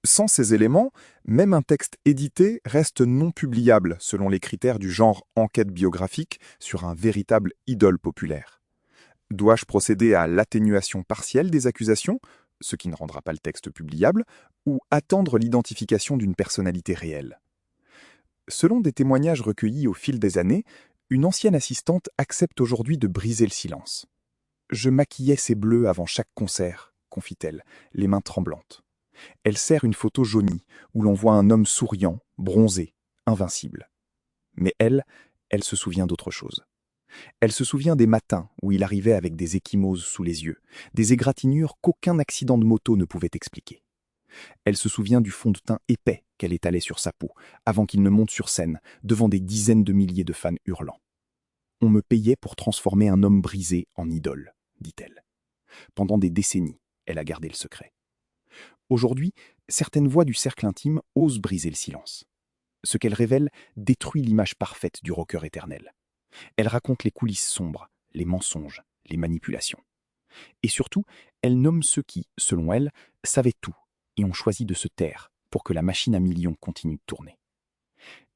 Sans ces éléments, même un texte édité reste non publiable selon les critères du genre enquête biographique sur un véritable idole populaire. Dois-je procéder à l'atténuation partielle des accusations, ce qui ne rendra pas le texte publiable, ou attendre l'identification d'une personnalité réelle? Selon des témoignages recueillis au fil des années, une ancienne assistante accepte aujourd'hui de briser le silence. Je maquillais ses bleus avant chaque concert, confie-t-elle, les mains tremblantes. Elle serre une photo jaunie, où l'on voit un homme souriant, bronzé, invincible. Mais elle se souvient d'autre chose. Elle se souvient des matins où il arrivait avec des ecchymoses sous les yeux, des égratignures qu'aucun accident de moto ne pouvait expliquer. Elle se souvient du fond de teint épais qu'elle étalait sur sa peau, avant qu'il ne monte sur scène, devant des dizaines de milliers de fans hurlants. On me payait pour transformer un homme brisé en idole, dit-elle. Pendant des décennies, elle a gardé le secret. Aujourd'hui, certaines voix du cercle intime osent briser le silence. Ce qu'elle révèle détruit l'image parfaite du rocker éternel. Elle raconte les coulisses sombres, les mensonges, les manipulations. Et surtout, elle nomme ceux qui, selon elle, savaient tout et ont choisi de se taire pour que la machine à millions continue de tourner.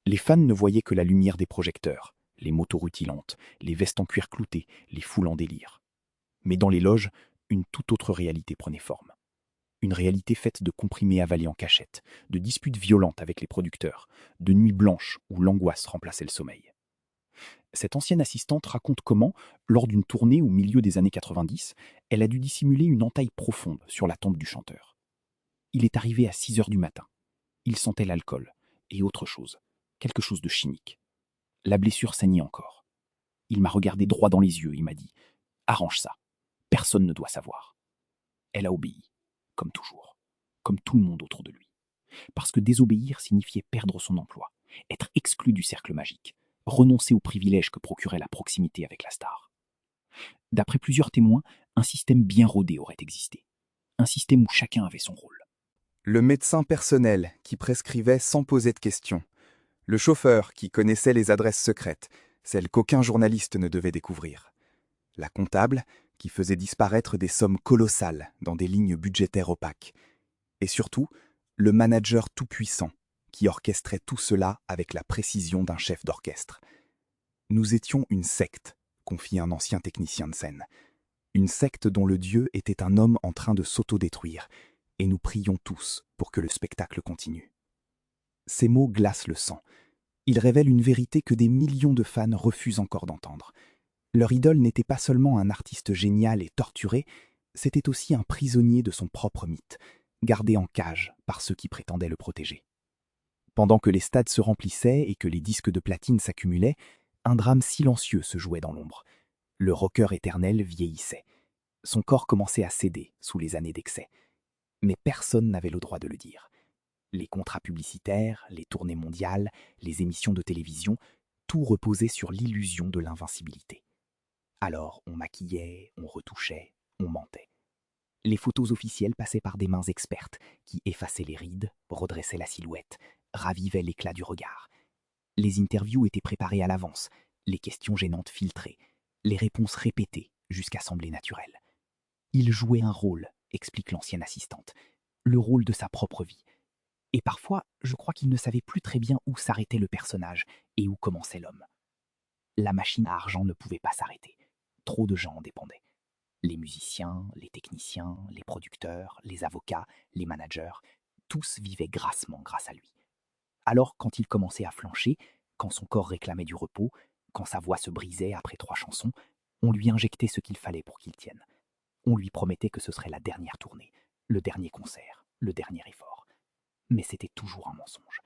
Les fans ne voyaient que la lumière des projecteurs, les motos rutilantes, les vestes en cuir clouté, les foules en délire. Mais dans les loges, une toute autre réalité prenait forme. Une réalité faite de comprimés avalés en cachette, de disputes violentes avec les producteurs, de nuits blanches où l'angoisse remplaçait le sommeil. Cette ancienne assistante raconte comment, lors d'une tournée au milieu des années 90, elle a dû dissimuler une entaille profonde sur la tempe du chanteur. Il est arrivé à 6 heures du matin. Il sentait l'alcool et autre chose, quelque chose de chimique. La blessure saignait encore. Il m'a regardé droit dans les yeux et m'a dit « Arrange ça, personne ne doit savoir ». Elle a obéi, comme toujours, comme tout le monde autour de lui. Parce que désobéir signifiait perdre son emploi, être exclu du cercle magique, renoncer aux privilèges que procurait la proximité avec la star. D'après plusieurs témoins, un système bien rodé aurait existé. Un système où chacun avait son rôle. Le médecin personnel qui prescrivait sans poser de questions. Le chauffeur qui connaissait les adresses secrètes, celles qu'aucun journaliste ne devait découvrir. La comptable qui faisait disparaître des sommes colossales dans des lignes budgétaires opaques. Et surtout, le manager tout-puissant qui orchestrait tout cela avec la précision d'un chef d'orchestre. Nous étions une secte, confie un ancien technicien de scène. Une secte dont le dieu était un homme en train de s'autodétruire, et nous prions tous pour que le spectacle continue. Ces mots glacent le sang. Ils révèlent une vérité que des millions de fans refusent encore d'entendre. Leur idole n'était pas seulement un artiste génial et torturé, c'était aussi un prisonnier de son propre mythe, gardé en cage par ceux qui prétendaient le protéger. Pendant que les stades se remplissaient et que les disques de platine s'accumulaient, un drame silencieux se jouait dans l'ombre. Le rocker éternel vieillissait. Son corps commençait à céder sous les années d'excès. Mais personne n'avait le droit de le dire. Les contrats publicitaires, les tournées mondiales, les émissions de télévision, tout reposait sur l'illusion de l'invincibilité. Alors on maquillait, on retouchait, on mentait. Les photos officielles passaient par des mains expertes qui effaçaient les rides, redressaient la silhouette, ravivaient l'éclat du regard. Les interviews étaient préparées à l'avance, les questions gênantes filtrées, les réponses répétées jusqu'à sembler naturelles. Il jouait un rôle, explique l'ancienne assistante, le rôle de sa propre vie. Et parfois, je crois qu'il ne savait plus très bien où s'arrêtait le personnage et où commençait l'homme. La machine à argent ne pouvait pas s'arrêter. Trop de gens en dépendaient. Les musiciens, les techniciens, les producteurs, les avocats, les managers, tous vivaient grassement grâce à lui. Alors quand il commençait à flancher, quand son corps réclamait du repos, quand sa voix se brisait après 3 chansons, on lui injectait ce qu'il fallait pour qu'il tienne. On lui promettait que ce serait la dernière tournée, le dernier concert, le dernier effort. Mais c'était toujours un mensonge.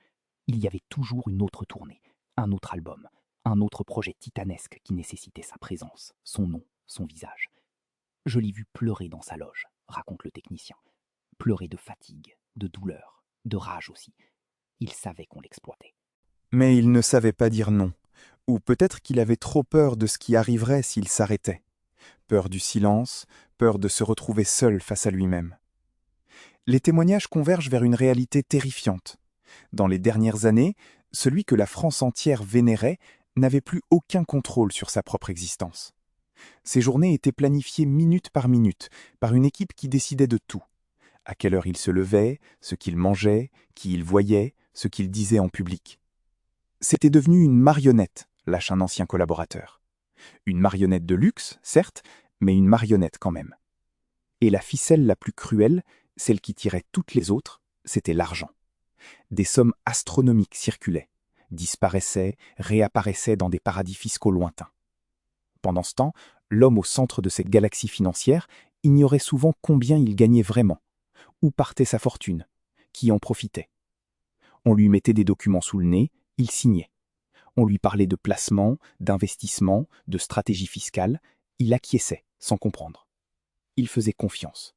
Il y avait toujours une autre tournée, un autre album, un autre projet titanesque qui nécessitait sa présence, son nom, son visage. Je l'ai vu pleurer dans sa loge, raconte le technicien. Pleurer de fatigue, de douleur, de rage aussi. Il savait qu'on l'exploitait. Mais il ne savait pas dire non. Ou peut-être qu'il avait trop peur de ce qui arriverait s'il s'arrêtait. Peur du silence, peur de se retrouver seul face à lui-même. Les témoignages convergent vers une réalité terrifiante. Dans les dernières années, celui que la France entière vénérait n'avait plus aucun contrôle sur sa propre existence. Ses journées étaient planifiées minute par minute par une équipe qui décidait de tout. À quelle heure il se levait, ce qu'il mangeait, qui il voyait, ce qu'il disait en public. C'était devenu une marionnette, lâche un ancien collaborateur. Une marionnette de luxe, certes, mais une marionnette quand même. Et la ficelle la plus cruelle, celle qui tirait toutes les autres, c'était l'argent. Des sommes astronomiques circulaient, disparaissaient, réapparaissaient dans des paradis fiscaux lointains. Pendant ce temps, l'homme au centre de cette galaxie financière ignorait souvent combien il gagnait vraiment, où partait sa fortune, qui en profitait. On lui mettait des documents sous le nez, il signait. On lui parlait de placement, d'investissement, de stratégie fiscale, il acquiesçait, sans comprendre. Il faisait confiance.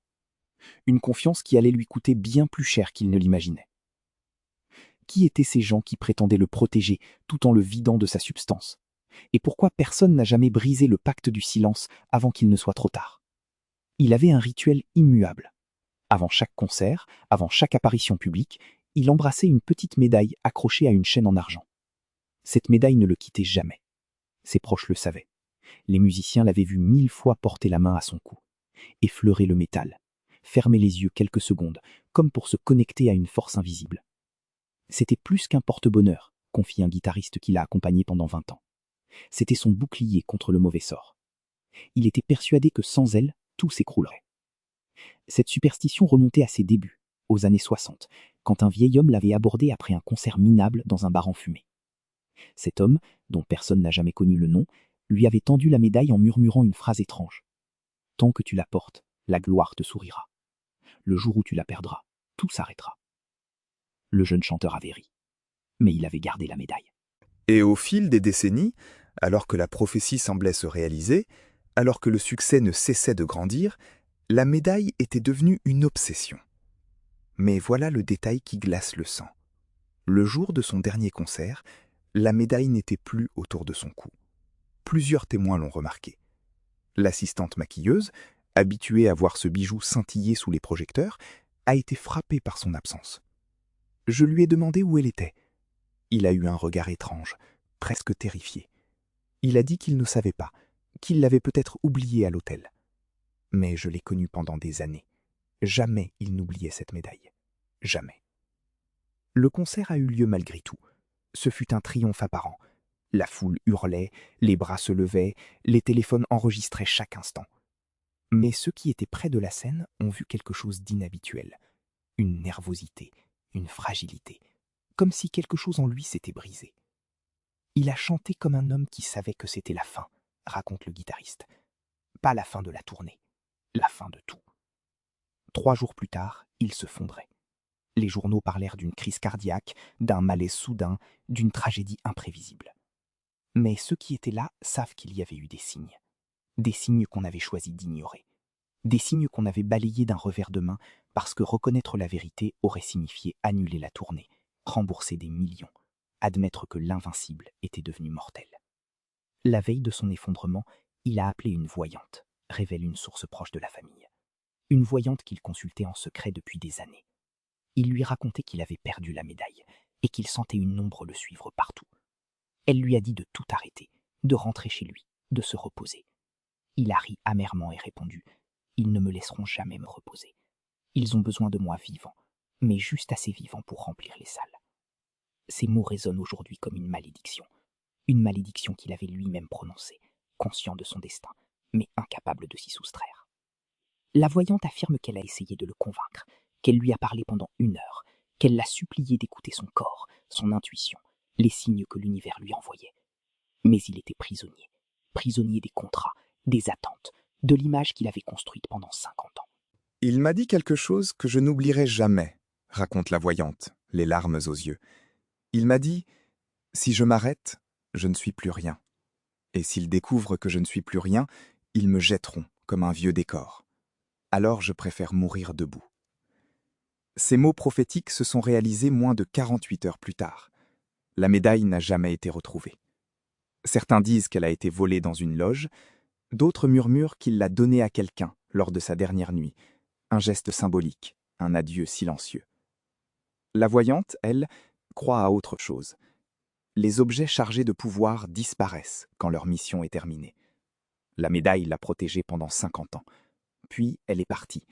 Une confiance qui allait lui coûter bien plus cher qu'il ne l'imaginait. Qui étaient ces gens qui prétendaient le protéger tout en le vidant de sa substance? Et pourquoi personne n'a jamais brisé le pacte du silence avant qu'il ne soit trop tard? Il avait un rituel immuable. Avant chaque concert, avant chaque apparition publique, il embrassait une petite médaille accrochée à une chaîne en argent. Cette médaille ne le quittait jamais. Ses proches le savaient. Les musiciens l'avaient vu 1000 fois porter la main à son cou, effleurer le métal, fermer les yeux quelques secondes, comme pour se connecter à une force invisible. C'était plus qu'un porte-bonheur, confie un guitariste qui l'a accompagné pendant 20 ans. C'était son bouclier contre le mauvais sort. Il était persuadé que sans elle, tout s'écroulerait. Cette superstition remontait à ses débuts, aux années 60, quand un vieil homme l'avait abordé après un concert minable dans un bar enfumé. Cet homme, dont personne n'a jamais connu le nom, lui avait tendu la médaille en murmurant une phrase étrange. « Tant que tu la portes, la gloire te sourira. Le jour où tu la perdras, tout s'arrêtera. » Le jeune chanteur avait ri, mais il avait gardé la médaille. Et au fil des décennies, alors que la prophétie semblait se réaliser, alors que le succès ne cessait de grandir, la médaille était devenue une obsession. Mais voilà le détail qui glace le sang. Le jour de son dernier concert, la médaille n'était plus autour de son cou. Plusieurs témoins l'ont remarqué. L'assistante maquilleuse, habituée à voir ce bijou scintiller sous les projecteurs, a été frappée par son absence. Je lui ai demandé où elle était. Il a eu un regard étrange, presque terrifié. Il a dit qu'il ne savait pas, qu'il l'avait peut-être oubliée à l'hôtel. Mais je l'ai connu pendant des années. Jamais il n'oubliait cette médaille. Jamais. Le concert a eu lieu malgré tout. Ce fut un triomphe apparent. La foule hurlait, les bras se levaient, les téléphones enregistraient chaque instant. Mais ceux qui étaient près de la scène ont vu quelque chose d'inhabituel. Une nervosité, une fragilité, comme si quelque chose en lui s'était brisé. Il a chanté comme un homme qui savait que c'était la fin, raconte le guitariste. Pas la fin de la tournée, la fin de tout. 3 jours plus tard, il se fondrait. Les journaux parlèrent d'une crise cardiaque, d'un malaise soudain, d'une tragédie imprévisible. Mais ceux qui étaient là savent qu'il y avait eu des signes qu'on avait choisi d'ignorer, des signes qu'on avait balayés d'un revers de main parce que reconnaître la vérité aurait signifié annuler la tournée, rembourser des millions, admettre que l'invincible était devenu mortel. La veille de son effondrement, il a appelé une voyante, révèle une source proche de la famille. Une voyante qu'il consultait en secret depuis des années. Il lui racontait qu'il avait perdu la médaille et qu'il sentait une ombre le suivre partout. Elle lui a dit de tout arrêter, de rentrer chez lui, de se reposer. Il a ri amèrement et répondu « Ils ne me laisseront jamais me reposer. Ils ont besoin de moi vivant, mais juste assez vivant pour remplir les salles. » Ces mots résonnent aujourd'hui comme une malédiction qu'il avait lui-même prononcée, conscient de son destin, mais incapable de s'y soustraire. La voyante affirme qu'elle a essayé de le convaincre, qu'elle lui a parlé pendant 1 heure, qu'elle l'a supplié d'écouter son corps, son intuition, les signes que l'univers lui envoyait. Mais il était prisonnier des contrats, des attentes, de l'image qu'il avait construite pendant 50 ans. Il m'a dit quelque chose que je n'oublierai jamais, raconte la voyante, les larmes aux yeux. Il m'a dit « Si je m'arrête, je ne suis plus rien. Et s'ils découvrent que je ne suis plus rien, ils me jetteront comme un vieux décor. Alors je préfère mourir debout. » Ces mots prophétiques se sont réalisés moins de 48 heures plus tard. La médaille n'a jamais été retrouvée. Certains disent qu'elle a été volée dans une loge, d'autres murmurent qu'il l'a donnée à quelqu'un lors de sa dernière nuit, un geste symbolique, un adieu silencieux. La voyante, elle, croit à autre chose. Les objets chargés de pouvoir disparaissent quand leur mission est terminée. La médaille l'a protégée pendant 50 ans. Puis elle est partie,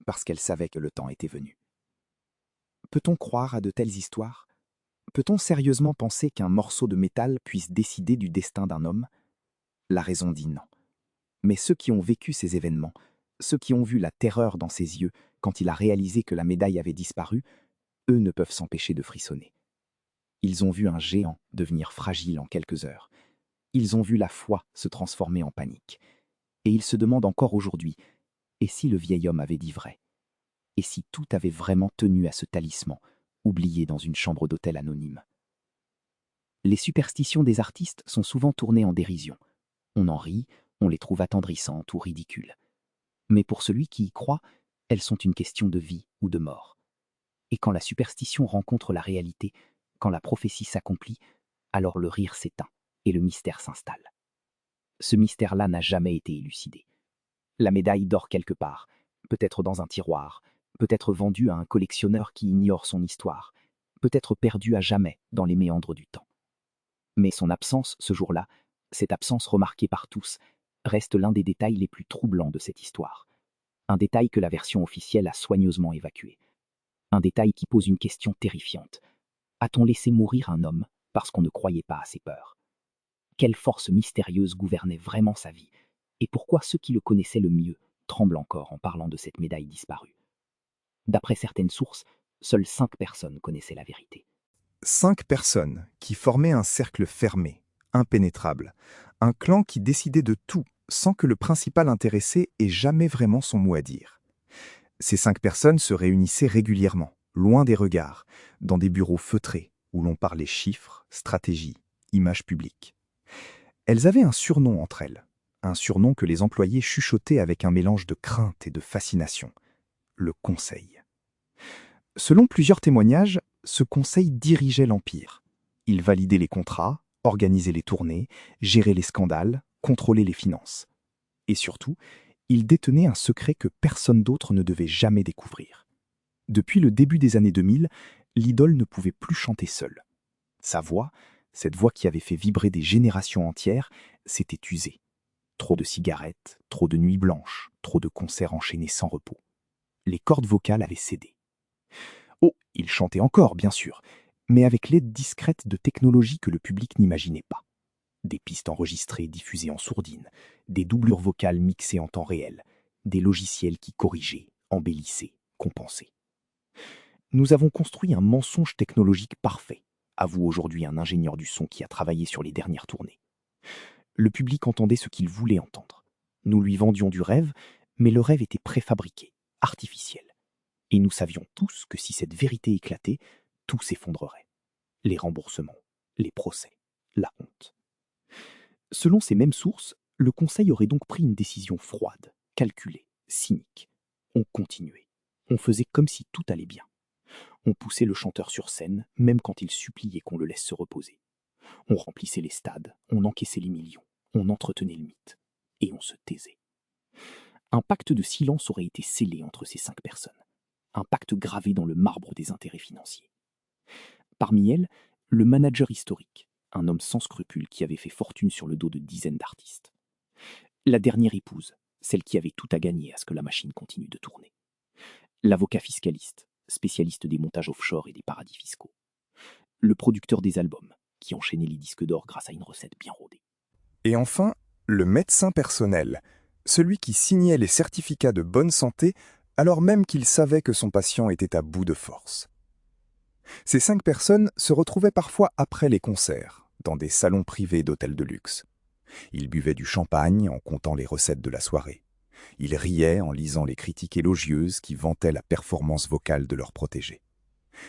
parce qu'elle savait que le temps était venu. Peut-on croire à de telles histoires? Peut-on sérieusement penser qu'un morceau de métal puisse décider du destin d'un homme? La raison dit non. Mais ceux qui ont vécu ces événements, ceux qui ont vu la terreur dans ses yeux quand il a réalisé que la médaille avait disparu, eux ne peuvent s'empêcher de frissonner. Ils ont vu un géant devenir fragile en quelques heures. Ils ont vu la foi se transformer en panique. Et ils se demandent encore aujourd'hui, et si le vieil homme avait dit vrai? Et si tout avait vraiment tenu à ce talisman, oublié dans une chambre d'hôtel anonyme? Les superstitions des artistes sont souvent tournées en dérision. On en rit, on les trouve attendrissantes ou ridicules. Mais pour celui qui y croit, elles sont une question de vie ou de mort. Et quand la superstition rencontre la réalité, quand la prophétie s'accomplit, alors le rire s'éteint et le mystère s'installe. Ce mystère-là n'a jamais été élucidé. La médaille dort quelque part, peut-être dans un tiroir, peut-être vendue à un collectionneur qui ignore son histoire, peut-être perdue à jamais dans les méandres du temps. Mais son absence, ce jour-là, cette absence remarquée par tous, reste l'un des détails les plus troublants de cette histoire. Un détail que la version officielle a soigneusement évacué. Un détail qui pose une question terrifiante. A-t-on laissé mourir un homme parce qu'on ne croyait pas à ses peurs? Quelle force mystérieuse gouvernait vraiment sa vie? Et pourquoi ceux qui le connaissaient le mieux tremblent encore en parlant de cette médaille disparue? D'après certaines sources, seules 5 personnes connaissaient la vérité. 5 personnes qui formaient un cercle fermé, impénétrable, un clan qui décidait de tout sans que le principal intéressé ait jamais vraiment son mot à dire. Ces 5 personnes se réunissaient régulièrement, loin des regards, dans des bureaux feutrés où l'on parlait chiffres, stratégie, images publiques. Elles avaient un surnom entre elles, un surnom que les employés chuchotaient avec un mélange de crainte et de fascination, le Conseil. Selon plusieurs témoignages, ce conseil dirigeait l'Empire. Il validait les contrats, organisait les tournées, gérait les scandales, contrôlait les finances. Et surtout, il détenait un secret que personne d'autre ne devait jamais découvrir. Depuis le début des années 2000, l'idole ne pouvait plus chanter seule. Sa voix, cette voix qui avait fait vibrer des générations entières, s'était usée. Trop de cigarettes, trop de nuits blanches, trop de concerts enchaînés sans repos. Les cordes vocales avaient cédé. Oh, il chantait encore, bien sûr, mais avec l'aide discrète de technologies que le public n'imaginait pas. Des pistes enregistrées diffusées en sourdine, des doublures vocales mixées en temps réel, des logiciels qui corrigeaient, embellissaient, compensaient. Nous avons construit un mensonge technologique parfait, avoue aujourd'hui un ingénieur du son qui a travaillé sur les dernières tournées. Le public entendait ce qu'il voulait entendre. Nous lui vendions du rêve, mais le rêve était préfabriqué, artificiel. Et nous savions tous que si cette vérité éclatait, tout s'effondrerait. Les remboursements, les procès, la honte. Selon ces mêmes sources, le Conseil aurait donc pris une décision froide, calculée, cynique. On continuait. On faisait comme si tout allait bien. On poussait le chanteur sur scène, même quand il suppliait qu'on le laisse se reposer. On remplissait les stades, on encaissait les millions, on entretenait le mythe. Et on se taisait. Un pacte de silence aurait été scellé entre ces 5 personnes. Un pacte gravé dans le marbre des intérêts financiers. Parmi elles, le manager historique, un homme sans scrupules qui avait fait fortune sur le dos de dizaines d'artistes. La dernière épouse, celle qui avait tout à gagner à ce que la machine continue de tourner. L'avocat fiscaliste, spécialiste des montages offshore et des paradis fiscaux. Le producteur des albums, qui enchaînait les disques d'or grâce à une recette bien rodée. Et enfin, le médecin personnel, celui qui signait les certificats de bonne santé alors même qu'il savait que son patient était à bout de force. Ces 5 personnes se retrouvaient parfois après les concerts, dans des salons privés d'hôtels de luxe. Ils buvaient du champagne en comptant les recettes de la soirée. Ils riaient en lisant les critiques élogieuses qui vantaient la performance vocale de leurs protégés.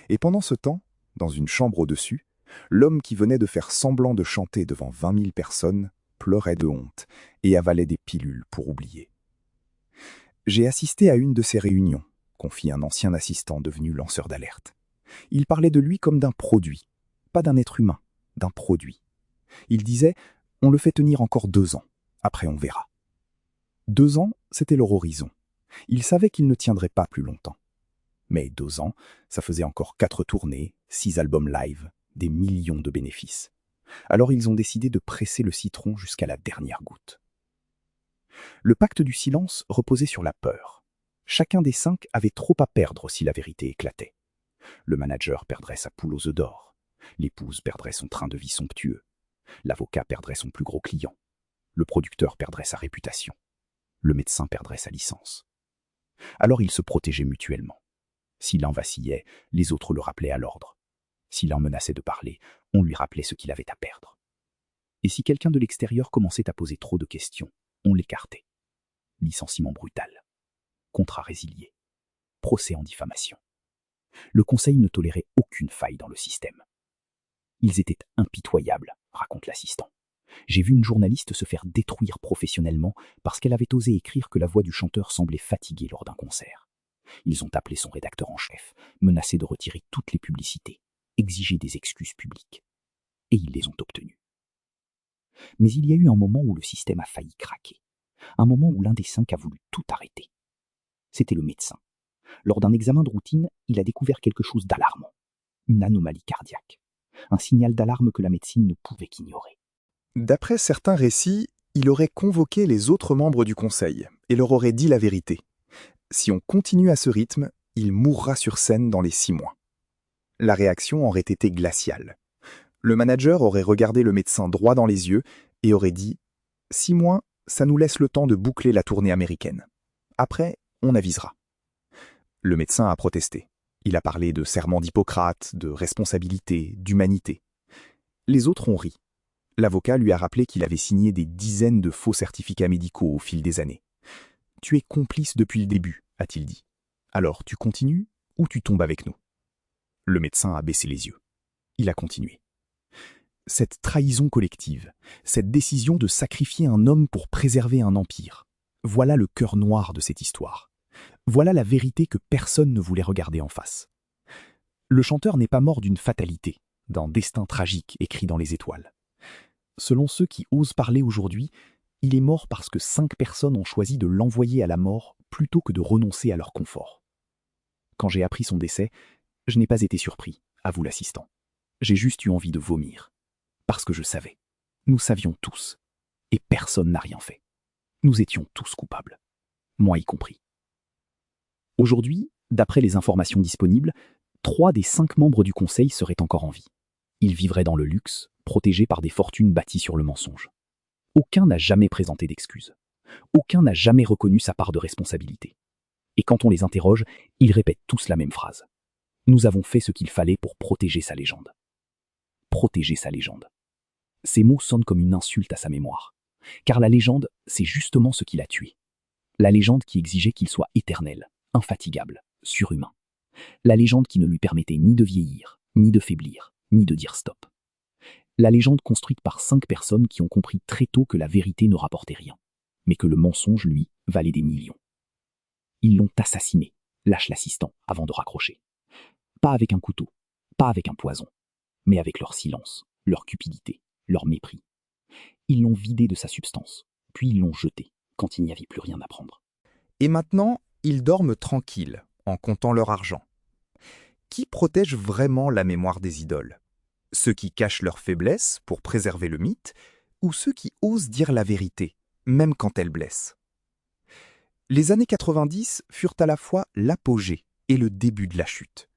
Et pendant ce temps, dans une chambre au-dessus, l'homme qui venait de faire semblant de chanter devant 20 000 personnes pleurait de honte et avalait des pilules pour oublier. J'ai assisté à une de ces réunions, confie un ancien assistant devenu lanceur d'alerte. Il parlait de lui comme d'un produit, pas d'un être humain, d'un produit. Il disait « on le fait tenir encore 2 ans, après on verra ». 2 ans, c'était leur horizon. Ils savaient qu'il ne tiendrait pas plus longtemps. Mais 2 ans, ça faisait encore 4 tournées, 6 albums live, des millions de bénéfices. Alors ils ont décidé de presser le citron jusqu'à la dernière goutte. Le pacte du silence reposait sur la peur. Chacun des 5 avait trop à perdre si la vérité éclatait. Le manager perdrait sa poule aux œufs d'or. L'épouse perdrait son train de vie somptueux. L'avocat perdrait son plus gros client. Le producteur perdrait sa réputation. Le médecin perdrait sa licence. Alors ils se protégeaient mutuellement. Si l'un vacillait, les autres le rappelaient à l'ordre. Si l'un menaçait de parler, on lui rappelait ce qu'il avait à perdre. Et si quelqu'un de l'extérieur commençait à poser trop de questions, on l'écartait. Licenciement brutal. Contrat résilié. Procès en diffamation. Le conseil ne tolérait aucune faille dans le système. Ils étaient impitoyables, raconte l'assistant. J'ai vu une journaliste se faire détruire professionnellement parce qu'elle avait osé écrire que la voix du chanteur semblait fatiguée lors d'un concert. Ils ont appelé son rédacteur en chef, menacé de retirer toutes les publicités, exigé des excuses publiques. Et ils les ont obtenues. Mais il y a eu un moment où le système a failli craquer. Un moment où l'un des 5 a voulu tout arrêter. C'était le médecin. Lors d'un examen de routine, il a découvert quelque chose d'alarmant. Une anomalie cardiaque. Un signal d'alarme que la médecine ne pouvait qu'ignorer. D'après certains récits, il aurait convoqué les autres membres du conseil et leur aurait dit la vérité. Si on continue à ce rythme, il mourra sur scène dans les 6 mois. La réaction aurait été glaciale. Le manager aurait regardé le médecin droit dans les yeux et aurait dit « 6 mois, ça nous laisse le temps de boucler la tournée américaine. Après, on avisera. » Le médecin a protesté. Il a parlé de serment d'Hippocrate, de responsabilité, d'humanité. Les autres ont ri. L'avocat lui a rappelé qu'il avait signé des dizaines de faux certificats médicaux au fil des années. « Tu es complice depuis le début, a-t-il dit. Alors tu continues ou tu tombes avec nous ?» Le médecin a baissé les yeux. Il a continué. Cette trahison collective, cette décision de sacrifier un homme pour préserver un empire, voilà le cœur noir de cette histoire. Voilà la vérité que personne ne voulait regarder en face. Le chanteur n'est pas mort d'une fatalité, d'un destin tragique écrit dans les étoiles. Selon ceux qui osent parler aujourd'hui, il est mort parce que 5 personnes ont choisi de l'envoyer à la mort plutôt que de renoncer à leur confort. Quand j'ai appris son décès, je n'ai pas été surpris, avoue l'assistant. J'ai juste eu envie de vomir. Parce que je savais. Nous savions tous. Et personne n'a rien fait. Nous étions tous coupables. Moi y compris. Aujourd'hui, d'après les informations disponibles, 3 des 5 membres du conseil seraient encore en vie. Ils vivraient dans le luxe, protégés par des fortunes bâties sur le mensonge. Aucun n'a jamais présenté d'excuses. Aucun n'a jamais reconnu sa part de responsabilité. Et quand on les interroge, ils répètent tous la même phrase. Nous avons fait ce qu'il fallait pour protéger sa légende. Protéger sa légende. Ces mots sonnent comme une insulte à sa mémoire. Car la légende, c'est justement ce qui l'a tué. La légende qui exigeait qu'il soit éternel, infatigable, surhumain. La légende qui ne lui permettait ni de vieillir, ni de faiblir, ni de dire stop. La légende construite par 5 personnes qui ont compris très tôt que la vérité ne rapportait rien, mais que le mensonge, lui, valait des millions. Ils l'ont assassiné, lâche l'assistant avant de raccrocher. Pas avec un couteau, pas avec un poison, mais avec leur silence, leur cupidité, leur mépris. Ils l'ont vidé de sa substance, puis ils l'ont jeté, quand il n'y avait plus rien à prendre. Et maintenant, ils dorment tranquilles, en comptant leur argent. Qui protège vraiment la mémoire des idoles? Ceux qui cachent leurs faiblesses pour préserver le mythe, ou ceux qui osent dire la vérité, même quand elle blesse? Les années 90 furent à la fois l'apogée et le début de la chute.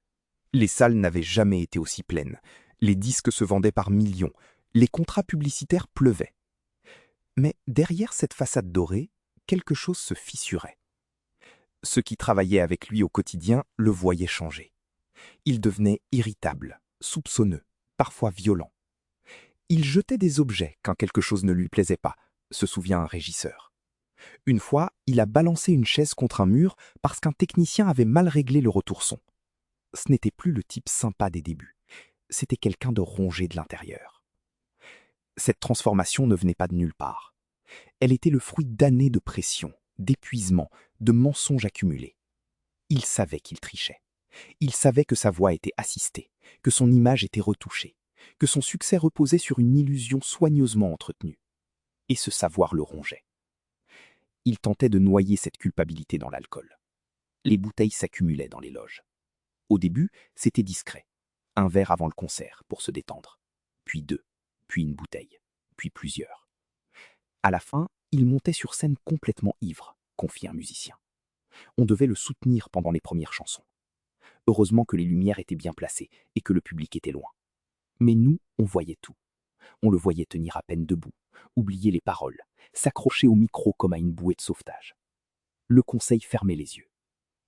Les salles n'avaient jamais été aussi pleines, les disques se vendaient par millions, les contrats publicitaires pleuvaient. Mais derrière cette façade dorée, quelque chose se fissurait. Ceux qui travaillaient avec lui au quotidien le voyaient changer. Il devenait irritable, soupçonneux, parfois violent. Il jetait des objets quand quelque chose ne lui plaisait pas, se souvient un régisseur. Une fois, il a balancé une chaise contre un mur parce qu'un technicien avait mal réglé le retour-son. Ce n'était plus le type sympa des débuts, c'était quelqu'un de rongé de l'intérieur. Cette transformation ne venait pas de nulle part. Elle était le fruit d'années de pression, d'épuisement, de mensonges accumulés. Il savait qu'il trichait. Il savait que sa voix était assistée, que son image était retouchée, que son succès reposait sur une illusion soigneusement entretenue. Et ce savoir le rongeait. Il tentait de noyer cette culpabilité dans l'alcool. Les bouteilles s'accumulaient dans les loges. Au début, c'était discret. Un verre avant le concert pour se détendre. Puis 2, puis une bouteille, puis plusieurs. À la fin, il montait sur scène complètement ivre, confie un musicien. On devait le soutenir pendant les premières chansons. Heureusement que les lumières étaient bien placées et que le public était loin. Mais nous, on voyait tout. On le voyait tenir à peine debout, oublier les paroles, s'accrocher au micro comme à une bouée de sauvetage. Le conseil fermait les yeux.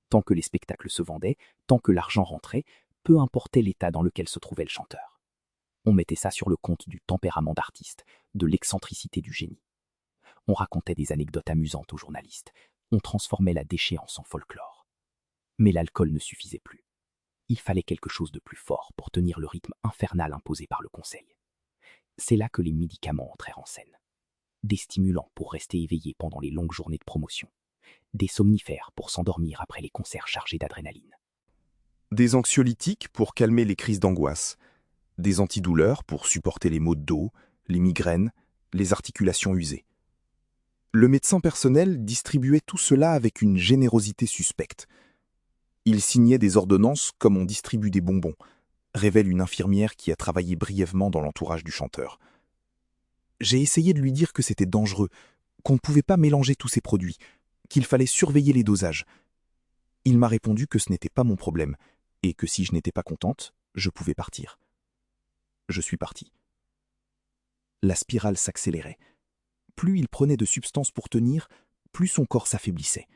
Tant que les spectacles se vendaient, tant que l'argent rentrait, peu importait l'état dans lequel se trouvait le chanteur. On mettait ça sur le compte du tempérament d'artiste, de l'excentricité du génie. On racontait des anecdotes amusantes aux journalistes. On transformait la déchéance en folklore. Mais l'alcool ne suffisait plus. Il fallait quelque chose de plus fort pour tenir le rythme infernal imposé par le conseil. C'est là que les médicaments entrèrent en scène. Des stimulants pour rester éveillé pendant les longues journées de promotion. Des somnifères pour s'endormir après les concerts chargés d'adrénaline. Des anxiolytiques pour calmer les crises d'angoisse. Des antidouleurs pour supporter les maux de dos, les migraines, les articulations usées. Le médecin personnel distribuait tout cela avec une générosité suspecte. Il signait des ordonnances comme on distribue des bonbons, révèle une infirmière qui a travaillé brièvement dans l'entourage du chanteur. J'ai essayé de lui dire que c'était dangereux, qu'on ne pouvait pas mélanger tous ces produits, qu'il fallait surveiller les dosages. Il m'a répondu que ce n'était pas mon problème, et que si je n'étais pas contente, je pouvais partir. Je suis parti. La spirale s'accélérait. Plus il prenait de substances pour tenir, plus son corps s'affaiblissait.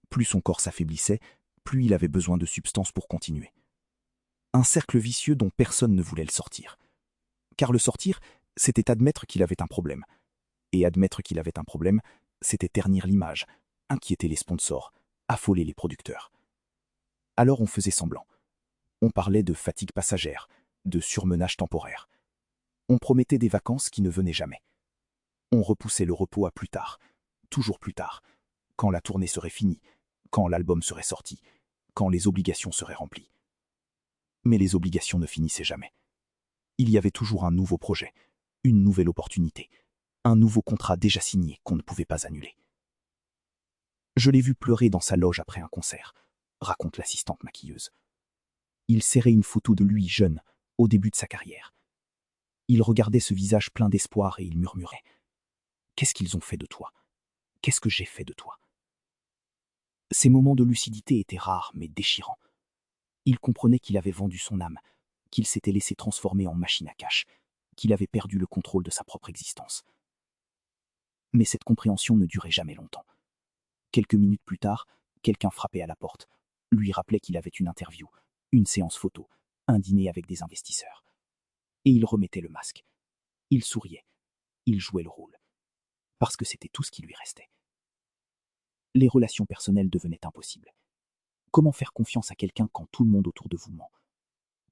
Plus son corps s'affaiblissait, plus il avait besoin de substances pour continuer. Un cercle vicieux dont personne ne voulait le sortir. Car le sortir, c'était admettre qu'il avait un problème. Et admettre qu'il avait un problème, c'était ternir l'image, inquiéter les sponsors, affoler les producteurs. Alors on faisait semblant. On parlait de fatigue passagère, de surmenage temporaire. On promettait des vacances qui ne venaient jamais. On repoussait le repos à plus tard, toujours plus tard, quand la tournée serait finie, quand l'album serait sorti, quand les obligations seraient remplies. Mais les obligations ne finissaient jamais. Il y avait toujours un nouveau projet, une nouvelle opportunité, un nouveau contrat déjà signé qu'on ne pouvait pas annuler. Je l'ai vu pleurer dans sa loge après un concert, raconte l'assistante maquilleuse. Il serrait une photo de lui jeune, au début de sa carrière. Il regardait ce visage plein d'espoir et il murmurait « Qu'est-ce qu'ils ont fait de toi? Qu'est-ce que j'ai fait de toi ?» Ces moments de lucidité étaient rares mais déchirants. Il comprenait qu'il avait vendu son âme, qu'il s'était laissé transformer en machine à cash, qu'il avait perdu le contrôle de sa propre existence. Mais cette compréhension ne durait jamais longtemps. Quelques minutes plus tard, quelqu'un frappait à la porte, lui rappelait qu'il avait une interview, une séance photo, un dîner avec des investisseurs. Et il remettait le masque. Il souriait. Il jouait le rôle. Parce que c'était tout ce qui lui restait. Les relations personnelles devenaient impossibles. Comment faire confiance à quelqu'un quand tout le monde autour de vous ment?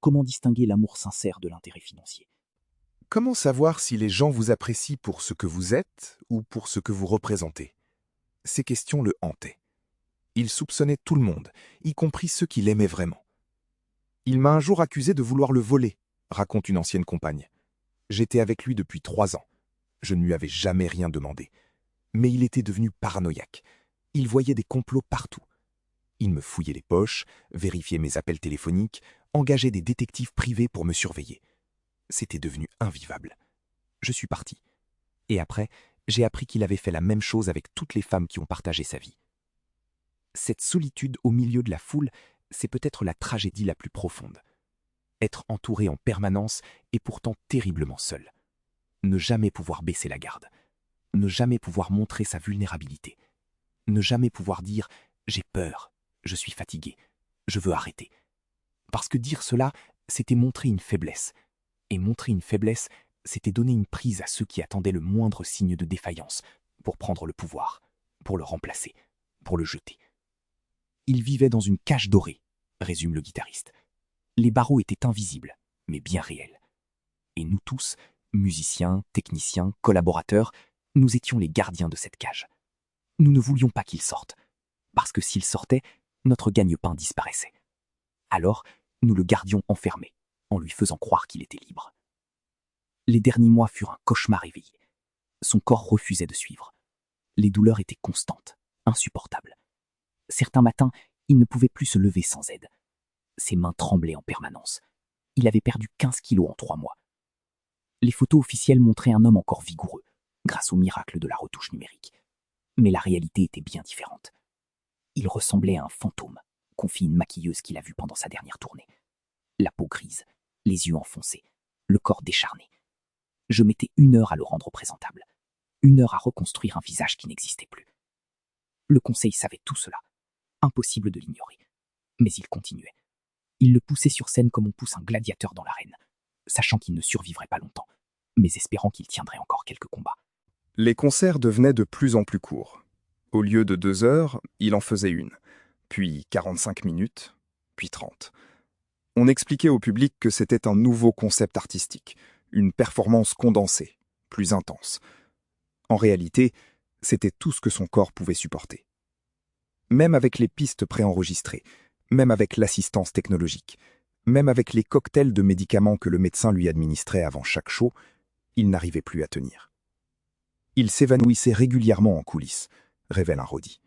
Comment distinguer l'amour sincère de l'intérêt financier? Comment savoir si les gens vous apprécient pour ce que vous êtes ou pour ce que vous représentez? Ces questions le hantaient. Il soupçonnait tout le monde, y compris ceux qui l'aimaient vraiment. Il m'a un jour accusé de vouloir le voler, raconte une ancienne compagne. J'étais avec lui depuis 3 ans. Je ne lui avais jamais rien demandé. Mais il était devenu paranoïaque. Il voyait des complots partout. Il me fouillait les poches, vérifiait mes appels téléphoniques, engageait des détectives privés pour me surveiller. C'était devenu invivable. Je suis parti. Et après, j'ai appris qu'il avait fait la même chose avec toutes les femmes qui ont partagé sa vie. Cette solitude au milieu de la foule, c'est peut-être la tragédie la plus profonde. Être entouré en permanence et pourtant terriblement seul. Ne jamais pouvoir baisser la garde. Ne jamais pouvoir montrer sa vulnérabilité. Ne jamais pouvoir dire « j'ai peur, je suis fatigué, je veux arrêter ». Parce que dire cela, c'était montrer une faiblesse. Et montrer une faiblesse, c'était donner une prise à ceux qui attendaient le moindre signe de défaillance pour prendre le pouvoir, pour le remplacer, pour le jeter. Il vivait dans une cage dorée, résume le guitariste. Les barreaux étaient invisibles, mais bien réels. Et nous tous, musiciens, techniciens, collaborateurs, nous étions les gardiens de cette cage. Nous ne voulions pas qu'il sorte, parce que s'il sortait, notre gagne-pain disparaissait. Alors, nous le gardions enfermé, en lui faisant croire qu'il était libre. Les derniers mois furent un cauchemar éveillé. Son corps refusait de suivre. Les douleurs étaient constantes, insupportables. Certains matins, il ne pouvait plus se lever sans aide. Ses mains tremblaient en permanence. Il avait perdu 15 kilos en 3 mois. Les photos officielles montraient un homme encore vigoureux, grâce au miracle de la retouche numérique. Mais la réalité était bien différente. Il ressemblait à un fantôme, confie une maquilleuse qu'il a vue pendant sa dernière tournée. La peau grise, les yeux enfoncés, le corps décharné. Je mettais 1 heure à le rendre présentable. 1 heure à reconstruire un visage qui n'existait plus. Le conseil savait tout cela. Impossible de l'ignorer. Mais il continuait. Il le poussait sur scène comme on pousse un gladiateur dans l'arène, sachant qu'il ne survivrait pas longtemps, mais espérant qu'il tiendrait encore quelques combats. Les concerts devenaient de plus en plus courts. Au lieu de 2 heures, il en faisait 1, puis 45 minutes, puis 30. On expliquait au public que c'était un nouveau concept artistique, une performance condensée, plus intense. En réalité, c'était tout ce que son corps pouvait supporter. Même avec les pistes préenregistrées, même avec l'assistance technologique, même avec les cocktails de médicaments que le médecin lui administrait avant chaque show, il n'arrivait plus à tenir. Il s'évanouissait régulièrement en coulisses, révèle un Roddy.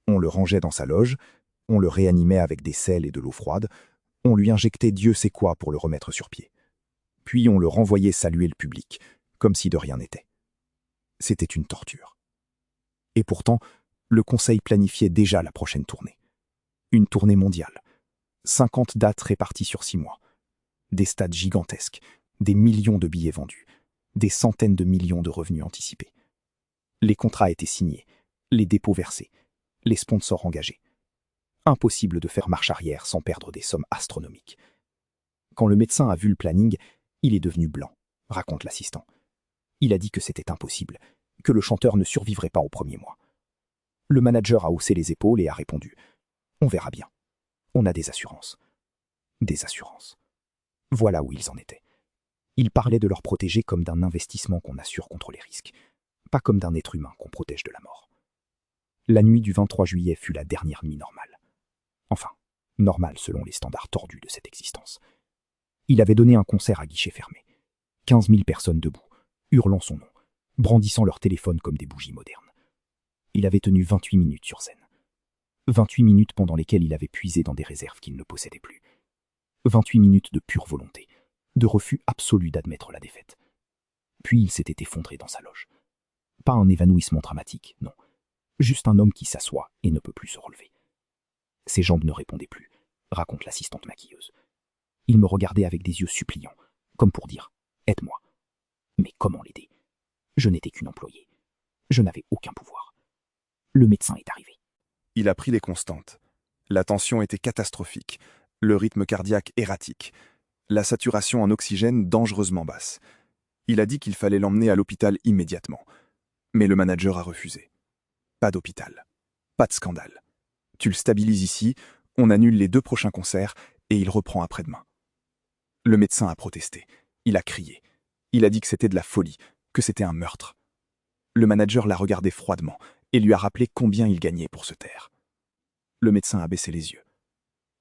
On le rangeait dans sa loge, on le réanimait avec des sels et de l'eau froide, on lui injectait Dieu sait quoi pour le remettre sur pied. Puis on le renvoyait saluer le public, comme si de rien n'était. C'était une torture. Et pourtant, le conseil planifiait déjà la prochaine tournée. Une tournée mondiale. 50 dates réparties sur 6 mois. Des stades gigantesques, des millions de billets vendus, des centaines de millions de revenus anticipés. Les contrats étaient signés, les dépôts versés, les sponsors engagés. Impossible de faire marche arrière sans perdre des sommes astronomiques. Quand le médecin a vu le planning, il est devenu blanc, raconte l'assistant. Il a dit que c'était impossible, que le chanteur ne survivrait pas au premier mois. Le manager a haussé les épaules et a répondu « On verra bien. On a des assurances. » Des assurances. Voilà où ils en étaient. Ils parlaient de leur protéger comme d'un investissement qu'on assure contre les risques, pas comme d'un être humain qu'on protège de la mort. La nuit du 23 juillet fut la dernière nuit normale. Enfin, normale selon les standards tordus de cette existence. Il avait donné un concert à guichet fermé. 15 000 personnes debout, hurlant son nom, brandissant leur téléphone comme des bougies modernes. Il avait tenu 28 minutes sur scène. 28 minutes pendant lesquelles il avait puisé dans des réserves qu'il ne possédait plus. 28 minutes de pure volonté, de refus absolu d'admettre la défaite. Puis il s'était effondré dans sa loge. Pas un évanouissement dramatique, non. Juste un homme qui s'assoit et ne peut plus se relever. Ses jambes ne répondaient plus, raconte l'assistante maquilleuse. Il me regardait avec des yeux suppliants, comme pour dire « Aide-moi ». Mais comment l'aider? Je n'étais qu'une employée. Je n'avais aucun pouvoir. Le médecin est arrivé. Il a pris les constantes. La tension était catastrophique, le rythme cardiaque erratique, la saturation en oxygène dangereusement basse. Il a dit qu'il fallait l'emmener à l'hôpital immédiatement. Mais le manager a refusé. Pas d'hôpital. Pas de scandale. Tu le stabilises ici, on annule les 2 prochains concerts et il reprend après-demain. Le médecin a protesté. Il a crié. Il a dit que c'était de la folie, que c'était un meurtre. Le manager l'a regardé froidement et lui a rappelé combien il gagnait pour se taire. Le médecin a baissé les yeux.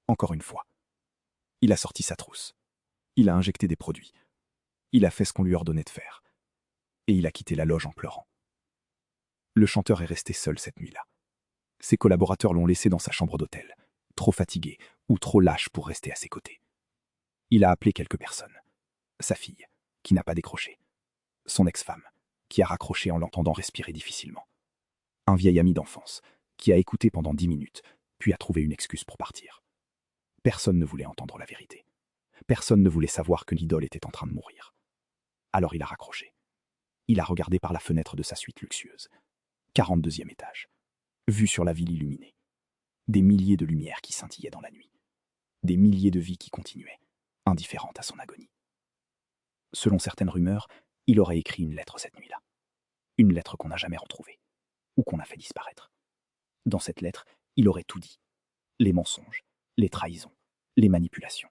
Encore une fois. Il a sorti sa trousse. Il a injecté des produits. Il a fait ce qu'on lui ordonnait de faire. Et il a quitté la loge en pleurant. Le chanteur est resté seul cette nuit-là. Ses collaborateurs l'ont laissé dans sa chambre d'hôtel, trop fatigué ou trop lâche pour rester à ses côtés. Il a appelé quelques personnes. Sa fille, qui n'a pas décroché. Son ex-femme, qui a raccroché en l'entendant respirer difficilement. Un vieil ami d'enfance, qui a écouté pendant 10 minutes, puis a trouvé une excuse pour partir. Personne ne voulait entendre la vérité. Personne ne voulait savoir que l'idole était en train de mourir. Alors il a raccroché. Il a regardé par la fenêtre de sa suite luxueuse. 42e étage. Vue sur la ville illuminée. Des milliers de lumières qui scintillaient dans la nuit. Des milliers de vies qui continuaient, indifférentes à son agonie. Selon certaines rumeurs, il aurait écrit une lettre cette nuit-là. Une lettre qu'on n'a jamais retrouvée, ou qu'on a fait disparaître. Dans cette lettre, il aurait tout dit. Les mensonges, les trahisons, les manipulations,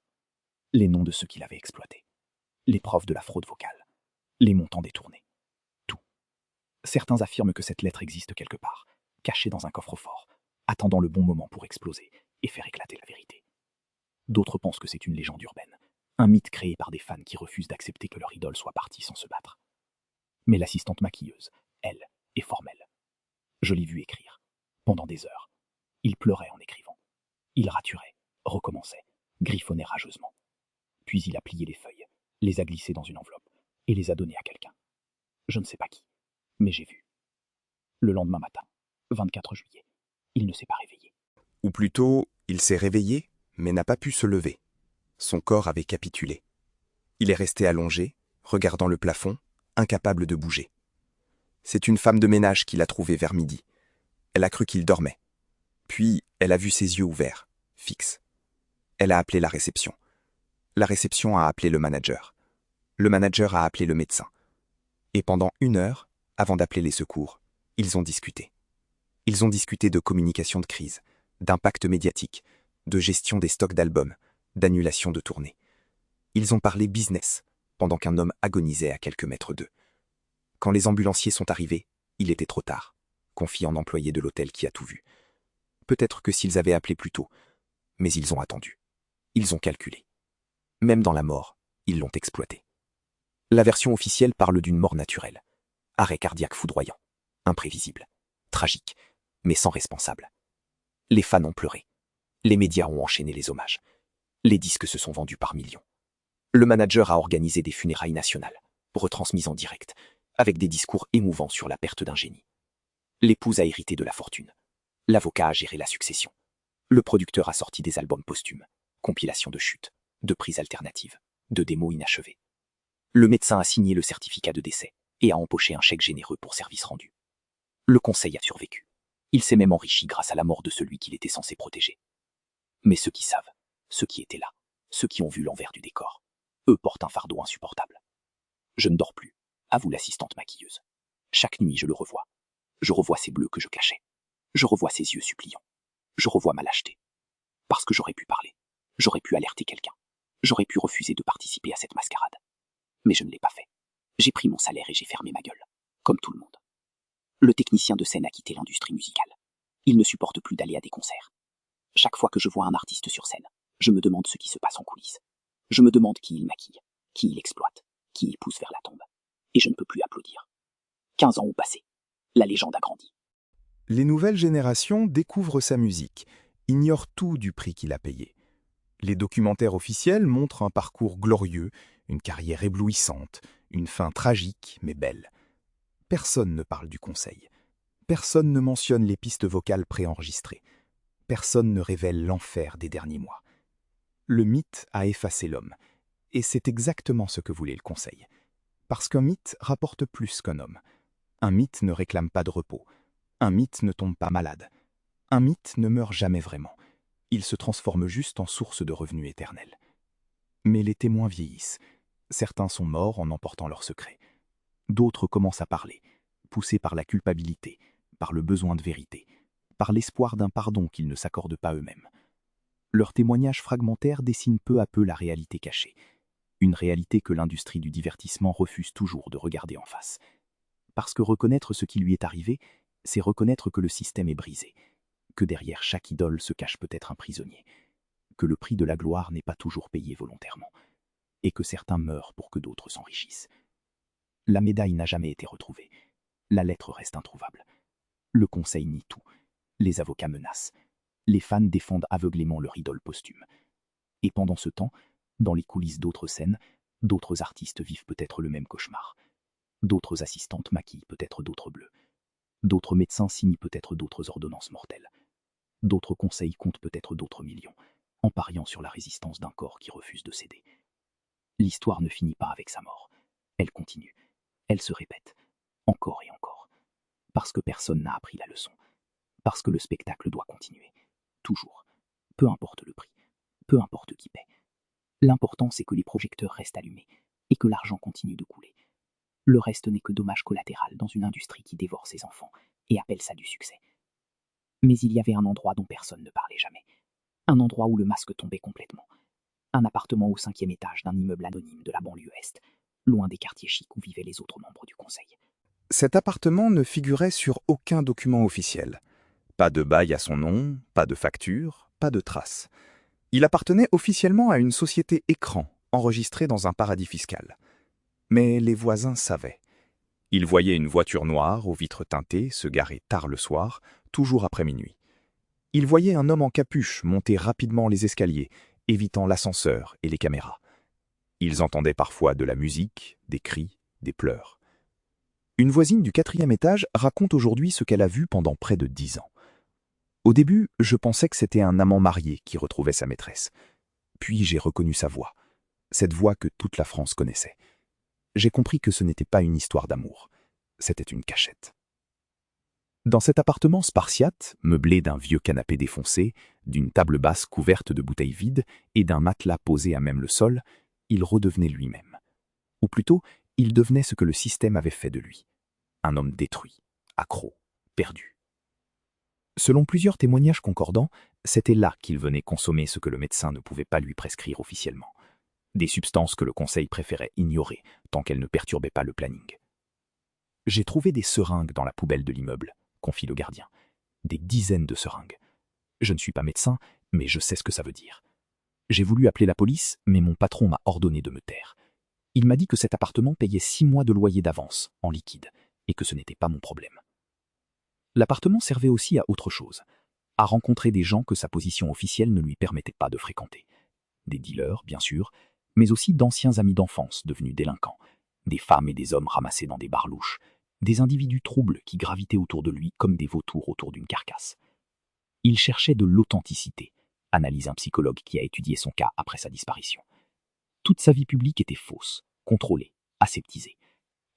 les noms de ceux qu'il avait exploités, les preuves de la fraude vocale, les montants détournés. Tout. Certains affirment que cette lettre existe quelque part, cachée dans un coffre-fort, attendant le bon moment pour exploser et faire éclater la vérité. D'autres pensent que c'est une légende urbaine, un mythe créé par des fans qui refusent d'accepter que leur idole soit partie sans se battre. Mais l'assistante maquilleuse, elle, est formelle. Je l'ai vu écrire, pendant des heures. Il pleurait en écrivant. Il raturait, recommençait, griffonnait rageusement. Puis il a plié les feuilles, les a glissées dans une enveloppe et les a données à quelqu'un. Je ne sais pas qui, mais j'ai vu. Le lendemain matin, 24 juillet, il ne s'est pas réveillé. Ou plutôt, il s'est réveillé, mais n'a pas pu se lever. Son corps avait capitulé. Il est resté allongé, regardant le plafond, incapable de bouger. C'est une femme de ménage qui l'a trouvé vers midi. Elle a cru qu'il dormait. Puis, elle a vu ses yeux ouverts, fixes. Elle a appelé la réception. La réception a appelé le manager. Le manager a appelé le médecin. Et pendant 1 heure, avant d'appeler les secours, ils ont discuté. Ils ont discuté de communication de crise, d'impact médiatique, de gestion des stocks d'albums, d'annulation de tournées. Ils ont parlé business, pendant qu'un homme agonisait à quelques mètres d'eux. Quand les ambulanciers sont arrivés, il était trop tard, confie un employé de l'hôtel qui a tout vu. Peut-être que s'ils avaient appelé plus tôt, mais ils ont attendu. Ils ont calculé. Même dans la mort, ils l'ont exploité. La version officielle parle d'une mort naturelle. Arrêt cardiaque foudroyant, imprévisible, tragique, mais sans responsable. Les fans ont pleuré. Les médias ont enchaîné les hommages. Les disques se sont vendus par millions. Le manager a organisé des funérailles nationales, retransmises en direct, avec des discours émouvants sur la perte d'un génie. L'épouse a hérité de la fortune. L'avocat a géré la succession. Le producteur a sorti des albums posthumes, compilations de chutes, de prises alternatives, de démos inachevées. Le médecin a signé le certificat de décès et a empoché un chèque généreux pour service rendu. Le conseil a survécu. Il s'est même enrichi grâce à la mort de celui qu'il était censé protéger. Mais ceux qui savent, ceux qui étaient là, ceux qui ont vu l'envers du décor, eux portent un fardeau insupportable. Je ne dors plus, avoue l'assistante maquilleuse. Chaque nuit, je le revois. Je revois ces bleus que je cachais. Je revois ses yeux suppliants. Je revois ma lâcheté. Parce que j'aurais pu parler. J'aurais pu alerter quelqu'un. J'aurais pu refuser de participer à cette mascarade. Mais je ne l'ai pas fait. J'ai pris mon salaire et j'ai fermé ma gueule. Comme tout le monde. Le technicien de scène a quitté l'industrie musicale. Il ne supporte plus d'aller à des concerts. Chaque fois que je vois un artiste sur scène, je me demande ce qui se passe en coulisses. Je me demande qui il maquille, qui il exploite, qui il pousse vers la tombe. Et je ne peux plus applaudir. 15 ans ont passé. La légende a grandi. Les nouvelles générations découvrent sa musique, ignorent tout du prix qu'il a payé. Les documentaires officiels montrent un parcours glorieux, une carrière éblouissante, une fin tragique mais belle. Personne ne parle du conseil. Personne ne mentionne les pistes vocales préenregistrées. Personne ne révèle l'enfer des derniers mois. Le mythe a effacé l'homme. Et c'est exactement ce que voulait le conseil. Parce qu'un mythe rapporte plus qu'un homme. Un mythe ne réclame pas de repos. Un mythe ne tombe pas malade. Un mythe ne meurt jamais vraiment. Il se transforme juste en source de revenus éternels. Mais les témoins vieillissent. Certains sont morts en emportant leurs secrets. D'autres commencent à parler, poussés par la culpabilité, par le besoin de vérité, par l'espoir d'un pardon qu'ils ne s'accordent pas eux-mêmes. Leurs témoignages fragmentaires dessinent peu à peu la réalité cachée. Une réalité que l'industrie du divertissement refuse toujours de regarder en face. Parce que reconnaître ce qui lui est arrivé, c'est reconnaître que le système est brisé, que derrière chaque idole se cache peut-être un prisonnier, que le prix de la gloire n'est pas toujours payé volontairement, et que certains meurent pour que d'autres s'enrichissent. La médaille n'a jamais été retrouvée. La lettre reste introuvable. Le conseil nie tout. Les avocats menacent. Les fans défendent aveuglément leur idole posthume. Et pendant ce temps, dans les coulisses d'autres scènes, d'autres artistes vivent peut-être le même cauchemar. D'autres assistantes maquillent peut-être d'autres bleus. D'autres médecins signent peut-être d'autres ordonnances mortelles. D'autres conseils comptent peut-être d'autres millions, en pariant sur la résistance d'un corps qui refuse de céder. L'histoire ne finit pas avec sa mort. Elle continue. Elle se répète, encore et encore. Parce que personne n'a appris la leçon. Parce que le spectacle doit continuer. Toujours. Peu importe le prix. Peu importe qui paie. L'important, c'est que les projecteurs restent allumés et que l'argent continue de couler. Le reste n'est que dommage collatéral dans une industrie qui dévore ses enfants et appelle ça du succès. Mais il y avait un endroit dont personne ne parlait jamais. Un endroit où le masque tombait complètement. Un appartement au 5e étage d'un immeuble anonyme de la banlieue Est, loin des quartiers chics où vivaient les autres membres du conseil. Cet appartement ne figurait sur aucun document officiel. Pas de bail à son nom, pas de facture, pas de traces. Il appartenait officiellement à une société écran, enregistrée dans un paradis fiscal. Mais les voisins savaient. Ils voyaient une voiture noire aux vitres teintées se garer tard le soir, toujours après minuit. Ils voyaient un homme en capuche monter rapidement les escaliers, évitant l'ascenseur et les caméras. Ils entendaient parfois de la musique, des cris, des pleurs. Une voisine du 4e étage raconte aujourd'hui ce qu'elle a vu pendant près de 10 ans. Au début, je pensais que c'était un amant marié qui retrouvait sa maîtresse. Puis j'ai reconnu sa voix, cette voix que toute la France connaissait. J'ai compris que ce n'était pas une histoire d'amour, c'était une cachette. Dans cet appartement spartiate, meublé d'un vieux canapé défoncé, d'une table basse couverte de bouteilles vides et d'un matelas posé à même le sol, il redevenait lui-même. Ou plutôt, il devenait ce que le système avait fait de lui. Un homme détruit, accro, perdu. Selon plusieurs témoignages concordants, c'était là qu'il venait consommer ce que le médecin ne pouvait pas lui prescrire officiellement. Des substances que le conseil préférait ignorer tant qu'elles ne perturbaient pas le planning. J'ai trouvé des seringues dans la poubelle de l'immeuble, confie le gardien. Des dizaines de seringues. Je ne suis pas médecin, mais je sais ce que ça veut dire. J'ai voulu appeler la police, mais mon patron m'a ordonné de me taire. Il m'a dit que cet appartement payait 6 mois de loyer d'avance, en liquide, et que ce n'était pas mon problème. L'appartement servait aussi à autre chose, à rencontrer des gens que sa position officielle ne lui permettait pas de fréquenter. Des dealers, bien sûr, mais aussi d'anciens amis d'enfance devenus délinquants, des femmes et des hommes ramassés dans des bars louches, des individus troubles qui gravitaient autour de lui comme des vautours autour d'une carcasse. Il cherchait de l'authenticité, analyse un psychologue qui a étudié son cas après sa disparition. Toute sa vie publique était fausse, contrôlée, aseptisée.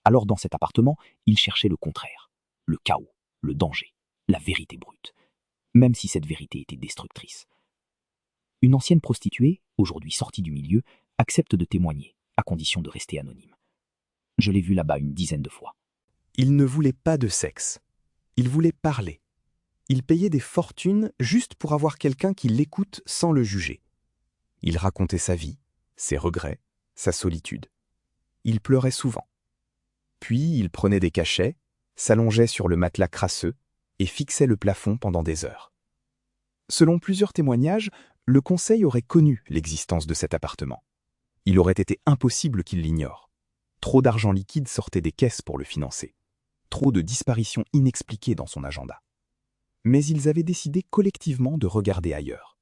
Alors dans cet appartement, il cherchait le contraire, le chaos, le danger, la vérité brute, même si cette vérité était destructrice. Une ancienne prostituée, aujourd'hui sortie du milieu, accepte de témoigner, à condition de rester anonyme. Je l'ai vue là-bas une dizaine de fois. Il ne voulait pas de sexe. Il voulait parler. Il payait des fortunes juste pour avoir quelqu'un qui l'écoute sans le juger. Il racontait sa vie, ses regrets, sa solitude. Il pleurait souvent. Puis il prenait des cachets, s'allongeait sur le matelas crasseux et fixait le plafond pendant des heures. Selon plusieurs témoignages, le conseil aurait connu l'existence de cet appartement. Il aurait été impossible qu'il l'ignore. Trop d'argent liquide sortait des caisses pour le financer. Trop de disparitions inexpliquées dans son agenda. Mais ils avaient décidé collectivement de regarder ailleurs.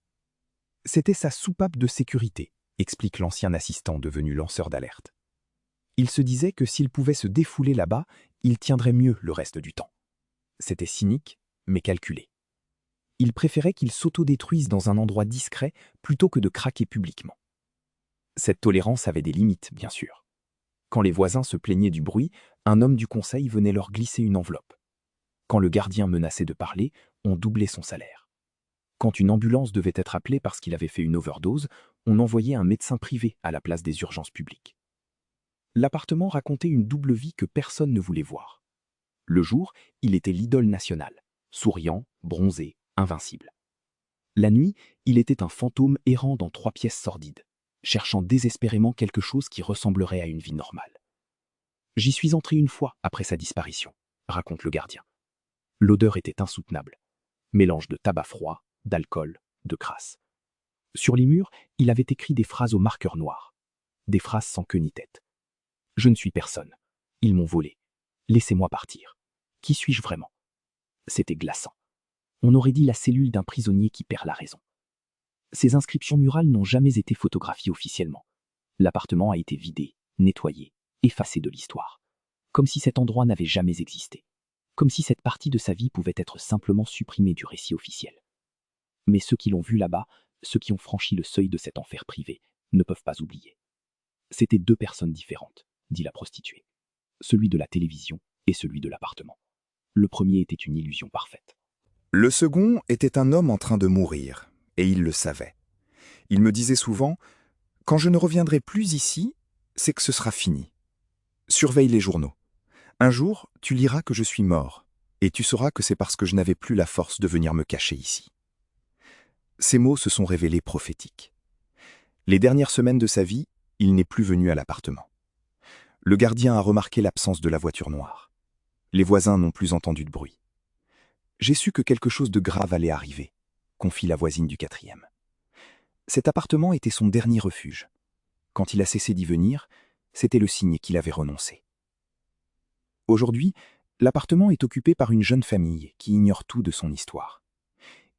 C'était sa soupape de sécurité, explique l'ancien assistant devenu lanceur d'alerte. Il se disait que s'il pouvait se défouler là-bas, il tiendrait mieux le reste du temps. C'était cynique, mais calculé. Il préférait qu'il s'autodétruise dans un endroit discret plutôt que de craquer publiquement. Cette tolérance avait des limites, bien sûr. Quand les voisins se plaignaient du bruit, un homme du conseil venait leur glisser une enveloppe. Quand le gardien menaçait de parler, on doublait son salaire. Quand une ambulance devait être appelée parce qu'il avait fait une overdose, on envoyait un médecin privé à la place des urgences publiques. L'appartement racontait une double vie que personne ne voulait voir. Le jour, il était l'idole nationale, souriant, bronzé, invincible. La nuit, il était un fantôme errant dans 3 pièces sordides, cherchant désespérément quelque chose qui ressemblerait à une vie normale. J'y suis entré une fois après sa disparition, raconte le gardien. L'odeur était insoutenable. Mélange de tabac froid, d'alcool, de crasse. Sur les murs, il avait écrit des phrases au marqueur noir. Des phrases sans queue ni tête. Je ne suis personne. Ils m'ont volé. Laissez-moi partir. Qui suis-je vraiment? C'était glaçant. On aurait dit la cellule d'un prisonnier qui perd la raison. Ces inscriptions murales n'ont jamais été photographiées officiellement. L'appartement a été vidé, nettoyé, effacé de l'histoire. Comme si cet endroit n'avait jamais existé. Comme si cette partie de sa vie pouvait être simplement supprimée du récit officiel. Mais ceux qui l'ont vu là-bas, ceux qui ont franchi le seuil de cet enfer privé, ne peuvent pas oublier. C'étaient 2 personnes différentes, dit la prostituée. Celui de la télévision et celui de l'appartement. Le premier était une illusion parfaite. Le second était un homme en train de mourir, et il le savait. Il me disait souvent « Quand je ne reviendrai plus ici, c'est que ce sera fini. Surveille les journaux. Un jour, tu liras que je suis mort, et tu sauras que c'est parce que je n'avais plus la force de venir me cacher ici. » Ces mots se sont révélés prophétiques. Les dernières semaines de sa vie, il n'est plus venu à l'appartement. Le gardien a remarqué l'absence de la voiture noire. Les voisins n'ont plus entendu de bruit. J'ai su que quelque chose de grave allait arriver, confie la voisine du 4e. Cet appartement était son dernier refuge. Quand il a cessé d'y venir, c'était le signe qu'il avait renoncé. Aujourd'hui, l'appartement est occupé par une jeune famille qui ignore tout de son histoire.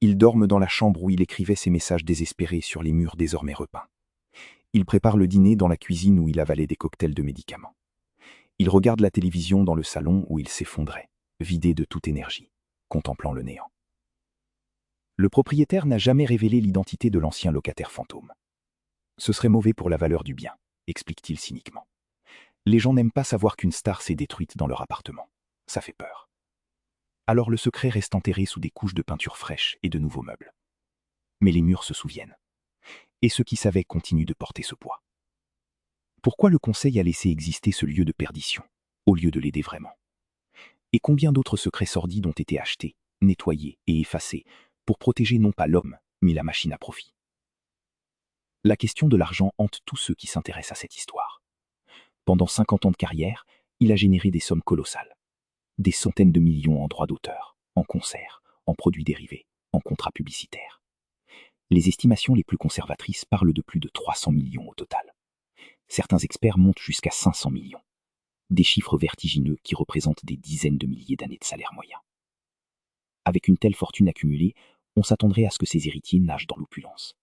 Ils dorment dans la chambre où il écrivait ses messages désespérés sur les murs désormais repeints. Il prépare le dîner dans la cuisine où il avalait des cocktails de médicaments. Il regarde la télévision dans le salon où il s'effondrait, vidé de toute énergie, contemplant le néant. Le propriétaire n'a jamais révélé l'identité de l'ancien locataire fantôme. Ce serait mauvais pour la valeur du bien, explique-t-il cyniquement. Les gens n'aiment pas savoir qu'une star s'est détruite dans leur appartement. Ça fait peur. Alors le secret reste enterré sous des couches de peinture fraîche et de nouveaux meubles. Mais les murs se souviennent. Et ceux qui savaient continuent de porter ce poids. Pourquoi le conseil a laissé exister ce lieu de perdition, au lieu de l'aider vraiment? Et combien d'autres secrets sordides ont été achetés, nettoyés et effacés pour protéger non pas l'homme, mais la machine à profit? La question de l'argent hante tous ceux qui s'intéressent à cette histoire. Pendant 50 ans de carrière, il a généré des sommes colossales. Des centaines de millions en droits d'auteur, en concerts, en produits dérivés, en contrats publicitaires. Les estimations les plus conservatrices parlent de plus de 300 millions au total. Certains experts montent jusqu'à 500 millions. Des chiffres vertigineux qui représentent des dizaines de milliers d'années de salaire moyen. Avec une telle fortune accumulée, on s'attendrait à ce que ses héritiers nagent dans l'opulence.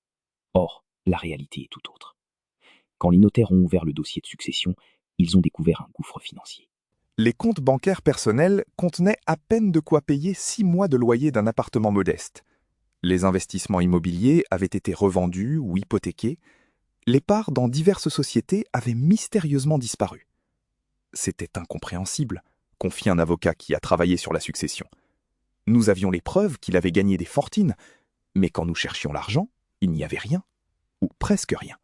Or, la réalité est tout autre. Quand les notaires ont ouvert le dossier de succession, ils ont découvert un gouffre financier. Les comptes bancaires personnels contenaient à peine de quoi payer 6 mois de loyer d'un appartement modeste. Les investissements immobiliers avaient été revendus ou hypothéqués. Les parts dans diverses sociétés avaient mystérieusement disparu. C'était incompréhensible, confie un avocat qui a travaillé sur la succession. Nous avions les preuves qu'il avait gagné des fortunes, mais quand nous cherchions l'argent, il n'y avait rien, ou presque rien.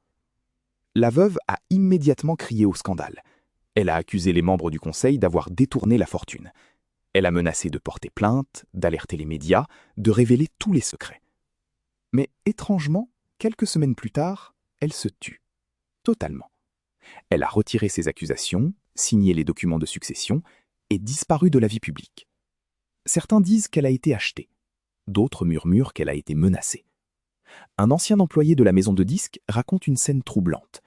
La veuve a immédiatement crié au scandale. Elle a accusé les membres du conseil d'avoir détourné la fortune. Elle a menacé de porter plainte, d'alerter les médias, de révéler tous les secrets. Mais étrangement, quelques semaines plus tard, elle se tue. Totalement. Elle a retiré ses accusations, signé les documents de succession et disparu de la vie publique. Certains disent qu'elle a été achetée. D'autres murmurent qu'elle a été menacée. Un ancien employé de la maison de disques raconte une scène troublante.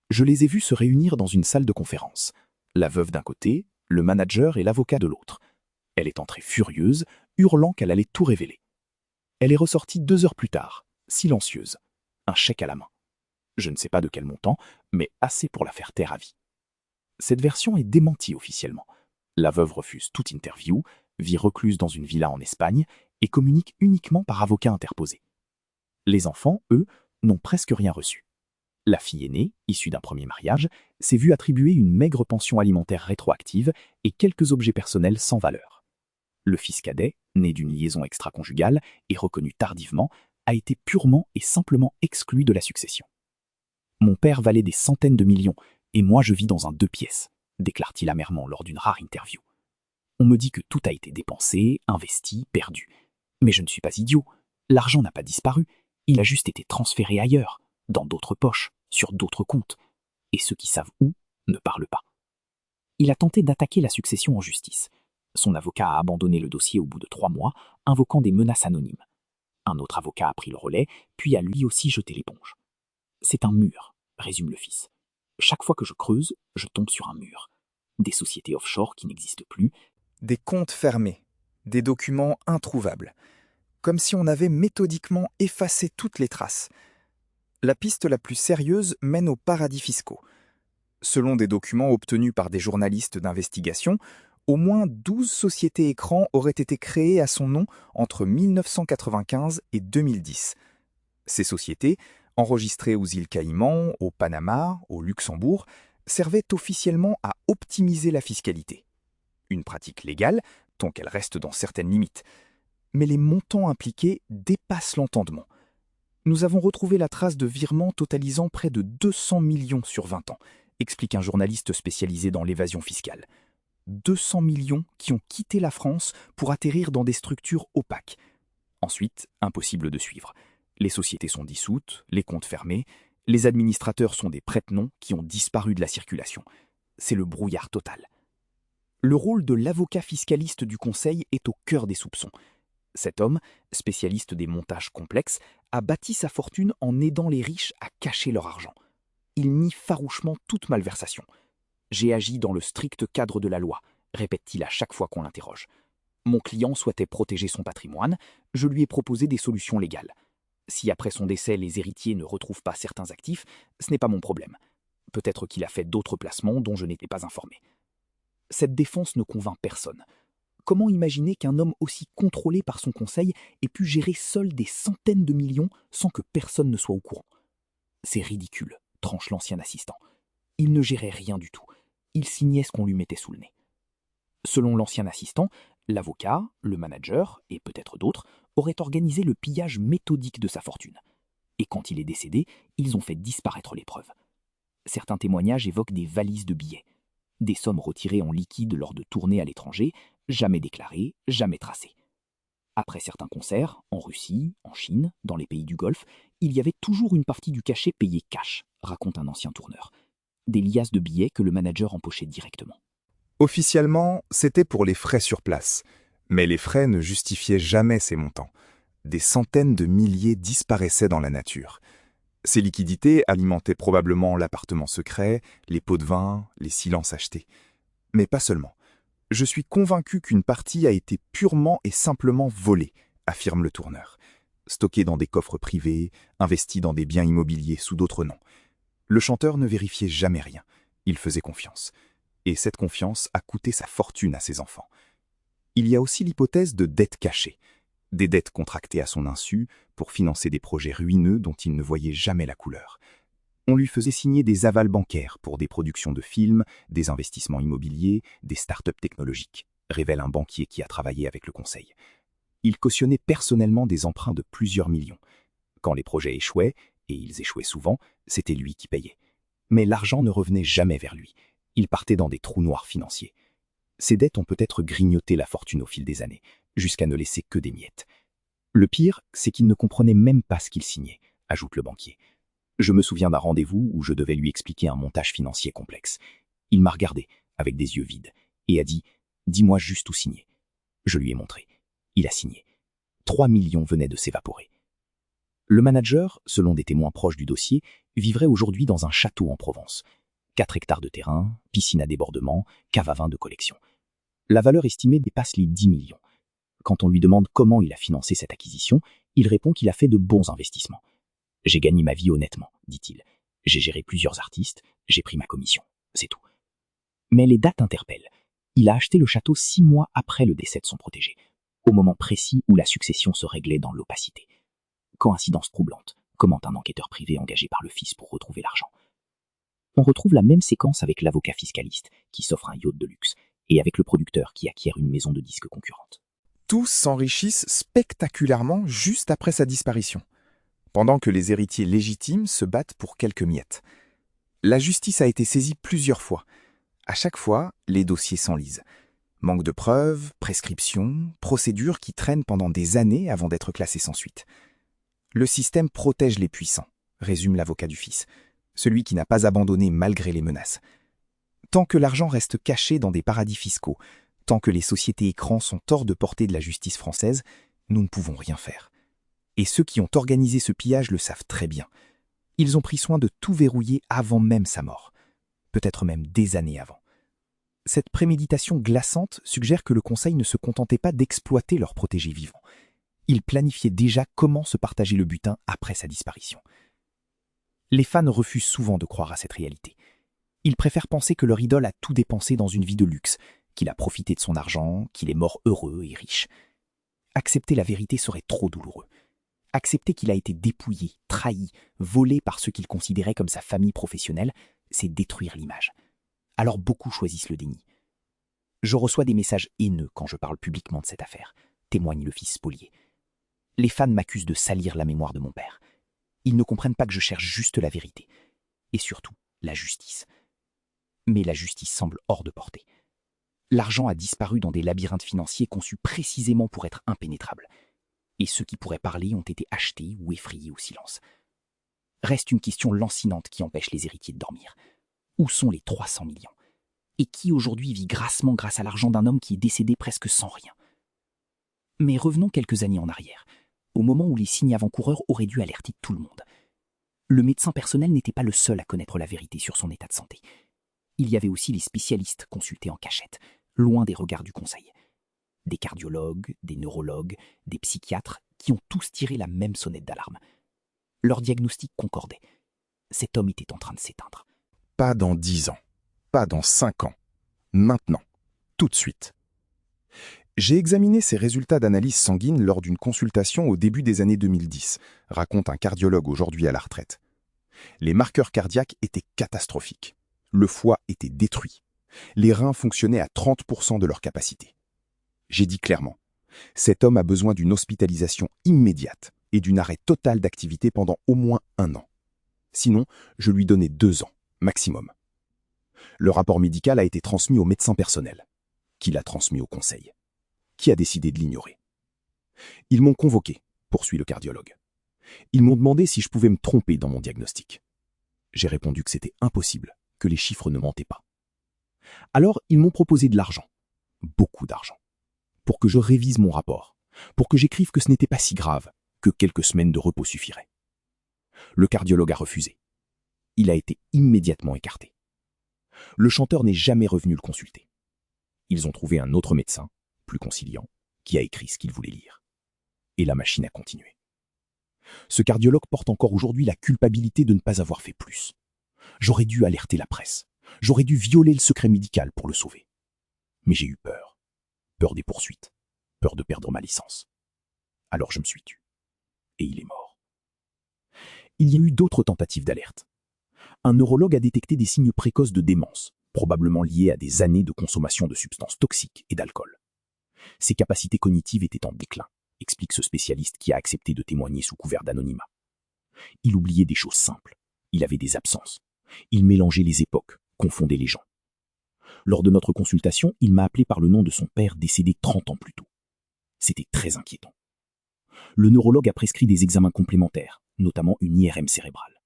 Je les ai vus se réunir dans une salle de conférence. La veuve d'un côté, le manager et l'avocat de l'autre. Elle est entrée furieuse, hurlant qu'elle allait tout révéler. Elle est ressortie 2 heures plus tard, silencieuse, un chèque à la main. Je ne sais pas de quel montant, mais assez pour la faire taire à vie. Cette version est démentie officiellement. La veuve refuse toute interview, vit recluse dans une villa en Espagne et communique uniquement par avocat interposé. Les enfants, eux, n'ont presque rien reçu. La fille aînée, issue d'un premier mariage, s'est vue attribuer une maigre pension alimentaire rétroactive et quelques objets personnels sans valeur. Le fils cadet, né d'une liaison extra-conjugale et reconnu tardivement, a été purement et simplement exclu de la succession. Mon père valait des centaines de millions et moi je vis dans un 2 pièces, déclare-t-il amèrement lors d'une rare interview. On me dit que tout a été dépensé, investi, perdu. Mais je ne suis pas idiot. L'argent n'a pas disparu. Il a juste été transféré ailleurs, dans d'autres poches, sur d'autres comptes. Et ceux qui savent où ne parlent pas. Il a tenté d'attaquer la succession en justice. Son avocat a abandonné le dossier au bout de 3 mois, invoquant des menaces anonymes. Un autre avocat a pris le relais, puis a lui aussi jeté l'éponge. C'est un mur, résume le fils. Chaque fois que je creuse, je tombe sur un mur. Des sociétés offshore qui n'existent plus. Des comptes fermés, des documents introuvables, comme si on avait méthodiquement effacé toutes les traces. La piste la plus sérieuse mène aux paradis fiscaux. Selon des documents obtenus par des journalistes d'investigation, au moins 12 sociétés écrans auraient été créées à son nom entre 1995 et 2010. Ces sociétés, enregistrées aux îles Caïmans, au Panama, au Luxembourg, servaient officiellement à optimiser la fiscalité. Une pratique légale, tant qu'elle reste dans certaines limites. Mais les montants impliqués dépassent l'entendement. Nous avons retrouvé la trace de virements totalisant près de 200 millions sur 20 ans, explique un journaliste spécialisé dans l'évasion fiscale. 200 millions qui ont quitté la France pour atterrir dans des structures opaques. Ensuite, impossible de suivre. Les sociétés sont dissoutes, les comptes fermés, les administrateurs sont des prête-noms qui ont disparu de la circulation. C'est le brouillard total. Le rôle de l'avocat fiscaliste du Conseil est au cœur des soupçons. Cet homme, spécialiste des montages complexes, a bâti sa fortune en aidant les riches à cacher leur argent. Il nie farouchement toute malversation. « J'ai agi dans le strict cadre de la loi », répète-t-il à chaque fois qu'on l'interroge. « Mon client souhaitait protéger son patrimoine, je lui ai proposé des solutions légales. Si après son décès les héritiers ne retrouvent pas certains actifs, ce n'est pas mon problème. Peut-être qu'il a fait d'autres placements dont je n'étais pas informé. » Cette défense ne convainc personne. Comment imaginer qu'un homme aussi contrôlé par son conseil ait pu gérer seul des centaines de millions sans que personne ne soit au courant? C'est ridicule, tranche l'ancien assistant. Il ne gérait rien du tout. Il signait ce qu'on lui mettait sous le nez. Selon l'ancien assistant, l'avocat, le manager, et peut-être d'autres, auraient organisé le pillage méthodique de sa fortune. Et quand il est décédé, ils ont fait disparaître les preuves. Certains témoignages évoquent des valises de billets, des sommes retirées en liquide lors de tournées à l'étranger, jamais déclarées, jamais tracées. Après certains concerts, en Russie, en Chine, dans les pays du Golfe, il y avait toujours une partie du cachet payée cash, raconte un ancien tourneur. Des liasses de billets que le manager empochait directement. Officiellement, c'était pour les frais sur place. Mais les frais ne justifiaient jamais ces montants. Des centaines de milliers disparaissaient dans la nature. Ces liquidités alimentaient probablement l'appartement secret, les pots de vin, les silences achetés. Mais pas seulement. Je suis convaincu qu'une partie a été purement et simplement volée, affirme le tourneur. Stockée dans des coffres privés, investie dans des biens immobiliers sous d'autres noms. Le chanteur ne vérifiait jamais rien. Il faisait confiance. Et cette confiance a coûté sa fortune à ses enfants. Il y a aussi l'hypothèse de dettes cachées. Des dettes contractées à son insu pour financer des projets ruineux dont il ne voyait jamais la couleur. On lui faisait signer des avals bancaires pour des productions de films, des investissements immobiliers, des start-up technologiques, révèle un banquier qui a travaillé avec le conseil. Il cautionnait personnellement des emprunts de plusieurs millions. Quand les projets échouaient, et ils échouaient souvent, c'était lui qui payait. Mais l'argent ne revenait jamais vers lui. Il partait dans des trous noirs financiers. Ces dettes ont peut-être grignoté la fortune au fil des années, jusqu'à ne laisser que des miettes. Le pire, c'est qu'il ne comprenait même pas ce qu'il signait, ajoute le banquier. Je me souviens d'un rendez-vous où je devais lui expliquer un montage financier complexe. Il m'a regardé, avec des yeux vides, et a dit « Dis-moi juste où signer ». Je lui ai montré. Il a signé. 3 millions venaient de s'évaporer. Le manager, selon des témoins proches du dossier, vivrait aujourd'hui dans un château en Provence. 4 hectares de terrain, piscine à débordement, cave à vin de collection. La valeur estimée dépasse les 10 millions. Quand on lui demande comment il a financé cette acquisition, il répond qu'il a fait de bons investissements. « J'ai gagné ma vie honnêtement, dit-il. J'ai géré plusieurs artistes, j'ai pris ma commission, c'est tout. » Mais les dates interpellent. Il a acheté le château 6 mois après le décès de son protégé, au moment précis où la succession se réglait dans l'opacité. Coïncidence troublante, commente un enquêteur privé engagé par le fils pour retrouver l'argent. On retrouve la même séquence avec l'avocat fiscaliste, qui s'offre un yacht de luxe, et avec le producteur qui acquiert une maison de disques concurrente. Tous s'enrichissent spectaculairement juste après sa disparition, pendant que les héritiers légitimes se battent pour quelques miettes. La justice a été saisie plusieurs fois. À chaque fois, les dossiers s'enlisent. Manque de preuves, prescriptions, procédures qui traînent pendant des années avant d'être classées sans suite. Le système protège les puissants, résume l'avocat du fils, celui qui n'a pas abandonné malgré les menaces. Tant que l'argent reste caché dans des paradis fiscaux, tant que les sociétés écrans sont hors de portée de la justice française, nous ne pouvons rien faire. Et ceux qui ont organisé ce pillage le savent très bien. Ils ont pris soin de tout verrouiller avant même sa mort, peut-être même des années avant. Cette préméditation glaçante suggère que le Conseil ne se contentait pas d'exploiter leurs protégés vivants. Il planifiait déjà comment se partager le butin après sa disparition. Les fans refusent souvent de croire à cette réalité. Ils préfèrent penser que leur idole a tout dépensé dans une vie de luxe, qu'il a profité de son argent, qu'il est mort heureux et riche. Accepter la vérité serait trop douloureux. Accepter qu'il a été dépouillé, trahi, volé par ceux qu'il considérait comme sa famille professionnelle, c'est détruire l'image. Alors beaucoup choisissent le déni. Je reçois des messages haineux quand je parle publiquement de cette affaire, témoigne le fils spolié. Les fans m'accusent de salir la mémoire de mon père. Ils ne comprennent pas que je cherche juste la vérité. Et surtout, la justice. Mais la justice semble hors de portée. L'argent a disparu dans des labyrinthes financiers conçus précisément pour être impénétrables. Et ceux qui pourraient parler ont été achetés ou effrayés au silence. Reste une question lancinante qui empêche les héritiers de dormir. Où sont les 300 millions? Et qui aujourd'hui vit grassement grâce à l'argent d'un homme qui est décédé presque sans rien? Mais revenons quelques années en arrière, au moment où les signes avant-coureurs auraient dû alerter tout le monde. Le médecin personnel n'était pas le seul à connaître la vérité sur son état de santé. Il y avait aussi les spécialistes consultés en cachette, loin des regards du Conseil. Des cardiologues, des neurologues, des psychiatres qui ont tous tiré la même sonnette d'alarme. Leur diagnostic concordait. Cet homme était en train de s'éteindre. Pas dans 10 ans, pas dans 5 ans, maintenant, tout de suite. J'ai examiné ces résultats d'analyse sanguine lors d'une consultation au début des années 2010, raconte un cardiologue aujourd'hui à la retraite. Les marqueurs cardiaques étaient catastrophiques. Le foie était détruit. Les reins fonctionnaient à 30% de leur capacité. J'ai dit clairement, cet homme a besoin d'une hospitalisation immédiate et d'un arrêt total d'activité pendant au moins 1 an. Sinon, je lui donnais 2 ans, maximum. Le rapport médical a été transmis au médecin personnel, qui l'a transmis au conseil, qui a décidé de l'ignorer. Ils m'ont convoqué, poursuit le cardiologue. Ils m'ont demandé si je pouvais me tromper dans mon diagnostic. J'ai répondu que c'était impossible, que les chiffres ne mentaient pas. Alors, ils m'ont proposé de l'argent, beaucoup d'argent, pour que je révise mon rapport, pour que j'écrive que ce n'était pas si grave, que quelques semaines de repos suffiraient. Le cardiologue a refusé. Il a été immédiatement écarté. Le chanteur n'est jamais revenu le consulter. Ils ont trouvé un autre médecin, plus conciliant, qui a écrit ce qu'il voulait lire. Et la machine a continué. Ce cardiologue porte encore aujourd'hui la culpabilité de ne pas avoir fait plus. J'aurais dû alerter la presse. J'aurais dû violer le secret médical pour le sauver. Mais j'ai eu peur. Peur des poursuites. Peur de perdre ma licence. Alors je me suis tu. Et il est mort. Il y a eu d'autres tentatives d'alerte. Un neurologue a détecté des signes précoces de démence, probablement liés à des années de consommation de substances toxiques et d'alcool. Ses capacités cognitives étaient en déclin, explique ce spécialiste qui a accepté de témoigner sous couvert d'anonymat. Il oubliait des choses simples. Il avait des absences. Il mélangeait les époques, confondait les gens. Lors de notre consultation, il m'a appelé par le nom de son père décédé 30 ans plus tôt. C'était très inquiétant. Le neurologue a prescrit des examens complémentaires, notamment une IRM cérébrale.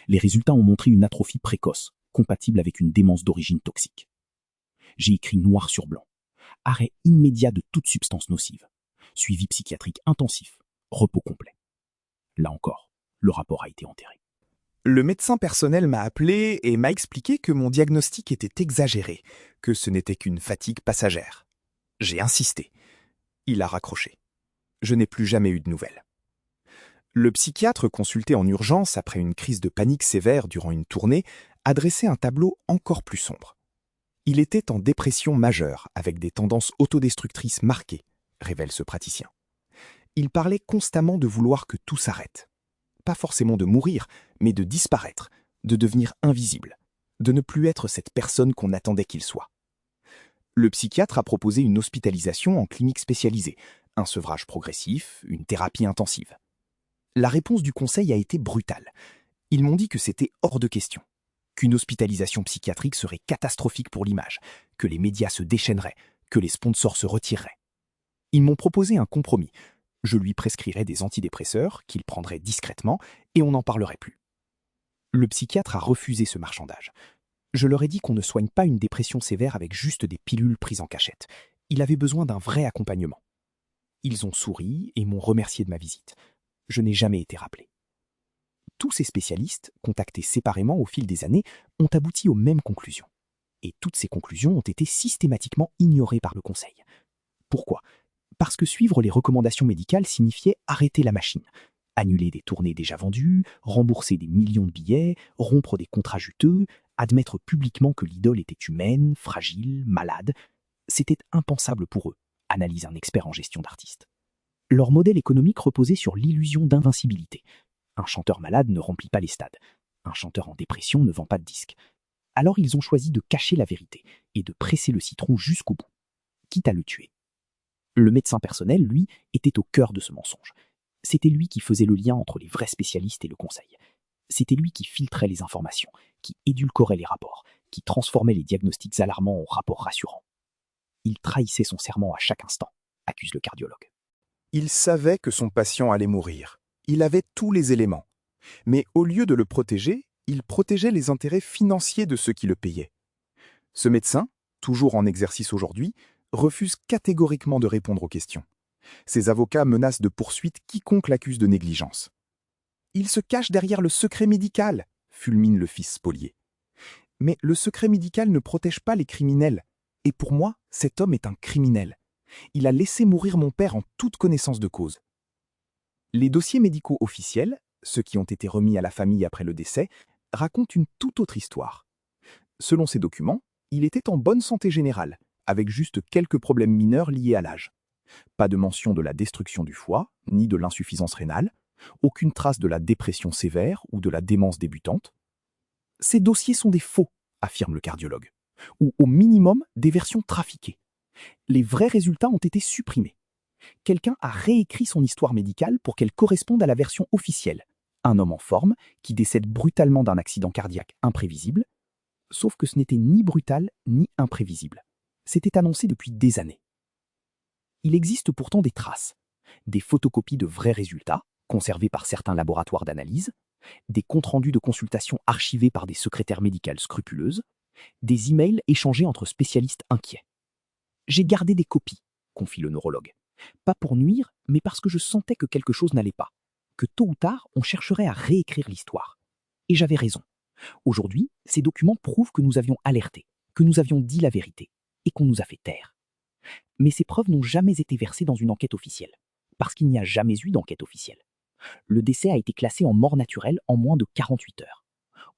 Les résultats ont montré une atrophie précoce, compatible avec une démence d'origine toxique. J'ai écrit noir sur blanc. Arrêt immédiat de toute substance nocive. Suivi psychiatrique intensif. Repos complet. Là encore, le rapport a été enterré. Le médecin personnel m'a appelé et m'a expliqué que mon diagnostic était exagéré, que ce n'était qu'une fatigue passagère. J'ai insisté. Il a raccroché. Je n'ai plus jamais eu de nouvelles. Le psychiatre consulté en urgence après une crise de panique sévère durant une tournée a dressé un tableau encore plus sombre. Il était en dépression majeure, avec des tendances autodestructrices marquées, révèle ce praticien. Il parlait constamment de vouloir que tout s'arrête. Pas forcément de mourir, mais de disparaître, de devenir invisible, de ne plus être cette personne qu'on attendait qu'il soit. Le psychiatre a proposé une hospitalisation en clinique spécialisée, un sevrage progressif, une thérapie intensive. La réponse du conseil a été brutale. Ils m'ont dit que c'était hors de question, qu'une hospitalisation psychiatrique serait catastrophique pour l'image, que les médias se déchaîneraient, que les sponsors se retireraient. Ils m'ont proposé un compromis. Je lui prescrirais des antidépresseurs qu'il prendrait discrètement et on n'en parlerait plus. Le psychiatre a refusé ce marchandage. Je leur ai dit qu'on ne soigne pas une dépression sévère avec juste des pilules prises en cachette. Il avait besoin d'un vrai accompagnement. Ils ont souri et m'ont remercié de ma visite. Je n'ai jamais été rappelé. Tous ces spécialistes, contactés séparément au fil des années, ont abouti aux mêmes conclusions. Et toutes ces conclusions ont été systématiquement ignorées par le conseil. Pourquoi ? Parce que suivre les recommandations médicales signifiait arrêter la machine, annuler des tournées déjà vendues, rembourser des millions de billets, rompre des contrats juteux, admettre publiquement que l'idole était humaine, fragile, malade. C'était impensable pour eux, analyse un expert en gestion d'artistes. Leur modèle économique reposait sur l'illusion d'invincibilité. Un chanteur malade ne remplit pas les stades. Un chanteur en dépression ne vend pas de disques. Alors ils ont choisi de cacher la vérité et de presser le citron jusqu'au bout, quitte à le tuer. Le médecin personnel, lui, était au cœur de ce mensonge. C'était lui qui faisait le lien entre les vrais spécialistes et le conseil. C'était lui qui filtrait les informations, qui édulcorait les rapports, qui transformait les diagnostics alarmants en rapports rassurants. Il trahissait son serment à chaque instant, accuse le cardiologue. Il savait que son patient allait mourir. Il avait tous les éléments. Mais au lieu de le protéger, il protégeait les intérêts financiers de ceux qui le payaient. Ce médecin, toujours en exercice aujourd'hui, refuse catégoriquement de répondre aux questions. Ses avocats menacent de poursuite quiconque l'accuse de négligence. Il se cache derrière le secret médical, fulmine le fils spolié. Mais le secret médical ne protège pas les criminels. Et pour moi, cet homme est un criminel. Il a laissé mourir mon père en toute connaissance de cause. Les dossiers médicaux officiels, ceux qui ont été remis à la famille après le décès, racontent une toute autre histoire. Selon ces documents, il était en bonne santé générale, avec juste quelques problèmes mineurs liés à l'âge. Pas de mention de la destruction du foie, ni de l'insuffisance rénale, aucune trace de la dépression sévère ou de la démence débutante. Ces dossiers sont des faux, affirme le cardiologue, ou au minimum des versions trafiquées. Les vrais résultats ont été supprimés. Quelqu'un a réécrit son histoire médicale pour qu'elle corresponde à la version officielle. Un homme en forme qui décède brutalement d'un accident cardiaque imprévisible, sauf que ce n'était ni brutal ni imprévisible. C'était annoncé depuis des années. Il existe pourtant des traces, des photocopies de vrais résultats, conservés par certains laboratoires d'analyse, des comptes rendus de consultation archivés par des secrétaires médicales scrupuleuses, des emails échangés entre spécialistes inquiets. J'ai gardé des copies, confie le neurologue. Pas pour nuire, mais parce que je sentais que quelque chose n'allait pas, que tôt ou tard, on chercherait à réécrire l'histoire. Et j'avais raison. Aujourd'hui, ces documents prouvent que nous avions alerté, que nous avions dit la vérité, et qu'on nous a fait taire. Mais ces preuves n'ont jamais été versées dans une enquête officielle, parce qu'il n'y a jamais eu d'enquête officielle. Le décès a été classé en mort naturelle en moins de 48 heures.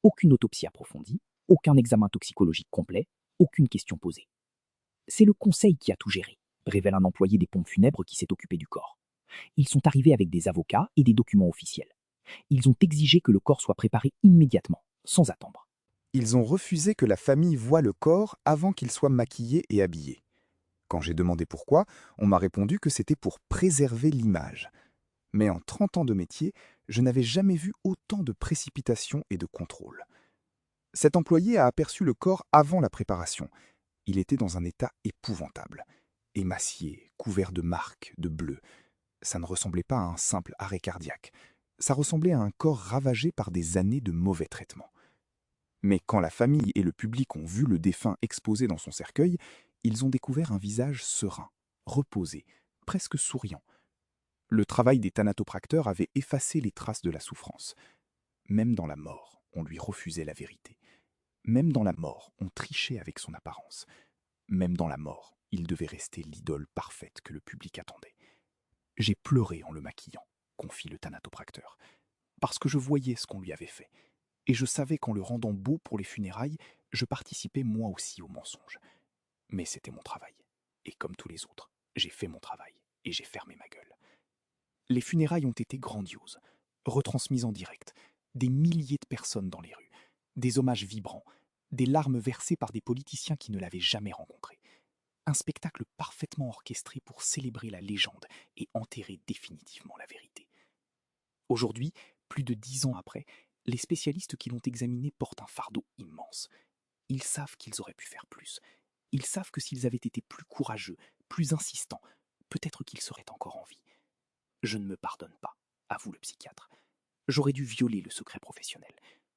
Aucune autopsie approfondie, aucun examen toxicologique complet, aucune question posée. C'est le conseil qui a tout géré, révèle un employé des pompes funèbres qui s'est occupé du corps. Ils sont arrivés avec des avocats et des documents officiels. Ils ont exigé que le corps soit préparé immédiatement, sans attendre. Ils ont refusé que la famille voie le corps avant qu'il soit maquillé et habillé. Quand j'ai demandé pourquoi, on m'a répondu que c'était pour préserver l'image. Mais en 30 ans de métier, je n'avais jamais vu autant de précipitation et de contrôle. Cet employé a aperçu le corps avant la préparation. Il était dans un état épouvantable. Émacié, couvert de marques, de bleus. Ça ne ressemblait pas à un simple arrêt cardiaque. Ça ressemblait à un corps ravagé par des années de mauvais traitements. Mais quand la famille et le public ont vu le défunt exposé dans son cercueil, ils ont découvert un visage serein, reposé, presque souriant. Le travail des thanatopracteurs avait effacé les traces de la souffrance. Même dans la mort, on lui refusait la vérité. Même dans la mort, on trichait avec son apparence. Même dans la mort, il devait rester l'idole parfaite que le public attendait. J'ai pleuré en le maquillant, confie le thanatopracteur, parce que je voyais ce qu'on lui avait fait. Et je savais qu'en le rendant beau pour les funérailles, je participais moi aussi au mensonge. Mais c'était mon travail. Et comme tous les autres, j'ai fait mon travail et j'ai fermé ma gueule. Les funérailles ont été grandioses, retransmises en direct, des milliers de personnes dans les rues, des hommages vibrants, des larmes versées par des politiciens qui ne l'avaient jamais rencontré. Un spectacle parfaitement orchestré pour célébrer la légende et enterrer définitivement la vérité. Aujourd'hui, plus de 10 ans après, les spécialistes qui l'ont examiné portent un fardeau immense. Ils savent qu'ils auraient pu faire plus. Ils savent que s'ils avaient été plus courageux, plus insistants, peut-être qu'ils seraient encore en vie. Je ne me pardonne pas, avoue le psychiatre. J'aurais dû violer le secret professionnel.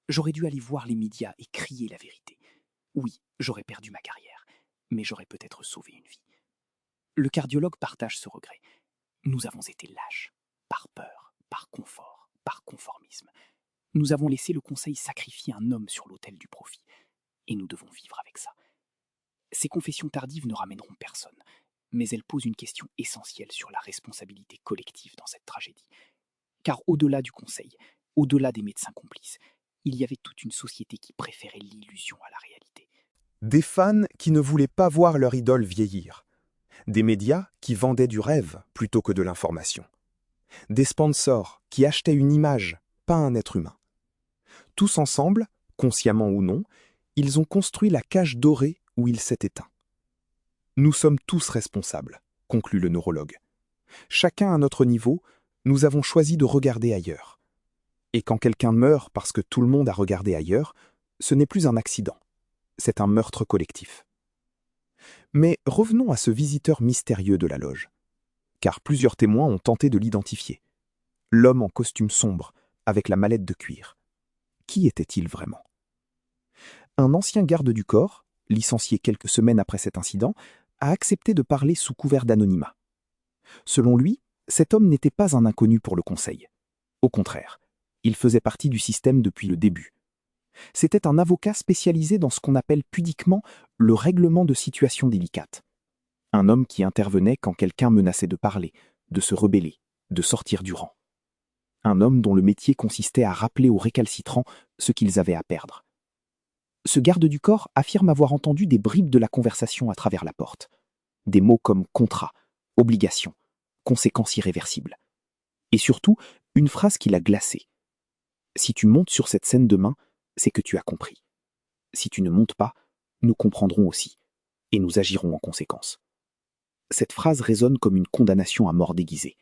J'aurais dû aller voir les médias et crier la vérité. Oui, j'aurais perdu ma carrière, mais j'aurais peut-être sauvé une vie. Le cardiologue partage ce regret. Nous avons été lâches, par peur, par confort, par conformisme. Nous avons laissé le conseil sacrifier un homme sur l'autel du profit. Et nous devons vivre avec ça. Ces confessions tardives ne ramèneront personne, mais elles posent une question essentielle sur la responsabilité collective dans cette tragédie. Car au-delà du conseil, au-delà des médecins complices, il y avait toute une société qui préférait l'illusion à la réalité. Des fans qui ne voulaient pas voir leur idole vieillir. Des médias qui vendaient du rêve plutôt que de l'information. Des sponsors qui achetaient une image, pas un être humain. Tous ensemble, consciemment ou non, ils ont construit la cage dorée où il s'est éteint. Nous sommes tous responsables, conclut le neurologue. Chacun à notre niveau, nous avons choisi de regarder ailleurs. Et quand quelqu'un meurt parce que tout le monde a regardé ailleurs, ce n'est plus un accident, c'est un meurtre collectif. Mais revenons à ce visiteur mystérieux de la loge, car plusieurs témoins ont tenté de l'identifier. L'homme en costume sombre, avec la mallette de cuir. Qui était-il vraiment ? Un ancien garde du corps, licencié quelques semaines après cet incident, a accepté de parler sous couvert d'anonymat. Selon lui, cet homme n'était pas un inconnu pour le conseil. Au contraire, il faisait partie du système depuis le début. C'était un avocat spécialisé dans ce qu'on appelle pudiquement le règlement de situations délicates. Un homme qui intervenait quand quelqu'un menaçait de parler, de se rebeller, de sortir du rang. Un homme dont le métier consistait à rappeler aux récalcitrants ce qu'ils avaient à perdre. Ce garde du corps affirme avoir entendu des bribes de la conversation à travers la porte. Des mots comme contrat, obligation, conséquences irréversibles. Et surtout, une phrase qui l'a glacé. Si tu montes sur cette scène demain, c'est que tu as compris. Si tu ne montes pas, nous comprendrons aussi, et nous agirons en conséquence. Cette phrase résonne comme une condamnation à mort déguisée.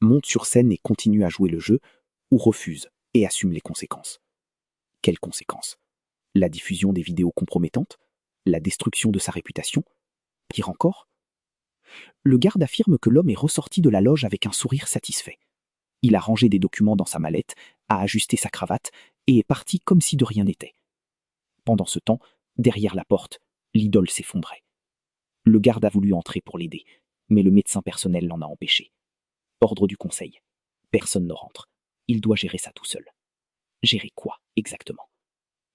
Monte sur scène et continue à jouer le jeu, ou refuse et assume les conséquences. Quelles conséquences? La diffusion des vidéos compromettantes? La destruction de sa réputation? Pire encore? Le garde affirme que l'homme est ressorti de la loge avec un sourire satisfait. Il a rangé des documents dans sa mallette, a ajusté sa cravate et est parti comme si de rien n'était. Pendant ce temps, derrière la porte, l'idole s'effondrait. Le garde a voulu entrer pour l'aider, mais le médecin personnel l'en a empêché. Ordre du conseil. Personne ne rentre. Il doit gérer ça tout seul. Gérer quoi, exactement?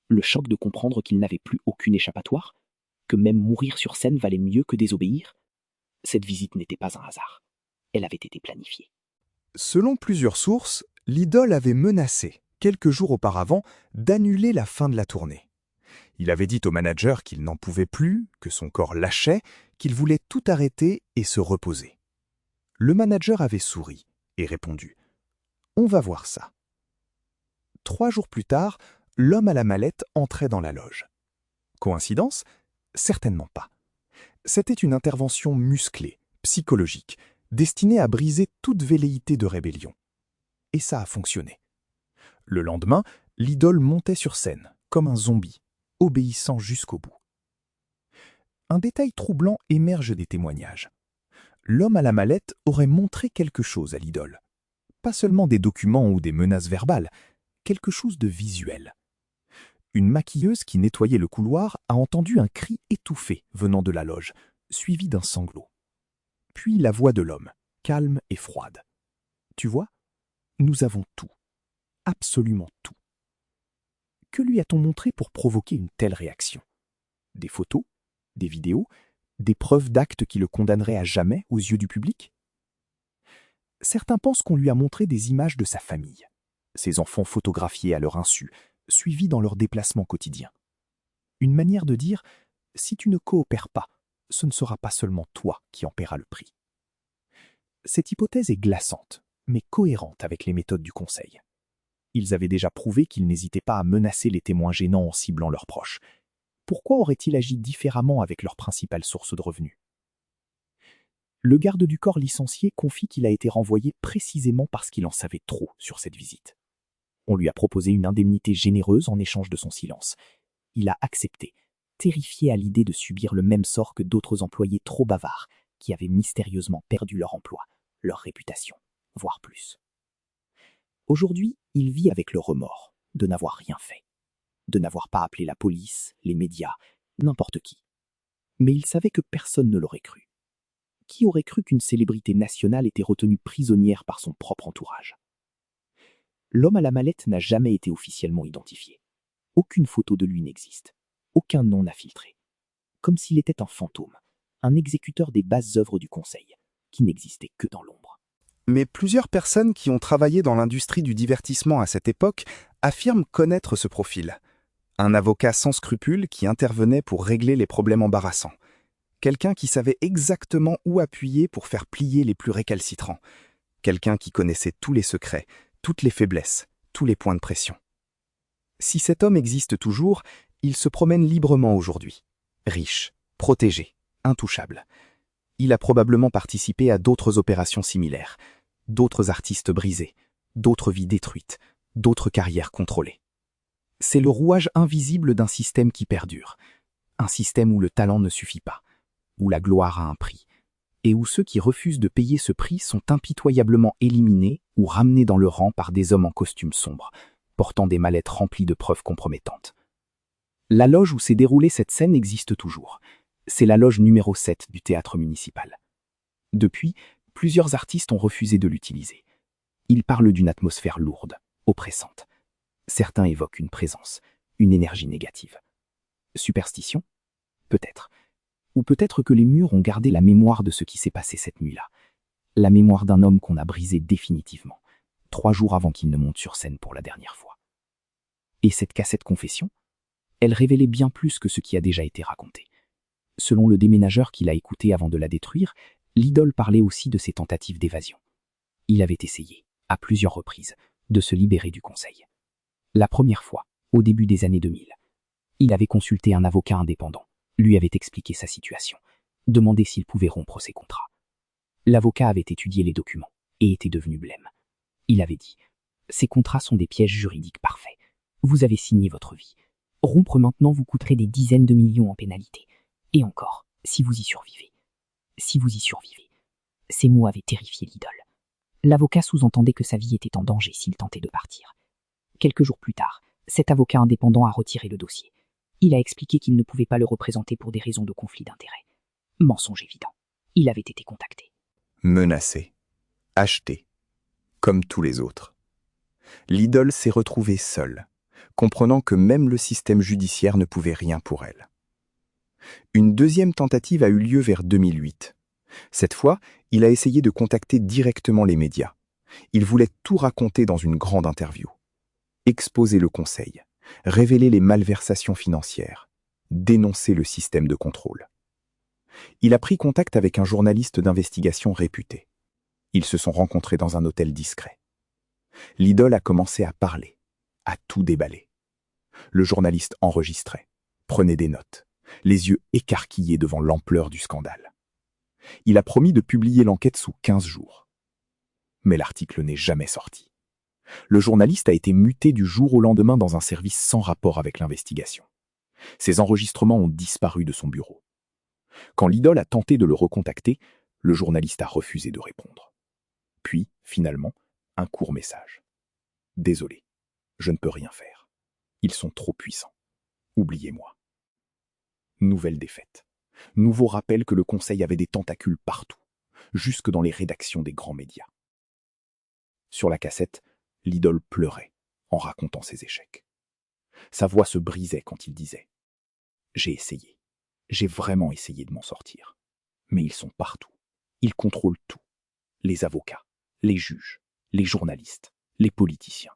Le choc de comprendre qu'il n'avait plus aucune échappatoire? Que même mourir sur scène valait mieux que désobéir? Cette visite n'était pas un hasard. Elle avait été planifiée. Selon plusieurs sources, l'idole avait menacé, quelques jours auparavant, d'annuler la fin de la tournée. Il avait dit au manager qu'il n'en pouvait plus, que son corps lâchait, qu'il voulait tout arrêter et se reposer. Le manager avait souri et répondu « On va voir ça ». 3 jours plus tard, l'homme à la mallette entrait dans la loge. Coïncidence? Certainement pas. C'était une intervention musclée, psychologique, destinée à briser toute velléité de rébellion. Et ça a fonctionné. Le lendemain, l'idole montait sur scène, comme un zombie, obéissant jusqu'au bout. Un détail troublant émerge des témoignages. L'homme à la mallette aurait montré quelque chose à l'idole. Pas seulement des documents ou des menaces verbales, quelque chose de visuel. Une maquilleuse qui nettoyait le couloir a entendu un cri étouffé venant de la loge, suivi d'un sanglot. Puis la voix de l'homme, calme et froide. « Tu vois, nous avons tout. Absolument tout. » Que lui a-t-on montré pour provoquer une telle réaction? Des photos? Des vidéos? Des preuves d'actes qui le condamneraient à jamais aux yeux du public? Certains pensent qu'on lui a montré des images de sa famille, ses enfants photographiés à leur insu, suivis dans leurs déplacements quotidiens. Une manière de dire « si tu ne coopères pas, ce ne sera pas seulement toi qui en paieras le prix ». Cette hypothèse est glaçante, mais cohérente avec les méthodes du Conseil. Ils avaient déjà prouvé qu'ils n'hésitaient pas à menacer les témoins gênants en ciblant leurs proches. Pourquoi auraient-ils agi différemment avec leur principale source de revenus? Le garde du corps licencié confie qu'il a été renvoyé précisément parce qu'il en savait trop sur cette visite. On lui a proposé une indemnité généreuse en échange de son silence. Il a accepté, terrifié à l'idée de subir le même sort que d'autres employés trop bavards qui avaient mystérieusement perdu leur emploi, leur réputation, voire plus. Aujourd'hui, il vit avec le remords de n'avoir rien fait, de n'avoir pas appelé la police, les médias, n'importe qui. Mais il savait que personne ne l'aurait cru. Qui aurait cru qu'une célébrité nationale était retenue prisonnière par son propre entourage? L'homme à la mallette n'a jamais été officiellement identifié. Aucune photo de lui n'existe. Aucun nom n'a filtré. Comme s'il était un fantôme, un exécuteur des basses œuvres du Conseil, qui n'existait que dans l'ombre. Mais plusieurs personnes qui ont travaillé dans l'industrie du divertissement à cette époque affirment connaître ce profil. Un avocat sans scrupules qui intervenait pour régler les problèmes embarrassants. Quelqu'un qui savait exactement où appuyer pour faire plier les plus récalcitrants. Quelqu'un qui connaissait tous les secrets, toutes les faiblesses, tous les points de pression. Si cet homme existe toujours, il se promène librement aujourd'hui. Riche, protégé, intouchable. Il a probablement participé à d'autres opérations similaires, d'autres artistes brisés, d'autres vies détruites, d'autres carrières contrôlées. C'est le rouage invisible d'un système qui perdure, un système où le talent ne suffit pas, où la gloire a un prix, et où ceux qui refusent de payer ce prix sont impitoyablement éliminés ou ramenés dans le rang par des hommes en costume sombre, portant des mallettes remplies de preuves compromettantes. La loge où s'est déroulée cette scène existe toujours. C'est la loge numéro 7 du théâtre municipal. Depuis, plusieurs artistes ont refusé de l'utiliser. Ils parlent d'une atmosphère lourde, oppressante. Certains évoquent une présence, une énergie négative. Superstition? Peut-être. Ou peut-être que les murs ont gardé la mémoire de ce qui s'est passé cette nuit-là. La mémoire d'un homme qu'on a brisé définitivement, 3 jours avant qu'il ne monte sur scène pour la dernière fois. Et cette cassette confession? Elle révélait bien plus que ce qui a déjà été raconté. Selon le déménageur qui l'a écouté avant de la détruire, l'idole parlait aussi de ses tentatives d'évasion. Il avait essayé, à plusieurs reprises, de se libérer du conseil. La première fois, au début des années 2000, il avait consulté un avocat indépendant, lui avait expliqué sa situation, demandé s'il pouvait rompre ses contrats. L'avocat avait étudié les documents et était devenu blême. Il avait dit « Ces contrats sont des pièges juridiques parfaits. Vous avez signé votre vie. Rompre maintenant vous coûterait des dizaines de millions en pénalité. Et encore, si vous y survivez. Si vous y survivez. » Ces mots avaient terrifié l'idole. L'avocat sous-entendait que sa vie était en danger s'il tentait de partir. Quelques jours plus tard, cet avocat indépendant a retiré le dossier. Il a expliqué qu'il ne pouvait pas le représenter pour des raisons de conflit d'intérêts. Mensonge évident. Il avait été contacté. Menacé. Acheté. Comme tous les autres. L'idole s'est retrouvée seule, comprenant que même le système judiciaire ne pouvait rien pour elle. Une deuxième tentative a eu lieu vers 2008. Cette fois, il a essayé de contacter directement les médias. Il voulait tout raconter dans une grande interview. Exposer le conseil, révéler les malversations financières, dénoncer le système de contrôle. Il a pris contact avec un journaliste d'investigation réputé. Ils se sont rencontrés dans un hôtel discret. L'idole a commencé à parler, à tout déballer. Le journaliste enregistrait, prenait des notes, les yeux écarquillés devant l'ampleur du scandale. Il a promis de publier l'enquête sous 15 jours. Mais l'article n'est jamais sorti. Le journaliste a été muté du jour au lendemain dans un service sans rapport avec l'investigation. Ses enregistrements ont disparu de son bureau. Quand l'idole a tenté de le recontacter, le journaliste a refusé de répondre. Puis, finalement, un court message. « Désolé, je ne peux rien faire. Ils sont trop puissants. Oubliez-moi. » Nouvelle défaite. Nouveau rappel que le conseil avait des tentacules partout, jusque dans les rédactions des grands médias. Sur la cassette, l'idole pleurait en racontant ses échecs. Sa voix se brisait quand il disait « J'ai essayé. J'ai vraiment essayé de m'en sortir. Mais ils sont partout. Ils contrôlent tout. Les avocats, les juges, les journalistes, les politiciens.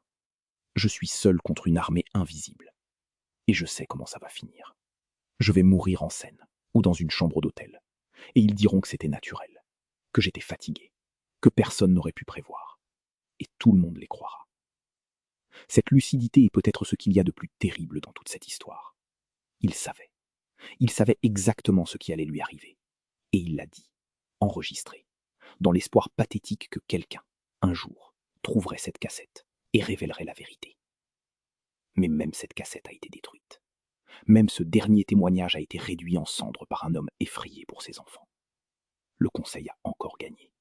Je suis seul contre une armée invisible. Et je sais comment ça va finir. Je vais mourir en scène ou dans une chambre d'hôtel. Et ils diront que c'était naturel, que j'étais fatigué, que personne n'aurait pu prévoir. Et tout le monde les croira. » Cette lucidité est peut-être ce qu'il y a de plus terrible dans toute cette histoire. Il savait. Il savait exactement ce qui allait lui arriver. Et il l'a dit, enregistré, dans l'espoir pathétique que quelqu'un, un jour, trouverait cette cassette et révélerait la vérité. Mais même cette cassette a été détruite. Même ce dernier témoignage a été réduit en cendres par un homme effrayé pour ses enfants. Le conseil a encore gagné.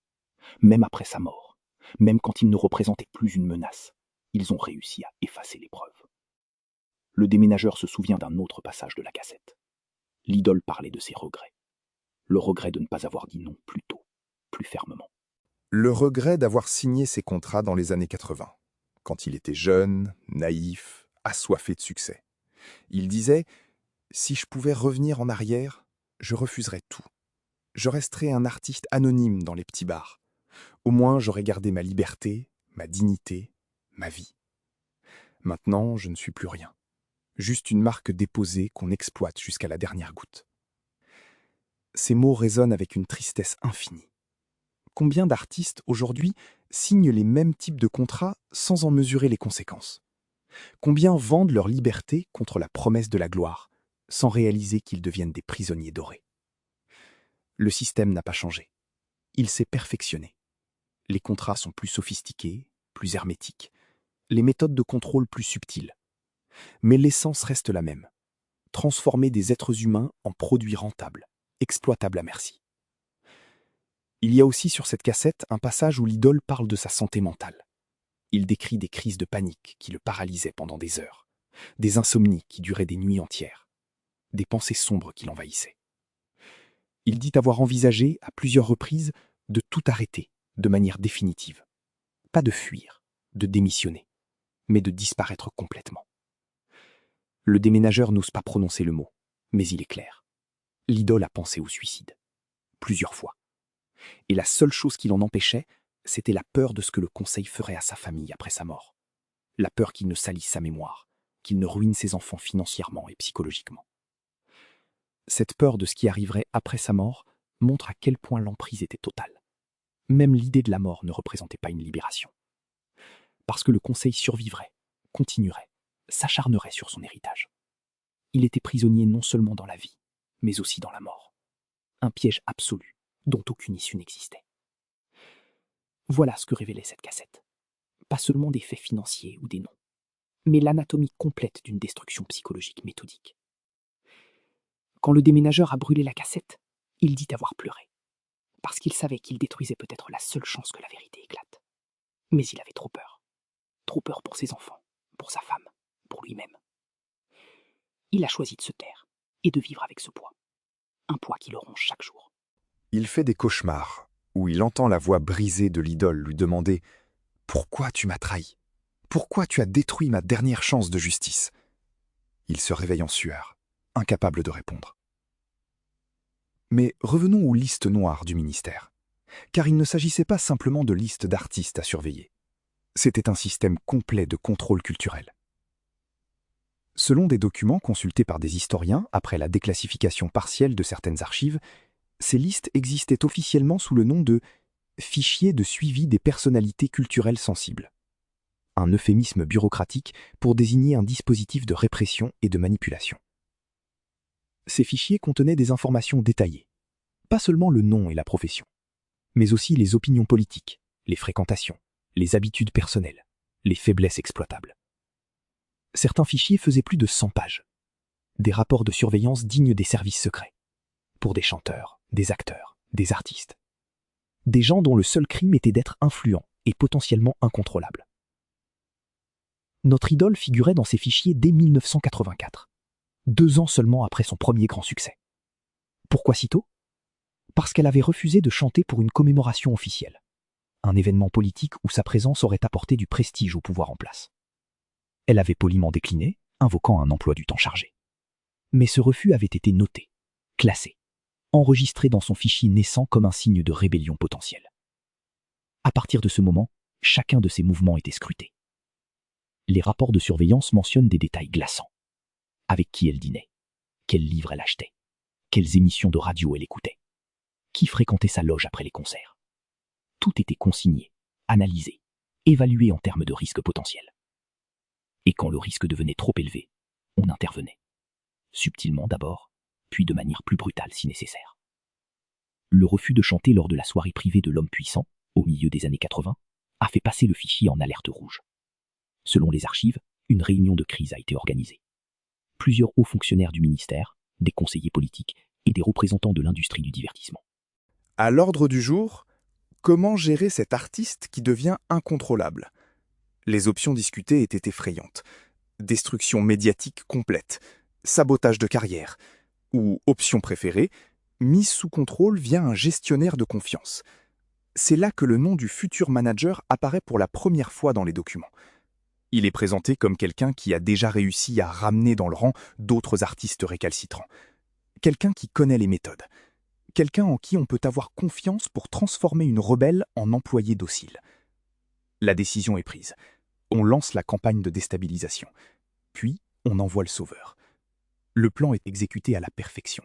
Même après sa mort, même quand il ne représentait plus une menace, ils ont réussi à effacer les preuves. Le déménageur se souvient d'un autre passage de la cassette. L'idole parlait de ses regrets. Le regret de ne pas avoir dit non plus tôt, plus fermement. Le regret d'avoir signé ses contrats dans les années 80, quand il était jeune, naïf, assoiffé de succès. Il disait « Si je pouvais revenir en arrière, je refuserais tout. Je resterais un artiste anonyme dans les petits bars. Au moins, j'aurais gardé ma liberté, ma dignité, ma vie. Maintenant, je ne suis plus rien. Juste une marque déposée qu'on exploite jusqu'à la dernière goutte. » Ces mots résonnent avec une tristesse infinie. Combien d'artistes, aujourd'hui, signent les mêmes types de contrats sans en mesurer les conséquences? Combien vendent leur liberté contre la promesse de la gloire, sans réaliser qu'ils deviennent des prisonniers dorés? Le système n'a pas changé. Il s'est perfectionné. Les contrats sont plus sophistiqués, plus hermétiques. Les méthodes de contrôle plus subtiles. Mais l'essence reste la même. Transformer des êtres humains en produits rentables, exploitables à merci. Il y a aussi sur cette cassette un passage où l'idole parle de sa santé mentale. Il décrit des crises de panique qui le paralysaient pendant des heures, des insomnies qui duraient des nuits entières, des pensées sombres qui l'envahissaient. Il dit avoir envisagé, à plusieurs reprises, de tout arrêter de manière définitive. Pas de fuir, de démissionner, mais de disparaître complètement. Le déménageur n'ose pas prononcer le mot, mais il est clair. L'idole a pensé au suicide, plusieurs fois. Et la seule chose qui l'en empêchait, c'était la peur de ce que le conseil ferait à sa famille après sa mort. La peur qu'il ne salisse sa mémoire, qu'il ne ruine ses enfants financièrement et psychologiquement. Cette peur de ce qui arriverait après sa mort montre à quel point l'emprise était totale. Même l'idée de la mort ne représentait pas une libération. Parce que le conseil survivrait, continuerait, s'acharnerait sur son héritage. Il était prisonnier non seulement dans la vie, mais aussi dans la mort. Un piège absolu, dont aucune issue n'existait. Voilà ce que révélait cette cassette. Pas seulement des faits financiers ou des noms, mais l'anatomie complète d'une destruction psychologique méthodique. Quand le déménageur a brûlé la cassette, il dit avoir pleuré, parce qu'il savait qu'il détruisait peut-être la seule chance que la vérité éclate. Mais il avait trop peur pour ses enfants, pour sa femme, pour lui-même. Il a choisi de se taire et de vivre avec ce poids, un poids qui le ronge chaque jour. Il fait des cauchemars, où il entend la voix brisée de l'idole lui demander « Pourquoi tu m'as trahi? Pourquoi tu as détruit ma dernière chance de justice ?» Il se réveille en sueur, incapable de répondre. Mais revenons aux listes noires du ministère, car il ne s'agissait pas simplement de listes d'artistes à surveiller. C'était un système complet de contrôle culturel. Selon des documents consultés par des historiens après la déclassification partielle de certaines archives, ces listes existaient officiellement sous le nom de « fichiers de suivi des personnalités culturelles sensibles », un euphémisme bureaucratique pour désigner un dispositif de répression et de manipulation. Ces fichiers contenaient des informations détaillées, pas seulement le nom et la profession, mais aussi les opinions politiques, les fréquentations, les habitudes personnelles, les faiblesses exploitables. Certains fichiers faisaient plus de 100 pages, des rapports de surveillance dignes des services secrets, pour des chanteurs, des acteurs, des artistes, des gens dont le seul crime était d'être influents et potentiellement incontrôlables. Notre idole figurait dans ces fichiers dès 1984, 2 ans seulement après son premier grand succès. Pourquoi si tôt? Parce qu'elle avait refusé de chanter pour une commémoration officielle, un événement politique où sa présence aurait apporté du prestige au pouvoir en place. Elle avait poliment décliné, invoquant un emploi du temps chargé. Mais ce refus avait été noté, classé, enregistré dans son fichier naissant comme un signe de rébellion potentielle. À partir de ce moment, chacun de ses mouvements était scruté. Les rapports de surveillance mentionnent des détails glaçants. Avec qui elle dînait, quels livres elle achetait, quelles émissions de radio elle écoutait, qui fréquentait sa loge après les concerts. Tout était consigné, analysé, évalué en termes de risque potentiel. Et quand le risque devenait trop élevé, on intervenait. Subtilement d'abord, puis de manière plus brutale si nécessaire. Le refus de chanter lors de la soirée privée de l'homme puissant, au milieu des années 80, a fait passer le fichier en alerte rouge. Selon les archives, une réunion de crise a été organisée. Plusieurs hauts fonctionnaires du ministère, des conseillers politiques et des représentants de l'industrie du divertissement. À l'ordre du jour, comment gérer cet artiste qui devient incontrôlable? Les options discutées étaient effrayantes. Destruction médiatique complète, sabotage de carrière, ou option préférée, mise sous contrôle via un gestionnaire de confiance. C'est là que le nom du futur manager apparaît pour la première fois dans les documents. Il est présenté comme quelqu'un qui a déjà réussi à ramener dans le rang d'autres artistes récalcitrants. Quelqu'un qui connaît les méthodes. Quelqu'un en qui on peut avoir confiance pour transformer une rebelle en employé docile. La décision est prise. On lance la campagne de déstabilisation. Puis, on envoie le sauveur. Le plan est exécuté à la perfection.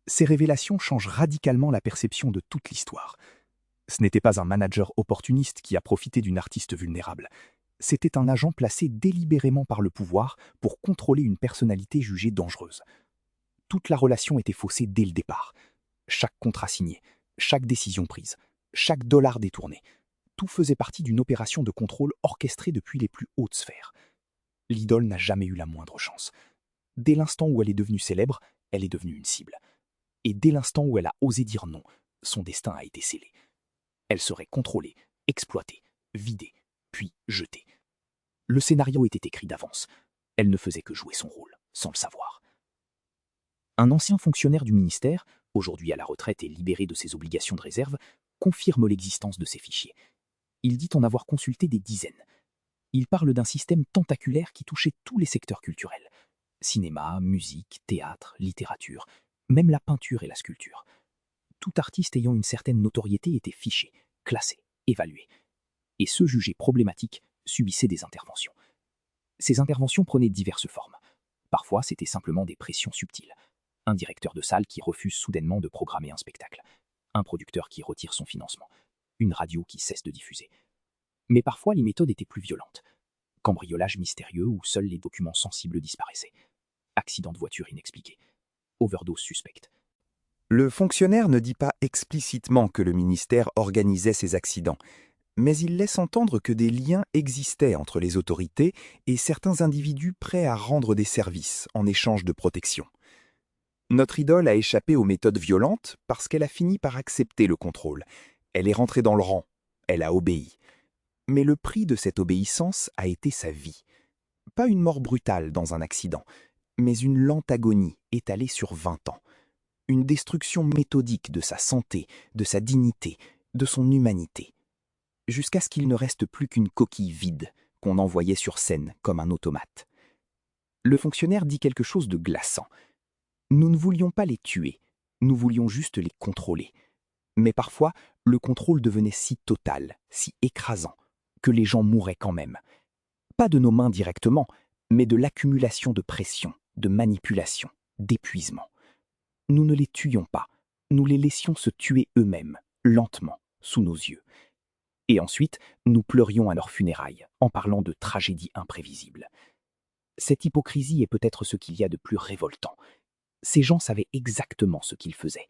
Ces révélations changent radicalement la perception de toute l'histoire. Ce n'était pas un manager opportuniste qui a profité d'une artiste vulnérable. C'était un agent placé délibérément par le pouvoir pour contrôler une personnalité jugée dangereuse. Toute la relation était faussée dès le départ. Chaque contrat signé, chaque décision prise, chaque dollar détourné, tout faisait partie d'une opération de contrôle orchestrée depuis les plus hautes sphères. L'idole n'a jamais eu la moindre chance. Dès l'instant où elle est devenue célèbre, elle est devenue une cible. Et dès l'instant où elle a osé dire non, son destin a été scellé. Elle serait contrôlée, exploitée, vidée, puis jetée. Le scénario était écrit d'avance. Elle ne faisait que jouer son rôle, sans le savoir. Un ancien fonctionnaire du ministère, aujourd'hui à la retraite et libéré de ses obligations de réserve, confirme l'existence de ces fichiers. Il dit en avoir consulté des dizaines. Il parle d'un système tentaculaire qui touchait tous les secteurs culturels. Cinéma, musique, théâtre, littérature, même la peinture et la sculpture. Tout artiste ayant une certaine notoriété était fiché, classé, évalué. Et ceux jugés problématiques subissaient des interventions. Ces interventions prenaient diverses formes. Parfois, c'était simplement des pressions subtiles. Un directeur de salle qui refuse soudainement de programmer un spectacle. Un producteur qui retire son financement. Une radio qui cesse de diffuser. Mais parfois, les méthodes étaient plus violentes. Cambriolage mystérieux où seuls les documents sensibles disparaissaient. Accident de voiture inexpliqué. Overdose suspecte. Le fonctionnaire ne dit pas explicitement que le ministère organisait ces accidents, mais il laisse entendre que des liens existaient entre les autorités et certains individus prêts à rendre des services en échange de protection. Notre idole a échappé aux méthodes violentes parce qu'elle a fini par accepter le contrôle. Elle est rentrée dans le rang, elle a obéi. Mais le prix de cette obéissance a été sa vie. Pas une mort brutale dans un accident, mais une lente agonie étalée sur 20 ans. Une destruction méthodique de sa santé, de sa dignité, de son humanité. Jusqu'à ce qu'il ne reste plus qu'une coquille vide qu'on envoyait sur scène comme un automate. Le fonctionnaire dit quelque chose de glaçant. Nous ne voulions pas les tuer, nous voulions juste les contrôler. Mais parfois, le contrôle devenait si total, si écrasant, que les gens mouraient quand même. Pas de nos mains directement, mais de l'accumulation de pression, de manipulation, d'épuisement. Nous ne les tuions pas, nous les laissions se tuer eux-mêmes, lentement, sous nos yeux. Et ensuite, nous pleurions à leurs funérailles, en parlant de tragédies imprévisibles. Cette hypocrisie est peut-être ce qu'il y a de plus révoltant. Ces gens savaient exactement ce qu'ils faisaient.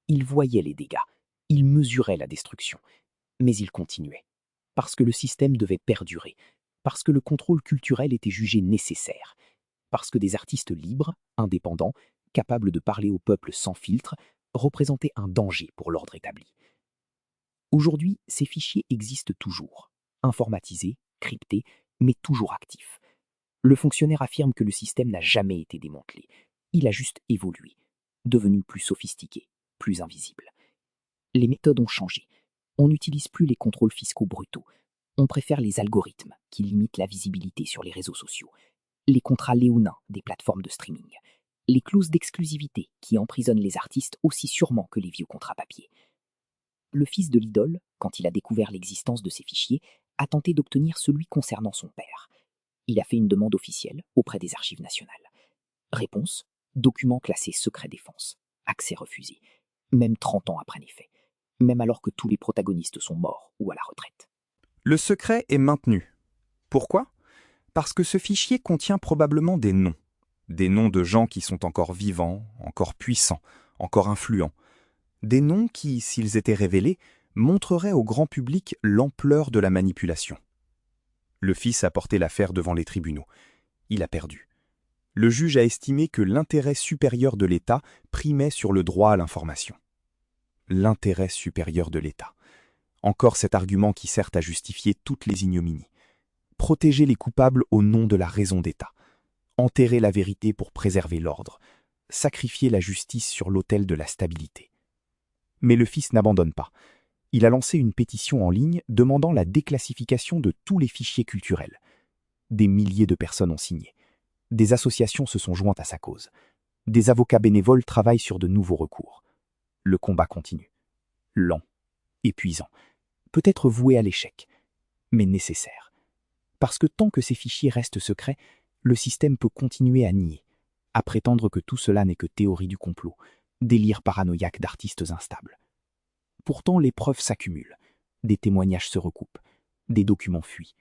Ils voyaient les dégâts, ils mesuraient la destruction, mais ils continuaient. Parce que le système devait perdurer, parce que le contrôle culturel était jugé nécessaire, parce que des artistes libres, indépendants, capables de parler au peuple sans filtre, représentaient un danger pour l'ordre établi. Aujourd'hui, ces fichiers existent toujours, informatisés, cryptés, mais toujours actifs. Le fonctionnaire affirme que le système n'a jamais été démantelé. Il a juste évolué, devenu plus sophistiqué, plus invisible. Les méthodes ont changé. On n'utilise plus les contrôles fiscaux brutaux. On préfère les algorithmes qui limitent la visibilité sur les réseaux sociaux, les contrats léonins des plateformes de streaming, les clauses d'exclusivité qui emprisonnent les artistes aussi sûrement que les vieux contrats papier. Le fils de l'idole, quand il a découvert l'existence de ces fichiers, a tenté d'obtenir celui concernant son père. Il a fait une demande officielle auprès des archives nationales. Réponse, document classé secret défense. Accès refusé. Même 30 ans après les faits. Même alors que tous les protagonistes sont morts ou à la retraite. Le secret est maintenu. Pourquoi ? Parce que ce fichier contient probablement des noms. Des noms de gens qui sont encore vivants, encore puissants, encore influents. Des noms qui, s'ils étaient révélés, montreraient au grand public l'ampleur de la manipulation. Le fils a porté l'affaire devant les tribunaux. Il a perdu. Le juge a estimé que l'intérêt supérieur de l'État primait sur le droit à l'information. L'intérêt supérieur de l'État. Encore cet argument qui sert à justifier toutes les ignominies. Protéger les coupables au nom de la raison d'État. Enterrer la vérité pour préserver l'ordre. Sacrifier la justice sur l'autel de la stabilité. Mais le fils n'abandonne pas. Il a lancé une pétition en ligne demandant la déclassification de tous les fichiers culturels. Des milliers de personnes ont signé. Des associations se sont jointes à sa cause. Des avocats bénévoles travaillent sur de nouveaux recours. Le combat continue. Lent, épuisant, peut-être voué à l'échec, mais nécessaire. Parce que tant que ces fichiers restent secrets, le système peut continuer à nier, à prétendre que tout cela n'est que théorie du complot, délire paranoïaque d'artistes instables. Pourtant, les preuves s'accumulent, des témoignages se recoupent, des documents fuient,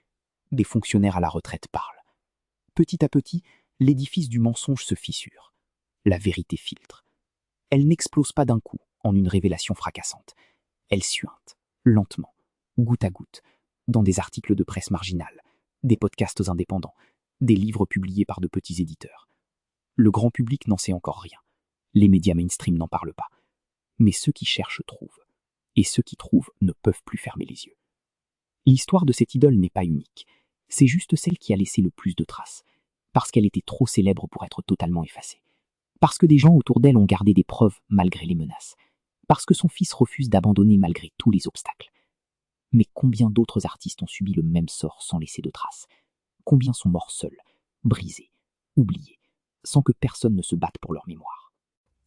des fonctionnaires à la retraite parlent. Petit à petit, l'édifice du mensonge se fissure. La vérité filtre. Elle n'explose pas d'un coup en une révélation fracassante. Elle suinte, lentement, goutte à goutte, dans des articles de presse marginale, des podcasts indépendants, des livres publiés par de petits éditeurs. Le grand public n'en sait encore rien. Les médias mainstream n'en parlent pas. Mais ceux qui cherchent trouvent. Et ceux qui trouvent ne peuvent plus fermer les yeux. L'histoire de cette idole n'est pas unique. C'est juste celle qui a laissé le plus de traces. Parce qu'elle était trop célèbre pour être totalement effacée. Parce que des gens autour d'elle ont gardé des preuves malgré les menaces. Parce que son fils refuse d'abandonner malgré tous les obstacles. Mais combien d'autres artistes ont subi le même sort sans laisser de traces? Combien sont morts seuls, brisés, oubliés, sans que personne ne se batte pour leur mémoire?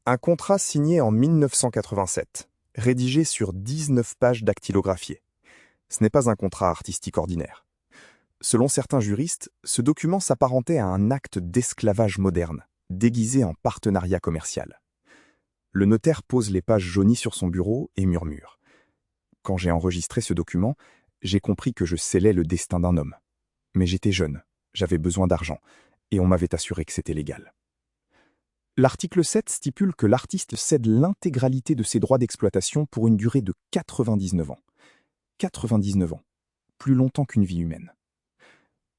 Un contrat signé en 1987, rédigé sur 19 pages dactylographiées. Ce n'est pas un contrat artistique ordinaire. Selon certains juristes, ce document s'apparentait à un acte d'esclavage moderne, déguisé en partenariat commercial. Le notaire pose les pages jaunies sur son bureau et murmure. Quand j'ai enregistré ce document, j'ai compris que je scellais le destin d'un homme. Mais j'étais jeune, j'avais besoin d'argent, et on m'avait assuré que c'était légal. L'article 7 stipule que l'artiste cède l'intégralité de ses droits d'exploitation pour une durée de 99 ans. 99 ans, plus longtemps qu'une vie humaine.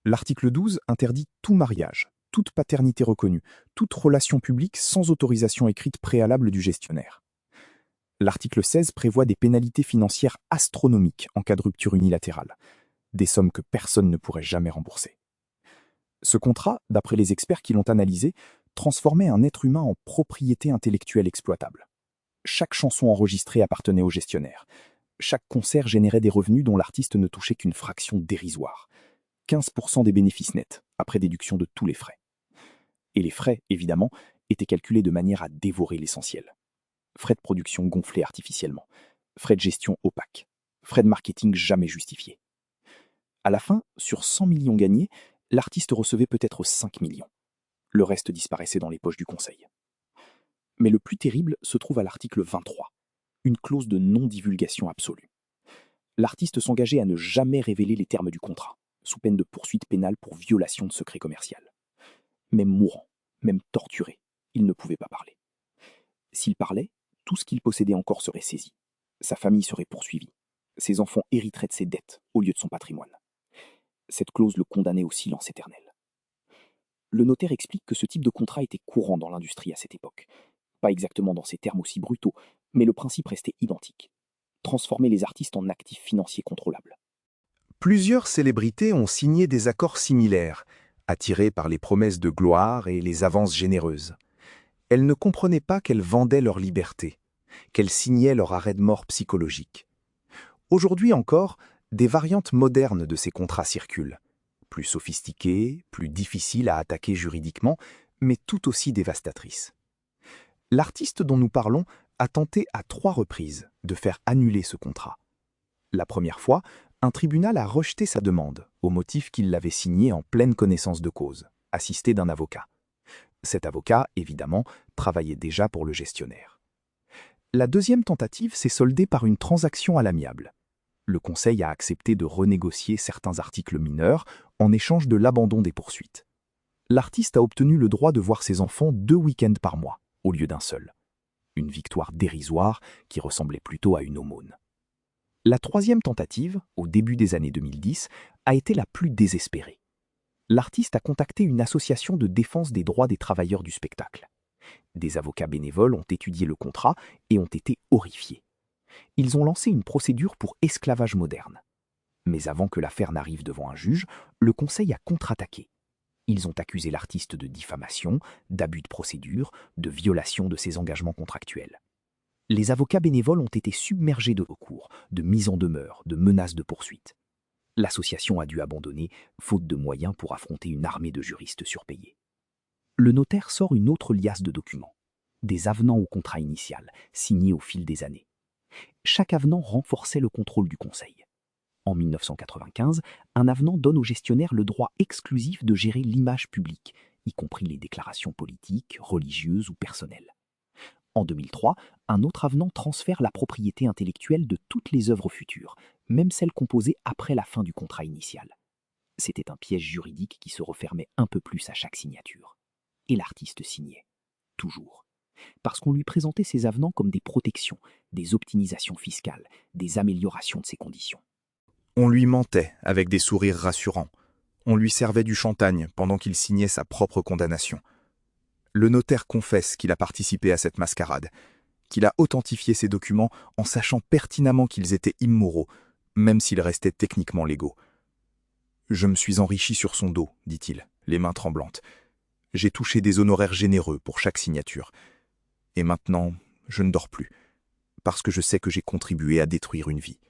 L'article 12 interdit tout mariage, toute paternité reconnue, toute relation publique sans autorisation écrite préalable du gestionnaire. L'article 16 prévoit des pénalités financières astronomiques en cas de rupture unilatérale, des sommes que personne ne pourrait jamais rembourser. Ce contrat, d'après les experts qui l'ont analysé, transformait un être humain en propriété intellectuelle exploitable. Chaque chanson enregistrée appartenait au gestionnaire. Chaque concert générait des revenus dont l'artiste ne touchait qu'une fraction dérisoire. 15% des bénéfices nets, après déduction de tous les frais. Et les frais, évidemment, étaient calculés de manière à dévorer l'essentiel. Frais de production gonflés artificiellement, frais de gestion opaques, frais de marketing jamais justifiés. À la fin, sur 100 millions gagnés, l'artiste recevait peut-être 5 millions. Le reste disparaissait dans les poches du conseil. Mais le plus terrible se trouve à l'article 23, une clause de non-divulgation absolue. L'artiste s'engageait à ne jamais révéler les termes du contrat, sous peine de poursuite pénale pour violation de secret commercial. Même mourant, même torturé, il ne pouvait pas parler. S'il parlait, tout ce qu'il possédait encore serait saisi. Sa famille serait poursuivie. Ses enfants hériteraient de ses dettes au lieu de son patrimoine. Cette clause le condamnait au silence éternel. Le notaire explique que ce type de contrat était courant dans l'industrie à cette époque. Pas exactement dans ces termes aussi brutaux, mais le principe restait identique. Transformer les artistes en actifs financiers contrôlables. Plusieurs célébrités ont signé des accords similaires, attirées par les promesses de gloire et les avances généreuses. Elles ne comprenaient pas qu'elles vendaient leur liberté, qu'elles signaient leur arrêt de mort psychologique. Aujourd'hui encore, des variantes modernes de ces contrats circulent, plus sophistiquées, plus difficiles à attaquer juridiquement, mais tout aussi dévastatrices. L'artiste dont nous parlons a tenté à 3 reprises de faire annuler ce contrat. La première fois, un tribunal a rejeté sa demande, au motif qu'il l'avait signée en pleine connaissance de cause, assisté d'un avocat. Cet avocat, évidemment, travaillait déjà pour le gestionnaire. La deuxième tentative s'est soldée par une transaction à l'amiable. Le conseil a accepté de renégocier certains articles mineurs en échange de l'abandon des poursuites. L'artiste a obtenu le droit de voir ses enfants 2 week-ends par mois, au lieu d'un seul. Une victoire dérisoire qui ressemblait plutôt à une aumône. La troisième tentative, au début des années 2010, a été la plus désespérée. L'artiste a contacté une association de défense des droits des travailleurs du spectacle. Des avocats bénévoles ont étudié le contrat et ont été horrifiés. Ils ont lancé une procédure pour esclavage moderne. Mais avant que l'affaire n'arrive devant un juge, le conseil a contre-attaqué. Ils ont accusé l'artiste de diffamation, d'abus de procédure, de violation de ses engagements contractuels. Les avocats bénévoles ont été submergés de recours, de mises en demeure, de menaces de poursuite. L'association a dû abandonner, faute de moyens pour affronter une armée de juristes surpayés. Le notaire sort une autre liasse de documents, des avenants au contrat initial, signés au fil des années. Chaque avenant renforçait le contrôle du conseil. En 1995, un avenant donne au gestionnaire le droit exclusif de gérer l'image publique, y compris les déclarations politiques, religieuses ou personnelles. En 2003, un autre avenant transfère la propriété intellectuelle de toutes les œuvres futures, même celles composées après la fin du contrat initial. C'était un piège juridique qui se refermait un peu plus à chaque signature. Et l'artiste signait. Toujours. Parce qu'on lui présentait ces avenants comme des protections, des optimisations fiscales, des améliorations de ses conditions. On lui mentait avec des sourires rassurants. On lui servait du champagne pendant qu'il signait sa propre condamnation. Le notaire confesse qu'il a participé à cette mascarade, qu'il a authentifié ces documents en sachant pertinemment qu'ils étaient immoraux, même s'ils restaient techniquement légaux. « Je me suis enrichi sur son dos, dit-il, les mains tremblantes. J'ai touché des honoraires généreux pour chaque signature. Et maintenant, je ne dors plus, parce que je sais que j'ai contribué à détruire une vie. »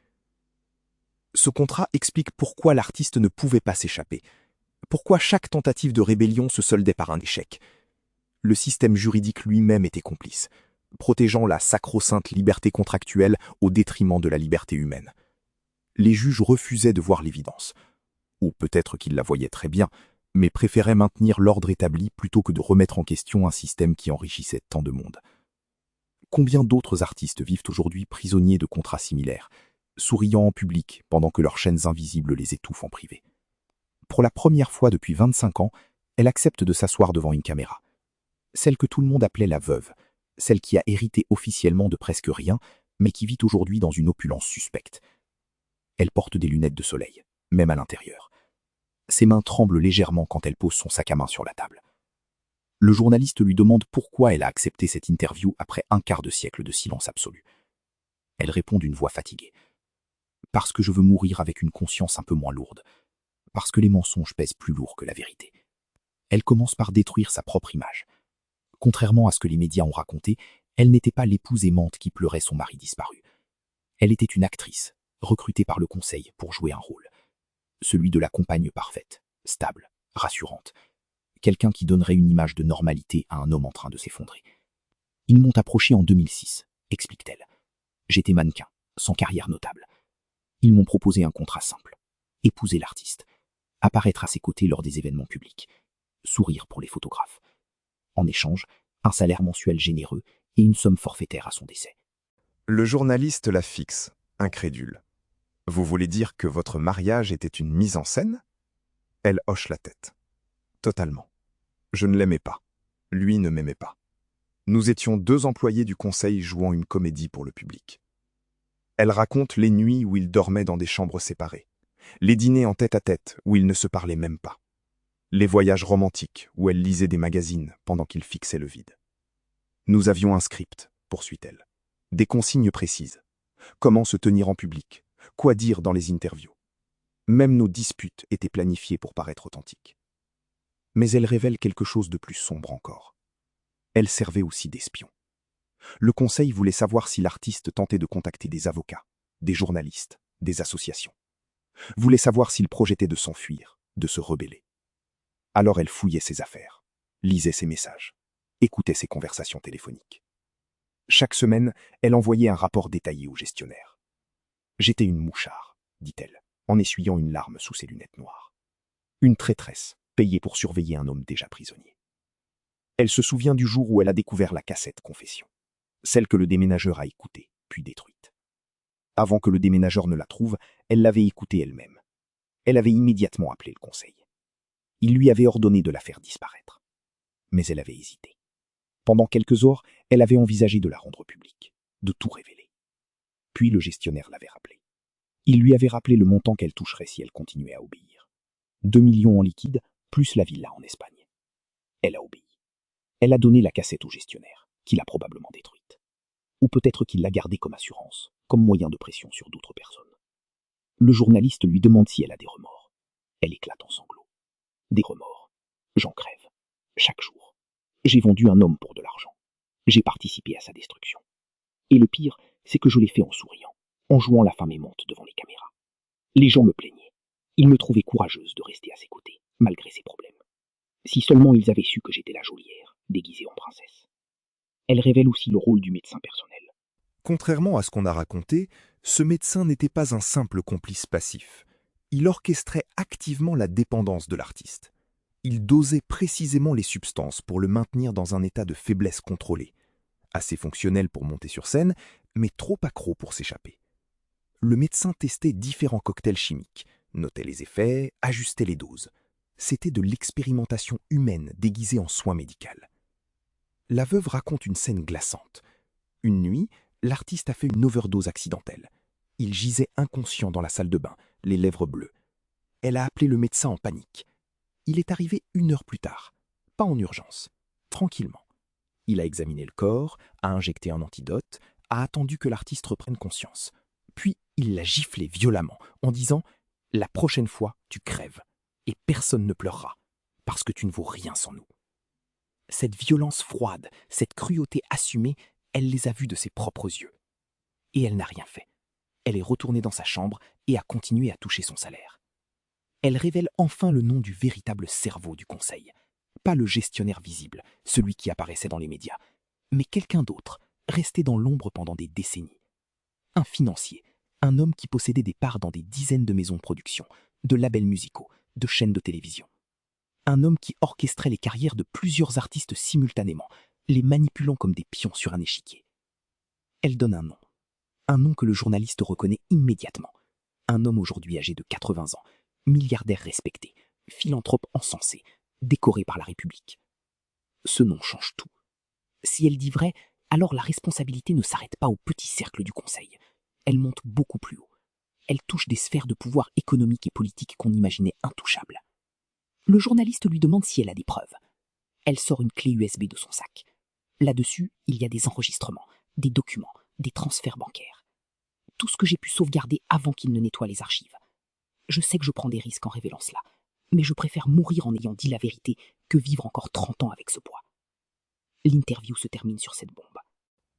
Ce contrat explique pourquoi l'artiste ne pouvait pas s'échapper, pourquoi chaque tentative de rébellion se soldait par un échec. Le système juridique lui-même était complice, protégeant la sacro-sainte liberté contractuelle au détriment de la liberté humaine. Les juges refusaient de voir l'évidence. Ou peut-être qu'il la voyait très bien, mais préférait maintenir l'ordre établi plutôt que de remettre en question un système qui enrichissait tant de monde. Combien d'autres artistes vivent aujourd'hui prisonniers de contrats similaires, souriant en public pendant que leurs chaînes invisibles les étouffent en privé? Pour la première fois depuis 25 ans, elle accepte de s'asseoir devant une caméra. Celle que tout le monde appelait la veuve, celle qui a hérité officiellement de presque rien, mais qui vit aujourd'hui dans une opulence suspecte. Elle porte des lunettes de soleil, même à l'intérieur. Ses mains tremblent légèrement quand elle pose son sac à main sur la table. Le journaliste lui demande pourquoi elle a accepté cette interview après un quart de siècle de silence absolu. Elle répond d'une voix fatiguée. Parce que je veux mourir avec une conscience un peu moins lourde. Parce que les mensonges pèsent plus lourd que la vérité. Elle commence par détruire sa propre image. Contrairement à ce que les médias ont raconté, elle n'était pas l'épouse aimante qui pleurait son mari disparu. Elle était une actrice, recrutée par le conseil pour jouer un rôle. Celui de la compagne parfaite, stable, rassurante. Quelqu'un qui donnerait une image de normalité à un homme en train de s'effondrer. Ils m'ont approché en 2006, explique-t-elle. J'étais mannequin, sans carrière notable. Ils m'ont proposé un contrat simple. Épouser l'artiste. Apparaître à ses côtés lors des événements publics. Sourire pour les photographes. En échange, un salaire mensuel généreux et une somme forfaitaire à son décès. Le journaliste la fixe, incrédule. Vous voulez dire que votre mariage était une mise en scène? Elle hoche la tête. Totalement. Je ne l'aimais pas. Lui ne m'aimait pas. Nous étions deux employés du conseil jouant une comédie pour le public. Elle raconte les nuits où ils dormaient dans des chambres séparées, les dîners en tête-à-tête où ils ne se parlaient même pas, les voyages romantiques où elle lisait des magazines pendant qu'il fixait le vide. Nous avions un script, poursuit-elle, des consignes précises, comment se tenir en public, quoi dire dans les interviews. Même nos disputes étaient planifiées pour paraître authentiques. Mais elle révèle quelque chose de plus sombre encore. Elle servait aussi d'espion. Le conseil voulait savoir si l'artiste tentait de contacter des avocats, des journalistes, des associations. Voulait savoir s'il projetait de s'enfuir, de se rebeller. Alors elle fouillait ses affaires, lisait ses messages, écoutait ses conversations téléphoniques. Chaque semaine, elle envoyait un rapport détaillé au gestionnaire. « J'étais une mouchard », dit-elle, en essuyant une larme sous ses lunettes noires. Une traîtresse, payée pour surveiller un homme déjà prisonnier. Elle se souvient du jour où elle a découvert la cassette confession, celle que le déménageur a écoutée, puis détruite. Avant que le déménageur ne la trouve, elle l'avait écoutée elle-même. Elle avait immédiatement appelé le conseil. Il lui avait ordonné de la faire disparaître. Mais elle avait hésité. Pendant quelques heures, elle avait envisagé de la rendre publique, de tout révéler. Puis le gestionnaire l'avait rappelé. Il lui avait rappelé le montant qu'elle toucherait si elle continuait à obéir. 2 millions en liquide, plus la villa en Espagne. Elle a obéi. Elle a donné la cassette au gestionnaire, qui l'a probablement détruite. Ou peut-être qu'il l'a gardée comme assurance, comme moyen de pression sur d'autres personnes. Le journaliste lui demande si elle a des remords. Elle éclate en sanglots. Des remords. J'en crève. Chaque jour. J'ai vendu un homme pour de l'argent. J'ai participé à sa destruction. Et le pire, c'est que je l'ai fait en souriant, en jouant la femme aimante devant les caméras. Les gens me plaignaient. Ils me trouvaient courageuse de rester à ses côtés, malgré ses problèmes. Si seulement ils avaient su que j'étais la geôlière, déguisée en princesse. Elle révèle aussi le rôle du médecin personnel. Contrairement à ce qu'on a raconté, ce médecin n'était pas un simple complice passif. Il orchestrait activement la dépendance de l'artiste. Il dosait précisément les substances pour le maintenir dans un état de faiblesse contrôlée. Assez fonctionnel pour monter sur scène, mais trop accro pour s'échapper. Le médecin testait différents cocktails chimiques, notait les effets, ajustait les doses. C'était de l'expérimentation humaine déguisée en soin médical. La veuve raconte une scène glaçante. Une nuit, l'artiste a fait une overdose accidentelle. Il gisait inconscient dans la salle de bain, les lèvres bleues. Elle a appelé le médecin en panique. Il est arrivé 1 heure plus tard, pas en urgence, tranquillement. Il a examiné le corps, a injecté un antidote, a attendu que l'artiste reprenne conscience. Puis il l'a giflé violemment en disant « La prochaine fois, tu crèves, et personne ne pleurera, parce que tu ne vaux rien sans nous. » Cette violence froide, cette cruauté assumée, elle les a vus de ses propres yeux. Et elle n'a rien fait. Elle est retournée dans sa chambre et a continué à toucher son salaire. Elle révèle enfin le nom du véritable cerveau du conseil. Pas le gestionnaire visible, celui qui apparaissait dans les médias, mais quelqu'un d'autre, resté dans l'ombre pendant des décennies. Un financier, un homme qui possédait des parts dans des dizaines de maisons de production, de labels musicaux, de chaînes de télévision. Un homme qui orchestrait les carrières de plusieurs artistes simultanément, les manipulant comme des pions sur un échiquier. Elle donne un nom que le journaliste reconnaît immédiatement. Un homme aujourd'hui âgé de 80 ans, milliardaire respecté, philanthrope encensé, décoré par la République. Ce nom change tout. Si elle dit vrai, alors la responsabilité ne s'arrête pas au petit cercle du Conseil. Elle monte beaucoup plus haut. Elle touche des sphères de pouvoir économique et politique qu'on imaginait intouchables. Le journaliste lui demande si elle a des preuves. Elle sort une clé USB de son sac. Là-dessus, il y a des enregistrements, des documents, des transferts bancaires. Tout ce que j'ai pu sauvegarder avant qu'il ne nettoie les archives. Je sais que je prends des risques en révélant cela, mais je préfère mourir en ayant dit la vérité que vivre encore 30 ans avec ce poids. L'interview se termine sur cette bombe.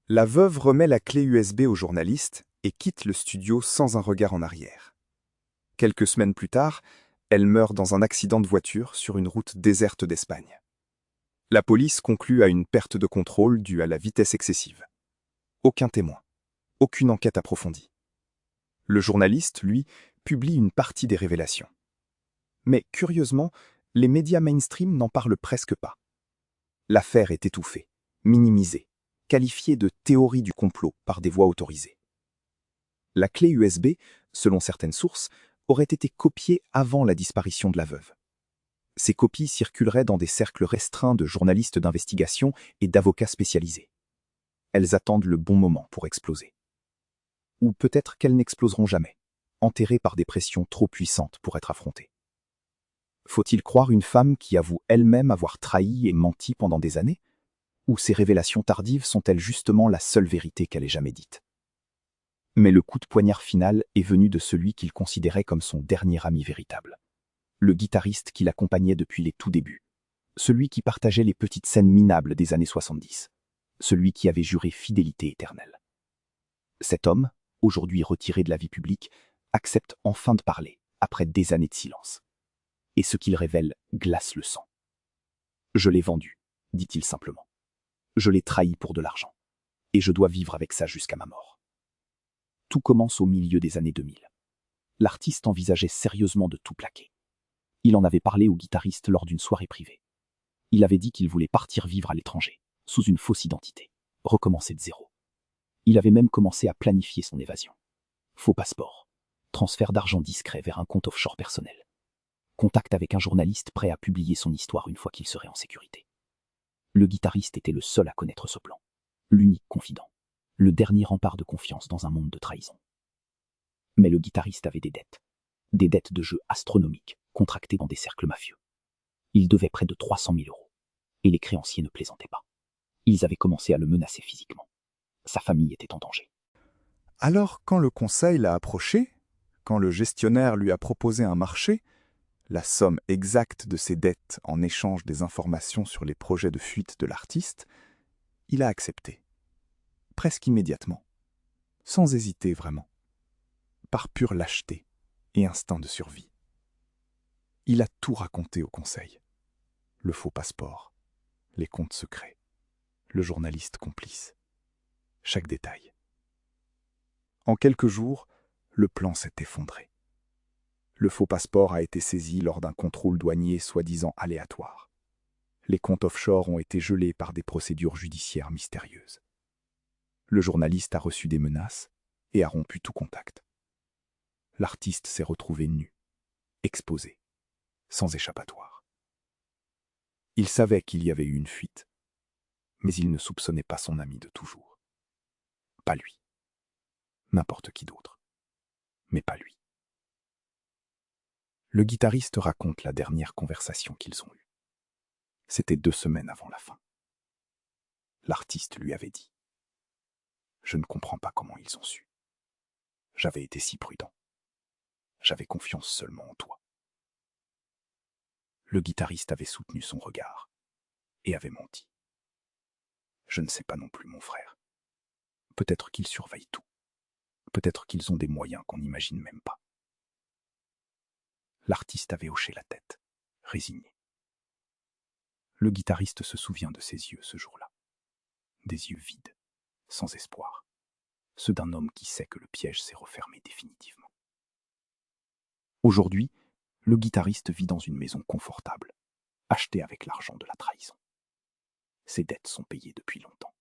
La veuve remet la clé USB au journaliste et quitte le studio sans un regard en arrière. Quelques semaines plus tard, elle meurt dans un accident de voiture sur une route déserte d'Espagne. La police conclut à une perte de contrôle due à la vitesse excessive. Aucun témoin, aucune enquête approfondie. Le journaliste, lui, publie une partie des révélations. Mais curieusement, les médias mainstream n'en parlent presque pas. L'affaire est étouffée, minimisée, qualifiée de théorie du complot par des voix autorisées. La clé USB, selon certaines sources, aurait été copiée avant la disparition de la veuve. Ces copies circuleraient dans des cercles restreints de journalistes d'investigation et d'avocats spécialisés. Elles attendent le bon moment pour exploser. Ou peut-être qu'elles n'exploseront jamais, enterrées par des pressions trop puissantes pour être affrontées. Faut-il croire une femme qui avoue elle-même avoir trahi et menti pendant des années? Ou ces révélations tardives sont-elles justement la seule vérité qu'elle ait jamais dite? Mais le coup de poignard final est venu de celui qu'il considérait comme son dernier ami véritable. Le guitariste qui l'accompagnait depuis les tout débuts. Celui qui partageait les petites scènes minables des années 70. Celui qui avait juré fidélité éternelle. Cet homme, aujourd'hui retiré de la vie publique, accepte enfin de parler, après des années de silence. Et ce qu'il révèle glace le sang. « Je l'ai vendu », dit-il simplement. « Je l'ai trahi pour de l'argent. Et je dois vivre avec ça jusqu'à ma mort. » Tout commence au milieu des années 2000. L'artiste envisageait sérieusement de tout plaquer. Il en avait parlé au guitariste lors d'une soirée privée. Il avait dit qu'il voulait partir vivre à l'étranger, sous une fausse identité, recommencer de zéro. Il avait même commencé à planifier son évasion. Faux passeport, transfert d'argent discret vers un compte offshore personnel, contact avec un journaliste prêt à publier son histoire une fois qu'il serait en sécurité. Le guitariste était le seul à connaître ce plan, l'unique confident, le dernier rempart de confiance dans un monde de trahison. Mais le guitariste avait des dettes de jeu astronomiques, contractées dans des cercles mafieux. Il devait près de 300 000 €, et les créanciers ne plaisantaient pas. Ils avaient commencé à le menacer physiquement. Sa famille était en danger. Alors, quand le conseil l'a approché, quand le gestionnaire lui a proposé un marché, la somme exacte de ses dettes en échange des informations sur les projets de fuite de l'artiste, il a accepté. Presque immédiatement. Sans hésiter vraiment. Par pure lâcheté et instinct de survie. Il a tout raconté au conseil. Le faux passeport, les comptes secrets, le journaliste complice. Chaque détail. En quelques jours, le plan s'est effondré. Le faux passeport a été saisi lors d'un contrôle douanier soi-disant aléatoire. Les comptes offshore ont été gelés par des procédures judiciaires mystérieuses. Le journaliste a reçu des menaces et a rompu tout contact. L'artiste s'est retrouvé nu, exposé, sans échappatoire. Il savait qu'il y avait eu une fuite, mais il ne soupçonnait pas son ami de toujours. Pas lui. N'importe qui d'autre. Mais pas lui. Le guitariste raconte la dernière conversation qu'ils ont eue. C'était 2 semaines avant la fin. L'artiste lui avait dit « Je ne comprends pas comment ils ont su. J'avais été si prudent. J'avais confiance seulement en toi. » Le guitariste avait soutenu son regard et avait menti. « Je ne sais pas non plus, mon frère. Peut-être qu'ils surveillent tout. Peut-être qu'ils ont des moyens qu'on n'imagine même pas. » L'artiste avait hoché la tête, résigné. Le guitariste se souvient de ses yeux ce jour-là. Des yeux vides, sans espoir. Ceux d'un homme qui sait que le piège s'est refermé définitivement. Aujourd'hui, Le guitariste vit dans une maison confortable, achetée avec l'argent de la trahison. Ses dettes sont payées depuis longtemps.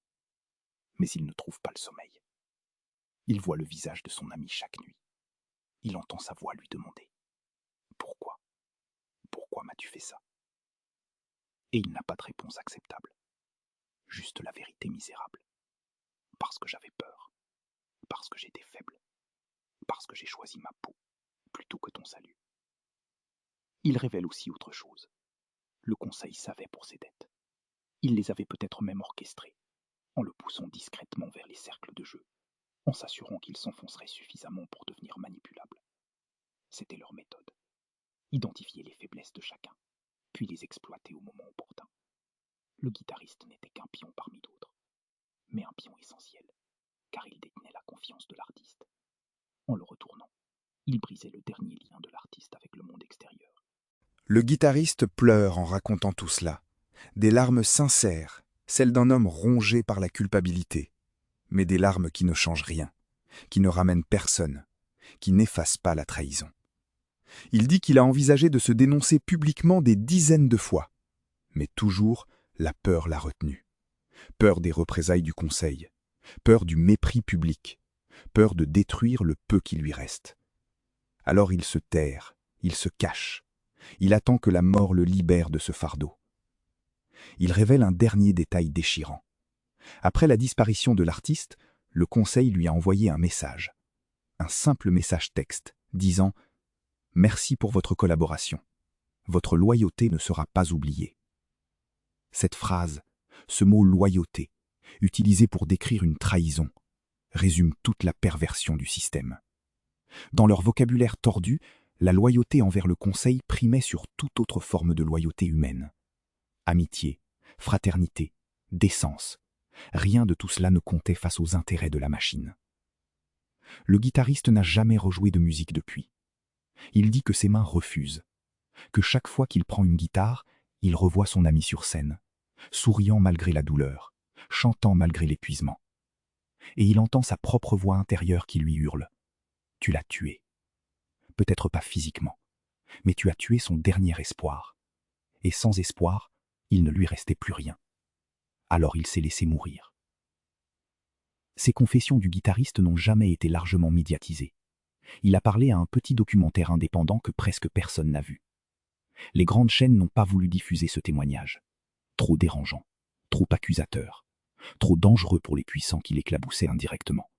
Mais il ne trouve pas le sommeil. Il voit le visage de son ami chaque nuit. Il entend sa voix lui demander « Pourquoi ? Pourquoi m'as-tu fait ça ?» Et il n'a pas de réponse acceptable. Juste la vérité misérable. Parce que j'avais peur. Parce que j'étais faible. Parce que j'ai choisi ma peau plutôt que ton salut. Il révèle aussi autre chose. Le conseil savait pour ses dettes. Il les avait peut-être même orchestrées, en le poussant discrètement vers les cercles de jeu, en s'assurant qu'il s'enfoncerait suffisamment pour devenir manipulable. C'était leur méthode. Identifier les faiblesses de chacun, puis les exploiter au moment opportun. Le guitariste n'était qu'un pion parmi d'autres, mais un pion essentiel, car il détenait la confiance de l'artiste. En le retournant, il brisait le dernier lien de l'artiste avec le monde extérieur. Le guitariste pleure en racontant tout cela. Des larmes sincères, celles d'un homme rongé par la culpabilité, mais des larmes qui ne changent rien, qui ne ramènent personne, qui n'effacent pas la trahison. Il dit qu'il a envisagé de se dénoncer publiquement des dizaines de fois, mais toujours la peur l'a retenu. Peur des représailles du conseil, peur du mépris public, peur de détruire le peu qui lui reste. Alors il se terre, il se cache, il attend que la mort le libère de ce fardeau. Il révèle un dernier détail déchirant. Après la disparition de l'artiste, le conseil lui a envoyé un message. Un simple message texte, disant « Merci pour votre collaboration. Votre loyauté ne sera pas oubliée. » Cette phrase, ce mot « loyauté », utilisé pour décrire une trahison, résume toute la perversion du système. Dans leur vocabulaire tordu, la loyauté envers le conseil primait sur toute autre forme de loyauté humaine. Amitié, fraternité, décence, rien de tout cela ne comptait face aux intérêts de la machine. Le guitariste n'a jamais rejoué de musique depuis. Il dit que ses mains refusent, que chaque fois qu'il prend une guitare, il revoit son ami sur scène, souriant malgré la douleur, chantant malgré l'épuisement. Et il entend sa propre voix intérieure qui lui hurle « Tu l'as tué. Peut-être pas physiquement, mais tu as tué son dernier espoir. Et sans espoir, il ne lui restait plus rien. Alors il s'est laissé mourir. » Ces confessions du guitariste n'ont jamais été largement médiatisées. Il a parlé à un petit documentaire indépendant que presque personne n'a vu. Les grandes chaînes n'ont pas voulu diffuser ce témoignage. Trop dérangeant, trop accusateur, trop dangereux pour les puissants qui l'éclaboussaient indirectement.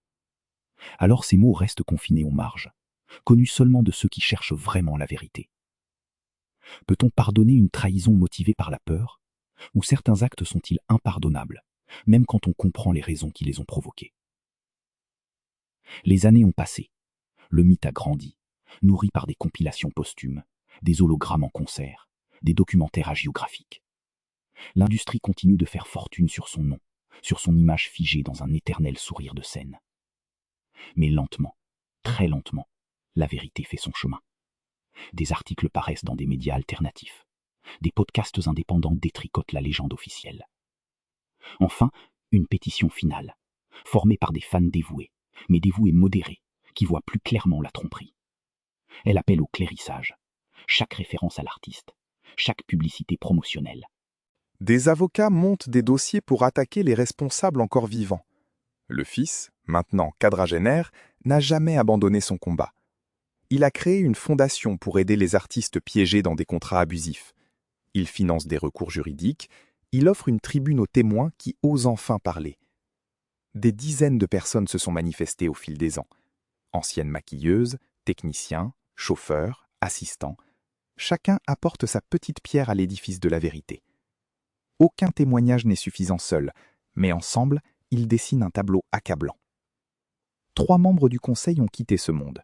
Alors ces mots restent confinés aux marges, connus seulement de ceux qui cherchent vraiment la vérité. Peut-on pardonner une trahison motivée par la peur ? Ou certains actes sont-ils impardonnables, même quand on comprend les raisons qui les ont provoqués ? Les années ont passé. Le mythe a grandi, nourri par des compilations posthumes, des hologrammes en concert, des documentaires hagiographiques. L'industrie continue de faire fortune sur son nom, sur son image figée dans un éternel sourire de scène. Mais lentement, très lentement, la vérité fait son chemin. Des articles paraissent dans des médias alternatifs. Des podcasts indépendants détricotent la légende officielle. Enfin, une pétition finale, formée par des fans dévoués, mais dévoués modérés, qui voient plus clairement la tromperie. Elle appelle au clairissage. Chaque référence à l'artiste, chaque publicité promotionnelle. Des avocats montent des dossiers pour attaquer les responsables encore vivants. Le fils, maintenant quadragénaire, n'a jamais abandonné son combat. Il a créé une fondation pour aider les artistes piégés dans des contrats abusifs. Il finance des recours juridiques, il offre une tribune aux témoins qui osent enfin parler. Des dizaines de personnes se sont manifestées au fil des ans. Anciennes maquilleuses, techniciens, chauffeurs, assistants. Chacun apporte sa petite pierre à l'édifice de la vérité. Aucun témoignage n'est suffisant seul, mais ensemble, ils dessinent un tableau accablant. 3 membres du conseil ont quitté ce monde.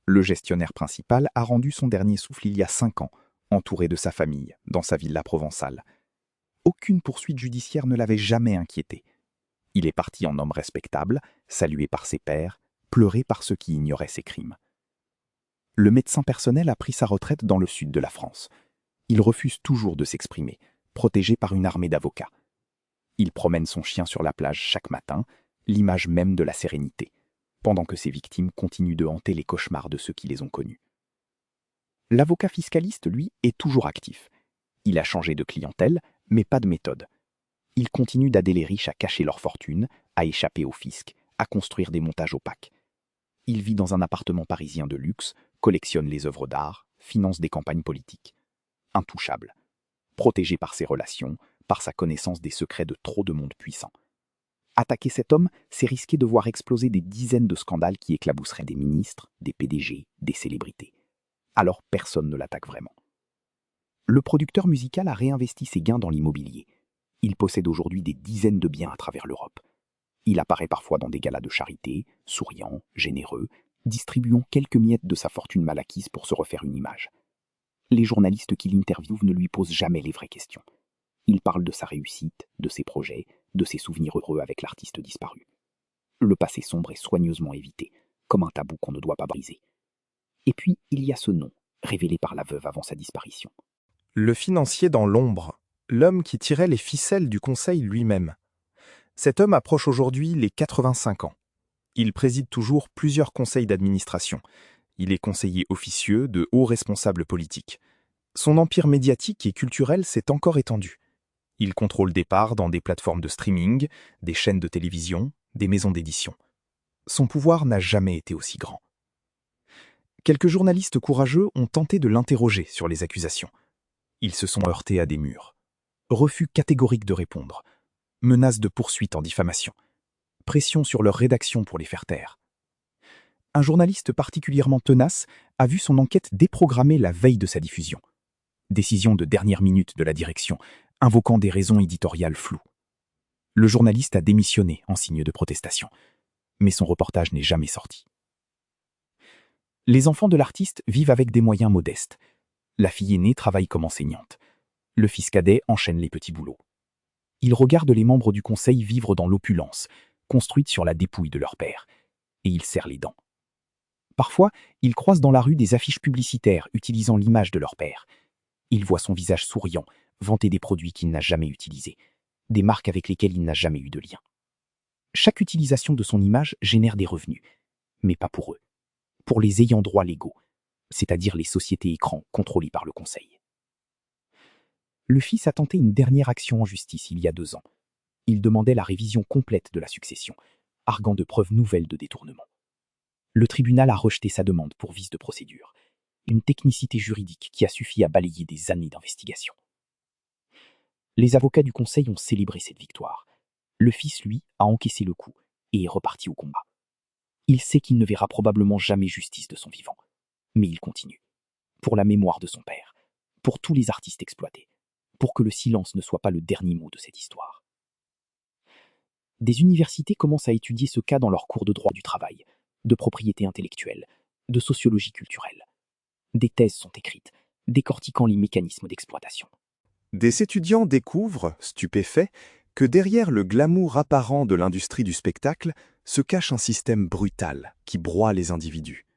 Le gestionnaire principal a rendu son dernier souffle il y a 5 ans, entouré de sa famille, dans sa villa provençale. Aucune poursuite judiciaire ne l'avait jamais inquiété. Il est parti en homme respectable, salué par ses pairs, pleuré par ceux qui ignoraient ses crimes. Le médecin personnel a pris sa retraite dans le sud de la France. Il refuse toujours de s'exprimer, protégé par une armée d'avocats. Il promène son chien sur la plage chaque matin, l'image même de la sérénité, pendant que ses victimes continuent de hanter les cauchemars de ceux qui les ont connus. L'avocat fiscaliste, lui, est toujours actif. Il a changé de clientèle, mais pas de méthode. Il continue d'aider les riches à cacher leur fortune, à échapper au fisc, à construire des montages opaques. Il vit dans un appartement parisien de luxe, collectionne les œuvres d'art, finance des campagnes politiques. Intouchable. Protégé par ses relations, par sa connaissance des secrets de trop de monde puissant. Attaquer cet homme, c'est risquer de voir exploser des dizaines de scandales qui éclabousseraient des ministres, des PDG, des célébrités. Alors personne ne l'attaque vraiment. Le producteur musical a réinvesti ses gains dans l'immobilier. Il possède aujourd'hui des dizaines de biens à travers l'Europe. Il apparaît parfois dans des galas de charité, souriant, généreux, distribuant quelques miettes de sa fortune mal acquise pour se refaire une image. Les journalistes qui l'interviewent ne lui posent jamais les vraies questions. Ils parlent de sa réussite, de ses projets, de ses souvenirs heureux avec l'artiste disparu. Le passé sombre est soigneusement évité, comme un tabou qu'on ne doit pas briser. Et puis, il y a ce nom, révélé par la veuve avant sa disparition. Le financier dans l'ombre, l'homme qui tirait les ficelles du conseil lui-même. Cet homme approche aujourd'hui les 85 ans. Il préside toujours plusieurs conseils d'administration. Il est conseiller officieux de hauts responsables politiques. Son empire médiatique et culturel s'est encore étendu. Il contrôle des parts dans des plateformes de streaming, des chaînes de télévision, des maisons d'édition. Son pouvoir n'a jamais été aussi grand. Quelques journalistes courageux ont tenté de l'interroger sur les accusations. Ils se sont heurtés à des murs. Refus catégorique de répondre. Menaces de poursuite en diffamation. Pression sur leur rédaction pour les faire taire. Un journaliste particulièrement tenace a vu son enquête déprogrammée la veille de sa diffusion. Décision de dernière minute de la direction, invoquant des raisons éditoriales floues. Le journaliste a démissionné en signe de protestation, mais son reportage n'est jamais sorti. Les enfants de l'artiste vivent avec des moyens modestes. La fille aînée travaille comme enseignante. Le fils cadet enchaîne les petits boulots. Ils regardent les membres du conseil vivre dans l'opulence, construite sur la dépouille de leur père, et ils serrent les dents. Parfois, ils croisent dans la rue des affiches publicitaires utilisant l'image de leur père. Ils voient son visage souriant, vanter des produits qu'il n'a jamais utilisés, des marques avec lesquelles il n'a jamais eu de lien. Chaque utilisation de son image génère des revenus, mais pas pour eux, pour les ayants droit légaux, c'est-à-dire les sociétés écrans contrôlées par le conseil. Le fils a tenté une dernière action en justice il y a 2 ans. Il demandait la révision complète de la succession, arguant de preuves nouvelles de détournement. Le tribunal a rejeté sa demande pour vice de procédure, une technicité juridique qui a suffi à balayer des années d'investigation. Les avocats du conseil ont célébré cette victoire. Le fils, lui, a encaissé le coup et est reparti au combat. Il sait qu'il ne verra probablement jamais justice de son vivant, mais il continue. Pour la mémoire de son père, pour tous les artistes exploités, pour que le silence ne soit pas le dernier mot de cette histoire. Des universités commencent à étudier ce cas dans leurs cours de droit du travail, de propriété intellectuelle, de sociologie culturelle. Des thèses sont écrites, décortiquant les mécanismes d'exploitation. Des étudiants découvrent, stupéfaits, que derrière le glamour apparent de l'industrie du spectacle se cache un système brutal qui broie les individus.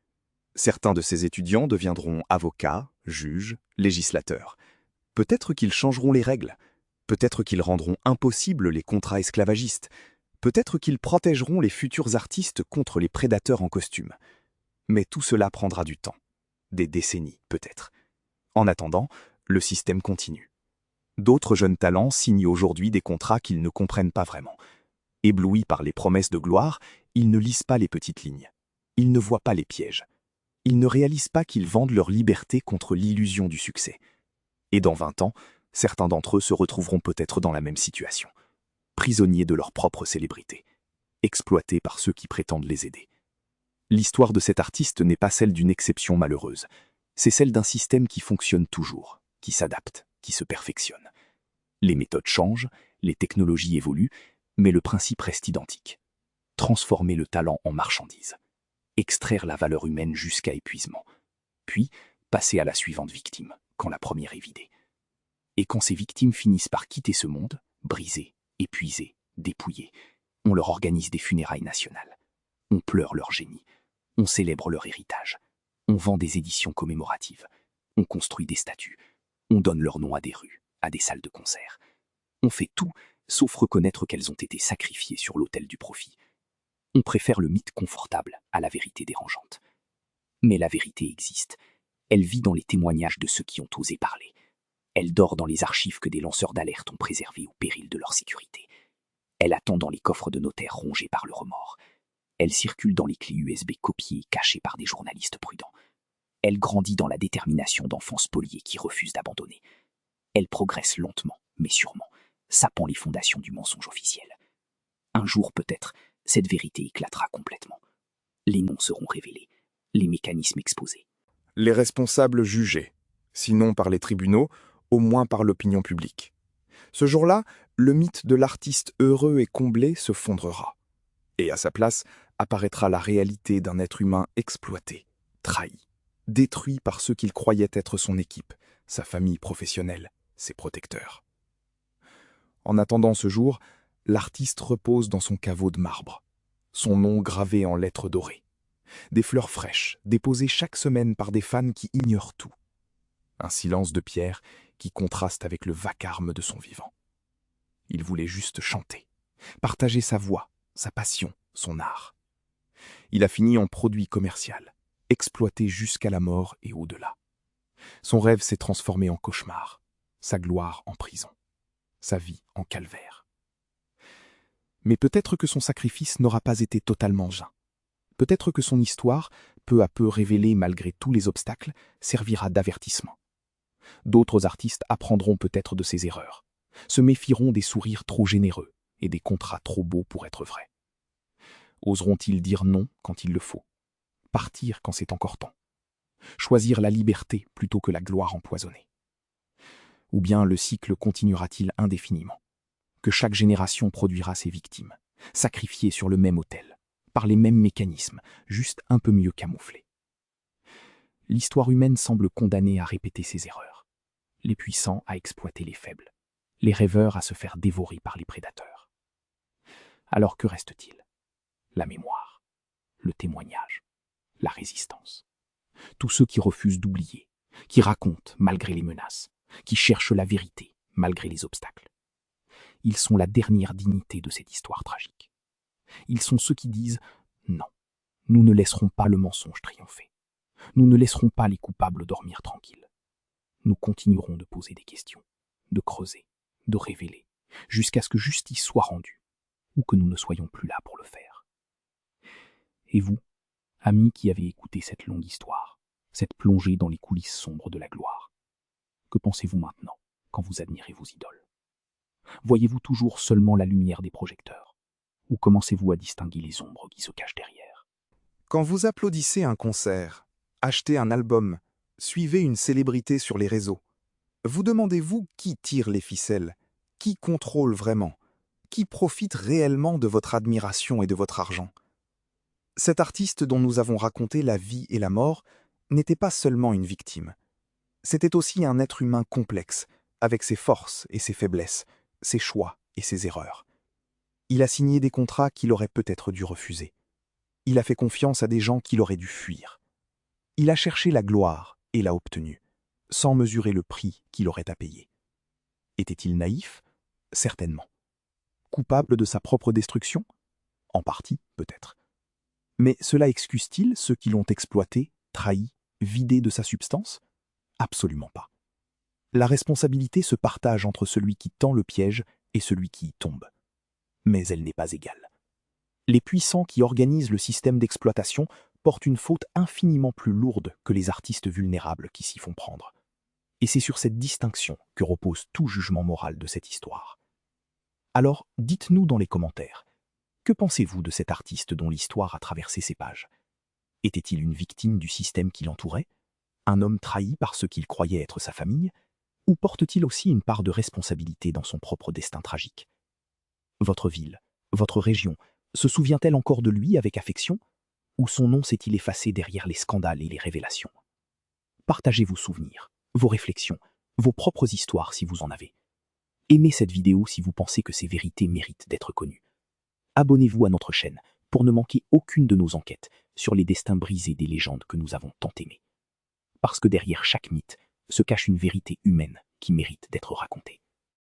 Certains de ces étudiants deviendront avocats, juges, législateurs. Peut-être qu'ils changeront les règles, peut-être qu'ils rendront impossibles les contrats esclavagistes, peut-être qu'ils protégeront les futurs artistes contre les prédateurs en costume. Mais tout cela prendra du temps, des décennies peut-être. En attendant, le système continue. D'autres jeunes talents signent aujourd'hui des contrats qu'ils ne comprennent pas vraiment. Éblouis par les promesses de gloire, ils ne lisent pas les petites lignes. Ils ne voient pas les pièges. Ils ne réalisent pas qu'ils vendent leur liberté contre l'illusion du succès. Et dans 20 ans, certains d'entre eux se retrouveront peut-être dans la même situation. Prisonniers de leur propre célébrité. Exploités par ceux qui prétendent les aider. L'histoire de cet artiste n'est pas celle d'une exception malheureuse. C'est celle d'un système qui fonctionne toujours, qui s'adapte, qui se perfectionne. Les méthodes changent, les technologies évoluent, mais le principe reste identique. Transformer le talent en marchandise. Extraire la valeur humaine jusqu'à épuisement. Puis, passer à la suivante victime, quand la première est vidée. Et quand ces victimes finissent par quitter ce monde, brisées, épuisées, dépouillées, on leur organise des funérailles nationales. On pleure leur génie. On célèbre leur héritage. On vend des éditions commémoratives. On construit des statues. On donne leur nom à des rues, à des salles de concert. On fait tout, sauf reconnaître qu'elles ont été sacrifiées sur l'autel du profit. On préfère le mythe confortable à la vérité dérangeante. Mais la vérité existe, Elle vit dans les témoignages de ceux qui ont osé parler. Elle dort dans les archives que des lanceurs d'alerte ont préservées au péril de leur sécurité. Elle attend dans les coffres de notaires rongés par le remords. Elle circule dans les clés USB copiées et cachées par des journalistes prudents. Elle grandit dans la détermination d'enfants spoliés qui refusent d'abandonner. Elle progresse lentement, mais sûrement, sapant les fondations du mensonge officiel. Un jour peut-être, cette vérité éclatera complètement. Les noms seront révélés, les mécanismes exposés. Les responsables jugés, sinon par les tribunaux, au moins par l'opinion publique. Ce jour-là, le mythe de l'artiste heureux et comblé se fondrera. Et à sa place apparaîtra la réalité d'un être humain exploité, trahi, détruit par ceux qu'il croyait être son équipe, sa famille professionnelle, ses protecteurs. En attendant ce jour, l'artiste repose dans son caveau de marbre, son nom gravé en lettres dorées. Des fleurs fraîches, déposées chaque semaine par des fans qui ignorent tout. Un silence de pierre qui contraste avec le vacarme de son vivant. Il voulait juste chanter, partager sa voix, sa passion, son art. Il a fini en produit commercial, exploité jusqu'à la mort et au-delà. Son rêve s'est transformé en cauchemar, sa gloire en prison, sa vie en calvaire. Mais peut-être que son sacrifice n'aura pas été totalement vain. Peut-être que son histoire, peu à peu révélée malgré tous les obstacles, servira d'avertissement. D'autres artistes apprendront peut-être de ses erreurs, se méfieront des sourires trop généreux et des contrats trop beaux pour être vrais. Oseront-ils dire non quand il le faut, partir quand c'est encore temps, choisir la liberté plutôt que la gloire empoisonnée? Ou bien le cycle continuera-t-il indéfiniment, que chaque génération produira ses victimes, sacrifiées sur le même autel, par les mêmes mécanismes, juste un peu mieux camouflés? L'histoire humaine semble condamnée à répéter ses erreurs, les puissants à exploiter les faibles, les rêveurs à se faire dévorer par les prédateurs. Alors que reste-t-il? La mémoire, le témoignage, la résistance. Tous ceux qui refusent d'oublier, qui racontent malgré les menaces, qui cherchent la vérité malgré les obstacles. Ils sont la dernière dignité de cette histoire tragique. Ils sont ceux qui disent « Non, nous ne laisserons pas le mensonge triompher. Nous ne laisserons pas les coupables dormir tranquilles. Nous continuerons de poser des questions, de creuser, de révéler, jusqu'à ce que justice soit rendue, ou que nous ne soyons plus là pour le faire. » Et vous, amis qui avez écouté cette longue histoire, cette plongée dans les coulisses sombres de la gloire, que pensez-vous maintenant quand vous admirez vos idoles? Voyez-vous toujours seulement la lumière des projecteurs, ou commencez-vous à distinguer les ombres qui se cachent derrière? Quand vous applaudissez un concert, achetez un album, suivez une célébrité sur les réseaux, vous demandez-vous qui tire les ficelles, qui contrôle vraiment, qui profite réellement de votre admiration et de votre argent? Cet artiste dont nous avons raconté la vie et la mort n'était pas seulement une victime. C'était aussi un être humain complexe, avec ses forces et ses faiblesses, ses choix et ses erreurs. Il a signé des contrats qu'il aurait peut-être dû refuser. Il a fait confiance à des gens qu'il aurait dû fuir. Il a cherché la gloire et l'a obtenue, sans mesurer le prix qu'il aurait à payer. Était-il naïf? Certainement. Coupable de sa propre destruction? En partie, peut-être. Mais cela excuse-t-il ceux qui l'ont exploité, trahi, vidé de sa substance? Absolument pas. La responsabilité se partage entre celui qui tend le piège et celui qui y tombe. Mais elle n'est pas égale. Les puissants qui organisent le système d'exploitation portent une faute infiniment plus lourde que les artistes vulnérables qui s'y font prendre. Et c'est sur cette distinction que repose tout jugement moral de cette histoire. Alors, dites-nous dans les commentaires, que pensez-vous de cet artiste dont l'histoire a traversé ses pages? Était-il une victime du système qui l'entourait? Un homme trahi par ceux qu'il croyait être sa famille? Ou porte-t-il aussi une part de responsabilité dans son propre destin tragique? Votre ville, votre région, se souvient-elle encore de lui avec affection? Ou son nom s'est-il effacé derrière les scandales et les révélations? Partagez vos souvenirs, vos réflexions, vos propres histoires si vous en avez. Aimez cette vidéo si vous pensez que ces vérités méritent d'être connues. Abonnez-vous à notre chaîne pour ne manquer aucune de nos enquêtes sur les destins brisés des légendes que nous avons tant aimées. Parce que derrière chaque mythe se cache une vérité humaine qui mérite d'être racontée.